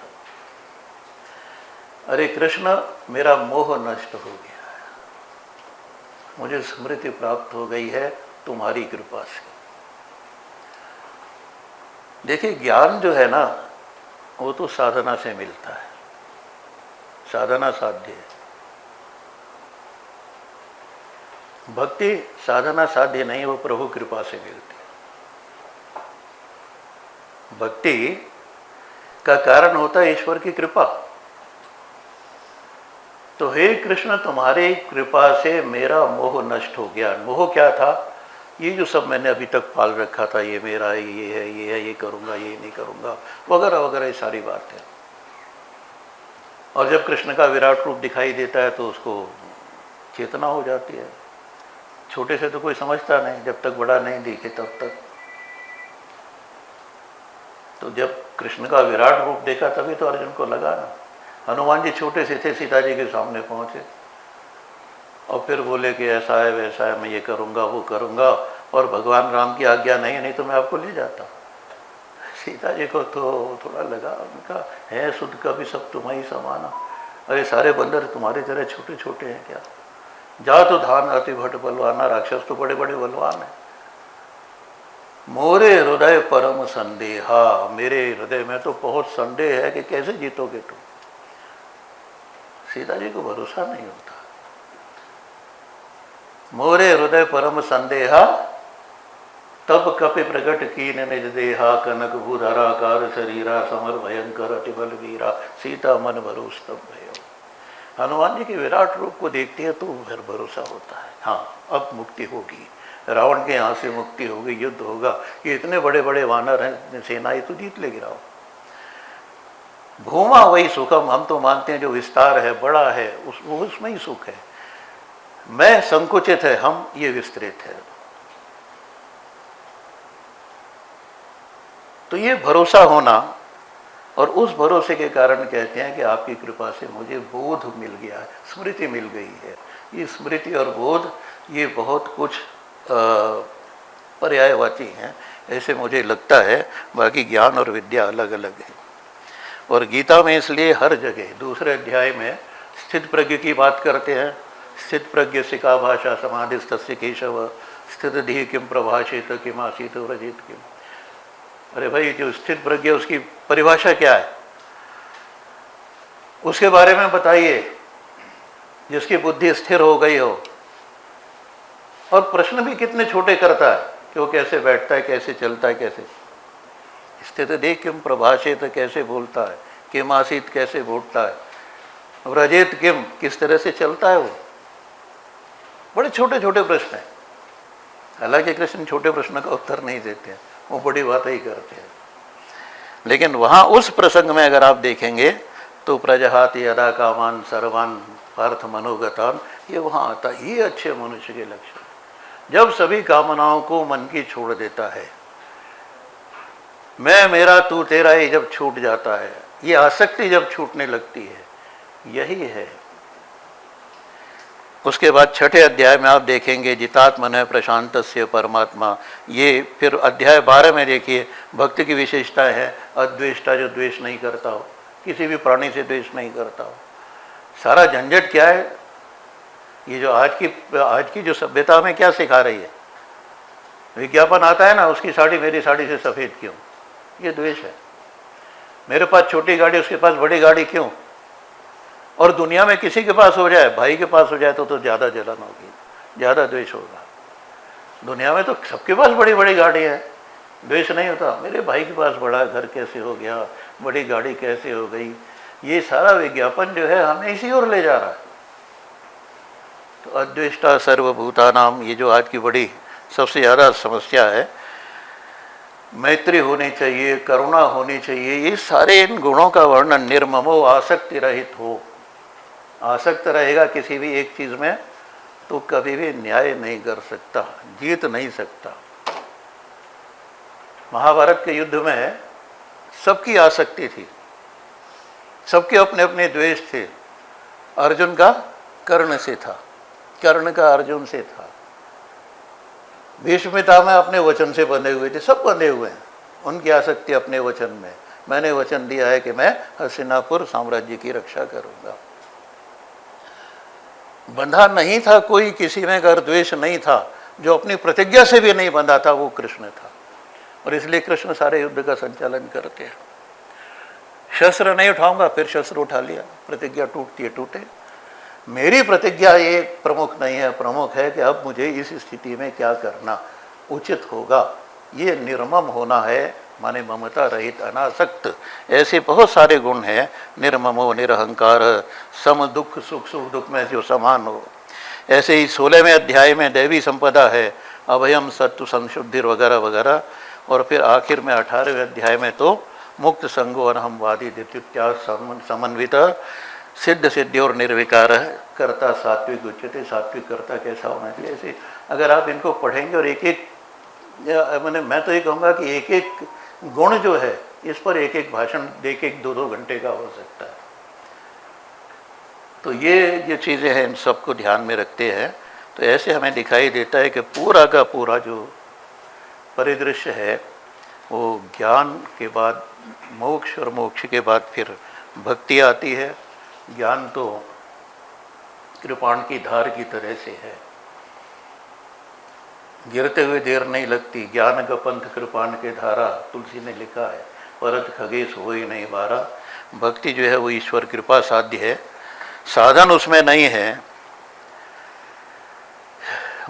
अरे कृष्ण, मेरा मोह नष्ट हो गया है, मुझे स्मृति प्राप्त हो गई है तुम्हारी कृपा से। देखिए ज्ञान जो है ना, वो तो साधना से मिलता है, साधना साध्य है। भक्ति साधना साध्य नहीं, वो प्रभु कृपा से मिलती है। भक्ति का कारण होता है ईश्वर की कृपा। तो हे कृष्ण, तुम्हारी कृपा से मेरा मोह नष्ट हो गया। मोह क्या था? ये जो सब मैंने अभी तक पाल रखा था, ये मेरा, ये है, ये करूँगा, ये नहीं करूँगा, वगैरह वगैरह, ये सारी बातें। और जब कृष्ण का विराट रूप दिखाई देता है तो उसको चेतना हो जाती है। छोटे से तो कोई समझता नहीं, जब तक बड़ा नहीं दिखे तब तक। तो जब कृष्ण का विराट रूप देखा तभी तो अर्जुन को लगा ना। हनुमान जी छोटे से थे, सीता जी के सामने पहुंचे और फिर बोले कि ऐसा है वैसा है, मैं ये करूँगा वो करूँगा, और भगवान राम की आज्ञा नहीं तो मैं आपको ले जाता। सीता जी को तो थोड़ा लगा, उनका है सुध का भी सब तुम्हारी समाना। अरे सारे बंदर तुम्हारी तरह छोटे छोटे हैं क्या? जा तो धान अति भट बलवाना, राक्षस तो बड़े बड़े बलवान हैं। मोरे हृदय परम संदेहा, मेरे हृदय में तो बहुत संदेह है कि कैसे जीतोगे तुम। सीता जी को भरोसा नहीं होता। मोरे हृदय परम संदेहा, तब कपि प्रकट कीन निज देहा, कनक भूधराकार शरीरा, समर भयंकर अति बल वीरा, सीता मन भरोस तब भयो। हनुमान जी के विराट रूप को देखती है तो फिर भरोसा होता है, हाँ अब मुक्ति होगी, रावण के यहाँ से मुक्ति होगी, युद्ध होगा। ये इतने बड़े बड़े वानर हैं, सेनाएं तो जीत लेगी रावण। भूमा वही सुखम, हम तो मानते हैं जो विस्तार है, बड़ा है, उसमें ही सुख है। मैं संकुचित है, हम ये विस्तृत है। तो ये भरोसा होना, और उस भरोसे के कारण कहते हैं कि आपकी कृपा से मुझे बोध मिल गया है, स्मृति मिल गई है। ये स्मृति और बोध ये बहुत कुछ पर्यायवाची हैं, ऐसे मुझे लगता है। बाकी ज्ञान और विद्या अलग अलग है। और गीता में इसलिए हर जगह दूसरे अध्याय में स्थित प्रज्ञ की बात करते हैं। स्थित प्रज्ञ से का भाषा समाधिस्थस्य केशव, स्थित धी किम प्रभाषित किम आसीत व्रजित किम। अरे भाई, जो स्थित प्रज्ञ उसकी परिभाषा क्या है, उसके बारे में बताइए। जिसकी बुद्धि स्थिर हो गई हो, और प्रश्न भी कितने छोटे करता है कि वो कैसे बैठता है, कैसे चलता है, कैसे स्थित देख किम प्रभाषित कैसे बोलता है, किम आसीत कैसे बोलता है, व्रजेत किम किस तरह से चलता है। वो बड़े छोटे छोटे प्रश्न हैं। हालांकि कृष्ण छोटे प्रश्न का उत्तर नहीं देते हैं, वो बड़ी बातें ही करते हैं। लेकिन वहाँ उस प्रसंग में अगर आप देखेंगे तो प्रजहाति यदा कामान सर्वान पार्थ मनोगतान, ये वहाँ आता है। ये अच्छे मनुष्य के लक्षण, जब सभी कामनाओं को मन की छोड़ देता है, मैं मेरा तू तेरा ये जब छूट जाता है, ये आसक्ति जब छूटने लगती है, यही है। उसके बाद छठे अध्याय में आप देखेंगे जितात्मन है प्रशांतस्य परमात्मा। ये फिर अध्याय 12 में देखिए भक्ति की विशेषताएं है। अद्वेष्टा, जो द्वेष नहीं करता हो, किसी भी प्राणी से द्वेष नहीं करता हो। सारा झंझट क्या है, ये जो आज की जो सभ्यता में क्या सिखा रही है, विज्ञापन आता है ना, उसकी साड़ी मेरी साड़ी से सफ़ेद क्यों, ये द्वेष है। मेरे पास छोटी गाड़ी, उसके पास बड़ी गाड़ी क्यों। और दुनिया में किसी के पास हो जाए, भाई के पास हो जाए तो ज़्यादा जलन होगी, ज़्यादा द्वेष होगा। दुनिया में तो सबके पास बड़ी बड़ी गाड़ी है, द्वेष नहीं होता। मेरे भाई के पास बड़ा घर कैसे हो गया, बड़ी गाड़ी कैसे हो गई। ये सारा विज्ञापन जो है हमें इसी ओर ले जा रहा है। तो अद्वेष्टा सर्वभूतानाम, ये जो आज की बड़ी सबसे ज़्यादा समस्या है, मैत्री होनी चाहिए, करुणा होनी चाहिए, ये सारे इन गुणों का वर्णन निर्ममो आसक्ति रहित हो। आसक्त रहेगा किसी भी एक चीज़ में तो कभी भी न्याय नहीं कर सकता, जीत नहीं सकता। महाभारत के युद्ध में सबकी आसक्ति थी, सबके अपने अपने द्वेष थे। अर्जुन का कर्ण से था, कर्ण का अर्जुन से था। भीष्म पितामह अपने वचन से बंधे हुए थे, सब बंधे हुए हैं, उनकी आसक्ति अपने वचन में। मैंने वचन दिया है कि मैं हस्तिनापुर साम्राज्य की रक्षा करूंगा। बंधा नहीं था कोई किसी में, अगर द्वेष नहीं था, जो अपनी प्रतिज्ञा से भी नहीं बंधा था, वो कृष्ण था। और इसलिए कृष्ण सारे युद्ध का संचालन करते हैं। शस्त्र नहीं उठाऊंगा, फिर शस्त्र उठा लिया, प्रतिज्ञा टूटती है टूटे। मेरी प्रतिज्ञा ये प्रमुख नहीं है, प्रमुख है कि अब मुझे इस स्थिति में क्या करना उचित होगा। ये निर्मम होना है, माने ममता रहित, अनासक्त। ऐसे बहुत सारे गुण हैं। निर्ममो निरहंकार, सम दुख सुख, सुख दुख में जो समान हो। ऐसे ही 16वें अध्याय में दैवी संपदा है, अभयम सत्व संशुद्धि वगैरह वगैरह। और फिर आखिर में 18वें अध्याय में तो मुक्त संगो अनहमवादी दित्युत्या समन्वित सिद्ध सिद्धि और निर्विकार कर्ता सात्विक उच्चते। सात्विक कर्ता कैसा होना चाहिए, ऐसे अगर आप इनको पढ़ेंगे और एक एक, मैं तो ये कहूँगा कि एक एक गुण जो है इस पर एक एक भाषण एक एक 2-2 घंटे का हो सकता है। तो ये चीज़ें हैं, इन सबको ध्यान में रखते हैं तो ऐसे हमें दिखाई देता है कि पूरा का पूरा जो परिदृश्य है वो ज्ञान के बाद मोक्ष और मोक्ष के बाद फिर भक्ति आती है। ज्ञान तो कृपाण की धार की तरह से है, गिरते हुए देर नहीं लगती। ज्ञान का पंथ कृपाण के धारा, तुलसी ने लिखा है, परत खगेश हो ही नहीं बारा। भक्ति जो है वो ईश्वर कृपा साध्य है, साधन उसमें नहीं है।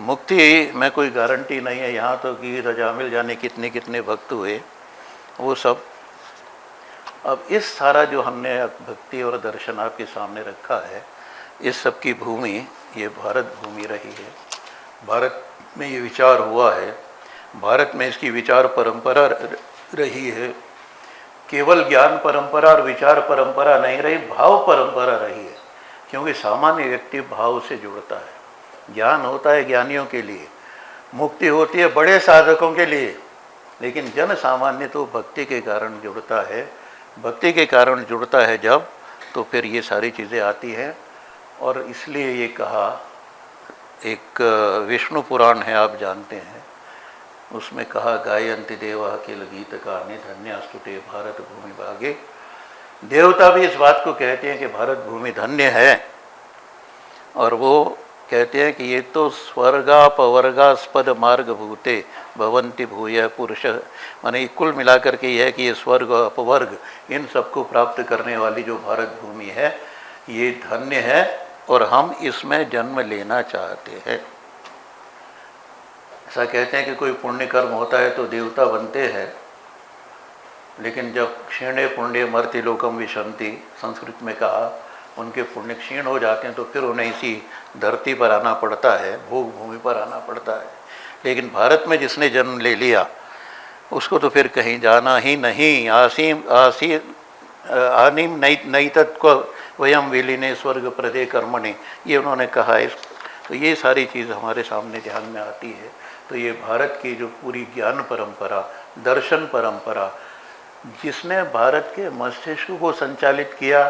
मुक्ति में कोई गारंटी नहीं है। यहाँ तो कि रजामिल जाने कितने कितने भक्त हुए, वो सब। अब इस सारा जो हमने भक्ति और दर्शन आपके सामने रखा है, इस सब की भूमि ये भारत भूमि रही है। भारत में ये विचार हुआ है, भारत में इसकी विचार परंपरा रही है। केवल ज्ञान परंपरा और विचार परंपरा नहीं रही, भाव परंपरा रही है। क्योंकि सामान्य व्यक्ति भाव से जुड़ता है। ज्ञान होता है ज्ञानियों के लिए, मुक्ति होती है बड़े साधकों के लिए, लेकिन जन सामान्य तो भक्ति के कारण जुड़ता है। भक्ति के कारण जुड़ता है जब, तो फिर ये सारी चीज़ें आती हैं। और इसलिए ये कहा, एक विष्णु पुराण है आप जानते हैं, उसमें कहा गायन्ति देवा अखिल गीत गाने धन्यास्तुते भारत भूमि भागे। देवता भी इस बात को कहते हैं कि भारत भूमि धन्य है। और वो कहते हैं कि ये तो स्वर्गापवर्गास्पद मार्ग भूते भवंति भूय पुरुष, माने कुल मिलाकर के यह है कि ये स्वर्ग अपवर्ग इन सबको प्राप्त करने वाली जो भारत भूमि है ये धन्य है और हम इसमें जन्म लेना चाहते हैं। ऐसा कहते हैं कि कोई पुण्य कर्म होता है तो देवता बनते हैं, लेकिन जब क्षीणे पुण्य मर्त्य लोकम विशंति संस्कृत में कहा, उनके पुण्य क्षीण हो जाते हैं तो फिर उन्हें इसी धरती पर आना पड़ता है, भोग भूमि पर आना पड़ता है। लेकिन भारत में जिसने जन्म ले लिया उसको तो फिर कहीं जाना ही नहीं। आनीम नई तत्व वयम विलीने स्वर्ग प्रदे कर्मणि, ये उन्होंने कहा है। तो ये सारी चीज़ हमारे सामने ध्यान में आती है। तो ये भारत की जो पूरी ज्ञान परंपरा, दर्शन परंपरा, जिसने भारत के मस्तिष्क को संचालित किया,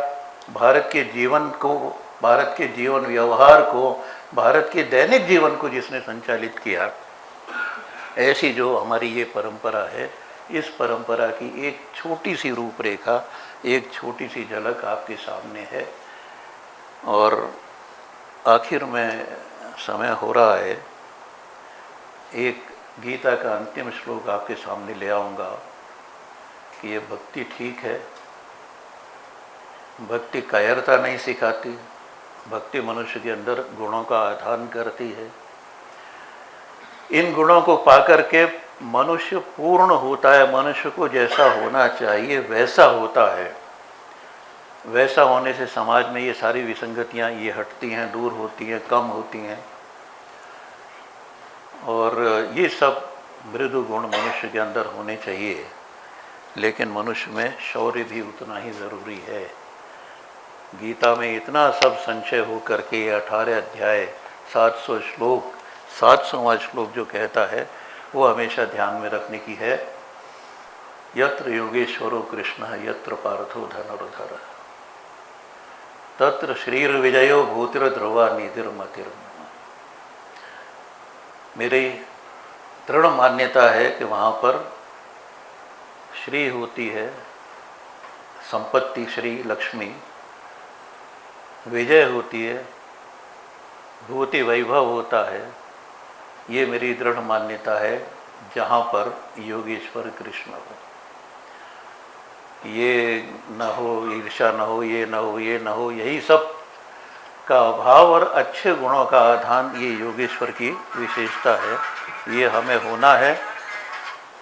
भारत के जीवन को, भारत के जीवन व्यवहार को, भारत के दैनिक जीवन को जिसने संचालित किया, ऐसी जो हमारी ये परंपरा है, इस परंपरा की एक छोटी सी रूपरेखा, एक छोटी सी झलक आपके सामने है। और आखिर में समय हो रहा है, एक गीता का अंतिम श्लोक आपके सामने ले आऊँगा कि ये भक्ति ठीक है, भक्ति कायरता नहीं सिखाती, भक्ति मनुष्य के अंदर गुणों का आधान करती है। इन गुणों को पाकर के मनुष्य पूर्ण होता है, मनुष्य को जैसा होना चाहिए वैसा होता है। वैसा होने से समाज में ये सारी विसंगतियाँ ये हटती हैं, दूर होती हैं, कम होती हैं। और ये सब मृदु गुण मनुष्य के अंदर होने चाहिए। लेकिन मनुष्य में शौर्य भी उतना ही ज़रूरी है। गीता में इतना सब संचय हो करके 18 अध्याय 700 श्लोक, 700वां श्लोक जो कहता है वो हमेशा ध्यान में रखने की है। यत्र योगेश्वरो कृष्ण यत्र पार्थो धनुर्धर तत्र श्रीर विजयो भूतिर्ध्रुवा निधिर्मतिर्म। मेरी दृढ़ मान्यता है कि वहाँ पर श्री होती है, संपत्ति श्री लक्ष्मी, विजय होती है, भूति वैभव होता है। ये मेरी दृढ़ मान्यता है जहाँ पर योगेश्वर कृष्ण हो। ये न हो, ईर्ष्या न हो, ये न हो, ये न हो, यही सब का अभाव और अच्छे गुणों का आधान ये योगेश्वर की विशेषता है। ये हमें होना है।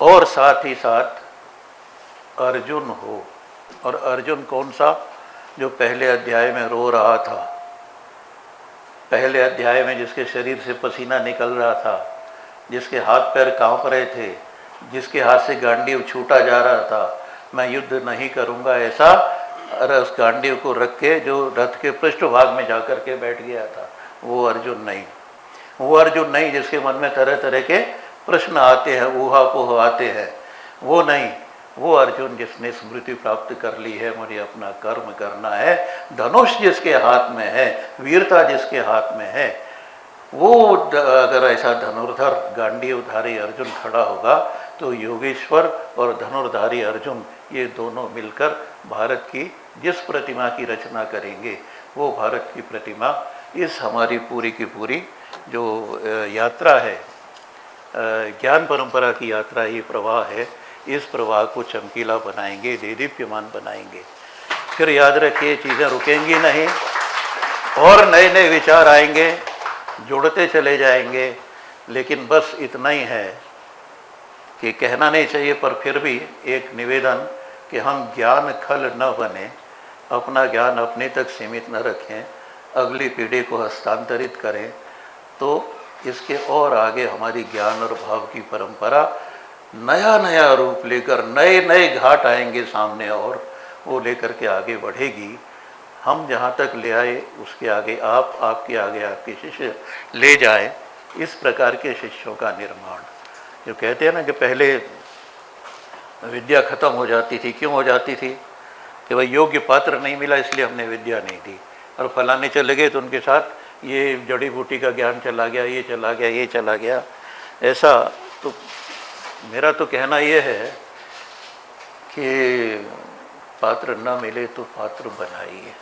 और साथ ही साथ अर्जुन हो। और अर्जुन कौन सा? जो पहले अध्याय में रो रहा था, पहले अध्याय में जिसके शरीर से पसीना निकल रहा था, जिसके हाथ पैर कांप रहे थे, जिसके हाथ से गांडीव छूटा जा रहा था, मैं युद्ध नहीं करूंगा ऐसा, उस गांडीव को रख के जो रथ के पृष्ठभाग में जाकर के बैठ गया था, वो अर्जुन नहीं। वो अर्जुन नहीं जिसके मन में तरह तरह के प्रश्न आते हैं, ऊहापोह आते हैं, वो नहीं। वो अर्जुन जिसने स्मृति प्राप्त कर ली है, मुझे अपना कर्म करना है, धनुष जिसके हाथ में है, वीरता जिसके हाथ में है, वो अगर ऐसा धनुर्धर गांडीवधारी अर्जुन खड़ा होगा तो योगेश्वर और धनुर्धारी अर्जुन ये दोनों मिलकर भारत की जिस प्रतिमा की रचना करेंगे, वो भारत की प्रतिमा इस हमारी पूरी की पूरी जो यात्रा है, ज्ञान परंपरा की यात्रा, ये प्रवाह है, इस प्रवाह को चमकीला बनाएंगे, देदीप्यमान बनाएंगे। फिर याद रखिए, चीज़ें रुकेंगी नहीं और नए नए विचार आएंगे, जुड़ते चले जाएंगे। लेकिन बस इतना ही है कि कहना नहीं चाहिए, पर फिर भी एक निवेदन कि हम ज्ञान खल न बने, अपना ज्ञान अपने तक सीमित न रखें, अगली पीढ़ी को हस्तांतरित करें, तो इसके और आगे हमारी ज्ञान और भाव की परंपरा नया नया रूप लेकर नए नए घाट आएंगे सामने, और वो लेकर के आगे बढ़ेगी। हम जहाँ तक ले आए उसके आगे आप, आपके आगे आपके शिष्य ले जाए। इस प्रकार के शिष्यों का निर्माण, जो कहते हैं ना कि पहले विद्या खत्म हो जाती थी, क्यों हो जाती थी? कि भाई योग्य पात्र नहीं मिला इसलिए हमने विद्या नहीं दी, और फलाने चले गए तो उनके साथ ये जड़ी बूटी का ज्ञान चला गया, ये चला गया, ये चला गया। ऐसा तो मेरा तो कहना ये है कि पात्र न मिले तो पात्र बनाइए।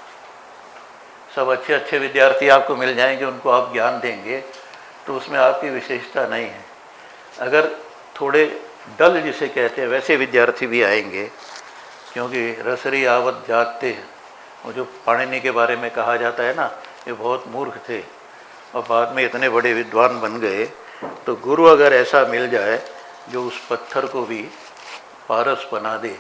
सब अच्छे अच्छे विद्यार्थी आपको मिल जाएंगे, उनको आप ज्ञान देंगे तो उसमें आपकी विशेषता नहीं है। अगर थोड़े डल जिसे कहते हैं वैसे विद्यार्थी भी आएंगे, क्योंकि रसरी आवत जाते, वो जो पाणिनि के बारे में कहा जाता है ना, ये बहुत मूर्ख थे और बाद में इतने बड़े विद्वान बन गए। तो गुरु अगर ऐसा मिल जाए जो उस पत्थर को भी पारस बना दे,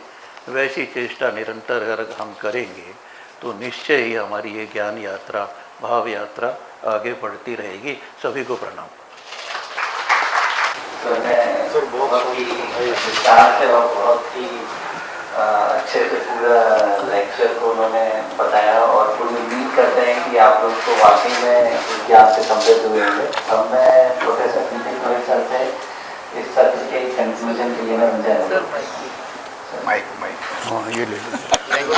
वैसी चेष्टा निरंतर अगर हम करेंगे तो निश्चय ही हमारी ये ज्ञान यात्रा, भाव यात्रा आगे बढ़ती रहेगी। सभी को प्रणाम। सर बहुत ही विस्तार से और बहुत ही अच्छे से पूरा लेक्चर को उन्होंने बताया और पूरी उम्मीद करते हैं कि आप लोग को वाकई में ज्ञान से समृद्ध हुए होंगे। अब मैं प्रोफेसर पीके प्रोहित सर से इस सत्र के कंक्लूजन के लिए मैं उनसे ये ले लो।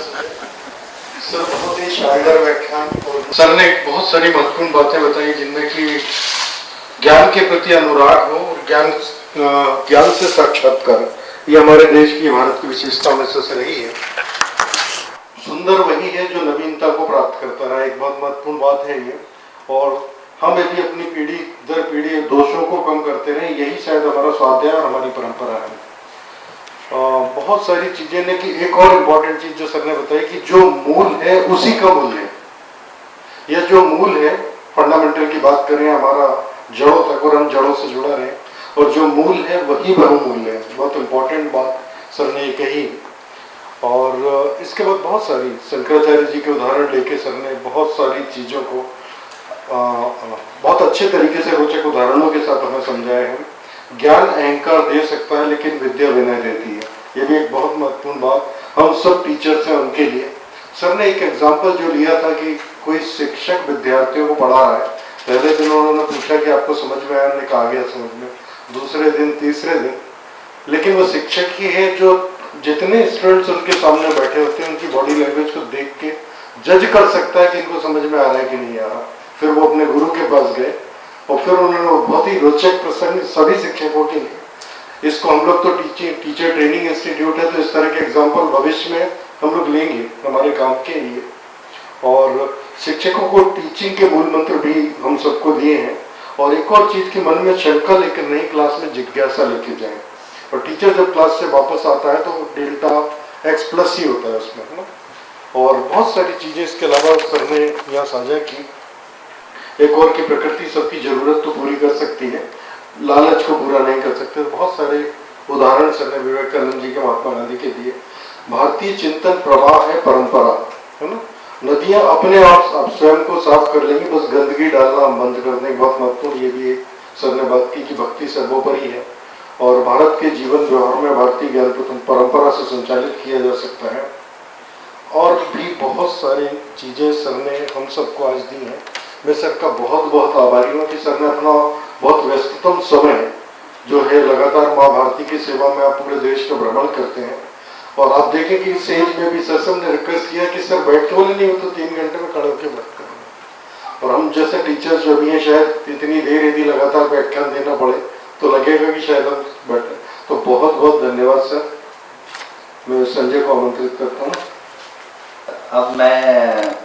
सर बहुत ही शानदार व्याख्यान और सर ने बहुत सारी महत्वपूर्ण बातें बताई जिनमें कि ज्ञान के प्रति अनुराग हो और ज्ञान से साक्षात्कार, ये हमारे देश की, भारत की विशेषता में से रही है। सुंदर वही है जो नवीनता को प्राप्त करता रहा, एक बहुत महत्वपूर्ण बात है ये। और हम यदि अपनी पीढ़ी दर पीढ़ी दोषों को कम करते रहे, यही शायद हमारा स्वाध्याय और हमारी परंपरा है। बहुत सारी चीजें ने कि एक और इम्पोर्टेंट चीज जो सर ने बताई कि जो मूल है उसी का मूल्य है, या जो मूल है फंडामेंटल की बात करें, हमारा जड़ों तक, और हम जड़ों से जुड़ा रहे, और जो मूल है वही बहुमूल्य है। बहुत इंपॉर्टेंट बात सर ने ये कही। और इसके बाद बहुत सारी शंकराचार्य जी के उदाहरण लेके सर ने बहुत सारी चीज़ों को बहुत अच्छे तरीके से रोचक उदाहरणों के साथ हमें समझाया है। ज्ञान अहंकार दे सकता है लेकिन विद्या विनय देती है, ये भी एक बहुत महत्वपूर्ण बात हम सब टीचर्स हैं उनके लिए। सर ने एक एग्जाम्पल जो लिया था कि कोई शिक्षक विद्यार्थियों को पढ़ा रहा है, पहले दिन उन्होंने पूछा कि आपको समझ में आया, हमने कहा आ गया समझ में, दूसरे दिन तीसरे दिन, लेकिन वो शिक्षक ही है जो जितने स्टूडेंट्स उनके सामने बैठे होते हैं उनकी बॉडी लैंग्वेज को देख के जज कर सकता है कि इनको समझ में आ रहा है कि नहीं आ रहा। फिर वो अपने गुरु के पास गए और फिर उन्होंने बहुत ही रोचक प्रसंग सभी शिक्षकों के लिए, इसको हम लोग तो टीचर ट्रेनिंग इंस्टीट्यूट है, तो इस तरह के एग्जाम्पल भविष्य में हम लोग लेंगे हमारे काम के लिए। और शिक्षकों को टीचिंग के मूल मंत्र भी हम सबको दिए हैं। और एक और चीज की मन में शंका लेकर नई क्लास में जिज्ञासा लेके जाए, और टीचर जब क्लास से वापस आता है तो डेल्टा x+ ही होता है उसमें, है ना। और बहुत सारी चीजें इसके अलावा सर ने यहाँ साझा की। एक और की प्रकृति सबकी जरूरत तो पूरी कर सकती है, लालच को पूरा नहीं कर सकते। बहुत सारे उदाहरण सर ने विवेकानंद जी के, महात्मा गांधी के दिए। भारतीय चिंतन प्रवाह है, परंपरा है ना। नदियां अपने आप स्वयं को साफ कर लेंगी, बस गंदगी डालना बंद कर देंगे। बहुत महत्वपूर्ण ये भी एक सर ने बात की कि भक्ति सर्वोपरि है और भारत के जीवन व्यवहार में भारतीय ज्ञान परंपरा से संचालित किया जा सकता है। और भी बहुत सारी चीजें सर ने हम सबको आज दी हैं। मैं सर का बहुत बहुत आभारी हूँ कि सर ने अपना बहुत व्यस्ततम समय जो है लगातार माँ भारती की सेवा में आप पूरे देश का भ्रमण करते हैं। और आप देखें कि इस एज में भी सर ने रिक्वेस्ट किया कि सर बैठ के बोले नहीं हो तो 3 घंटे में खड़े होकर बात करेंगे। और हम जैसे टीचर्स जो भी हैं, शायद इतनी देर यदि लगातार व्याख्यान देना पड़े तो लगेगा कि शायद हम बैठे। तो बहुत बहुत धन्यवाद सर। मैं संजय को आमंत्रित करता हूँ। अब मैं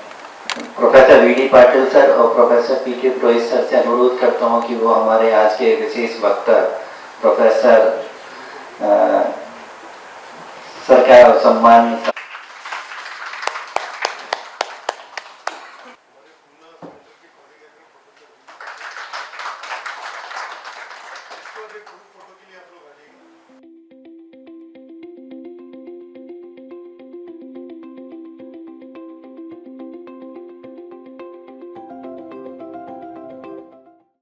प्रोफेसर वी.डी. पाटिल सर और प्रोफेसर पीके प्रोहित सर से अनुरोध करता हूं कि वो हमारे आज के विशेष वक्ता प्रोफेसर सर का सम्मान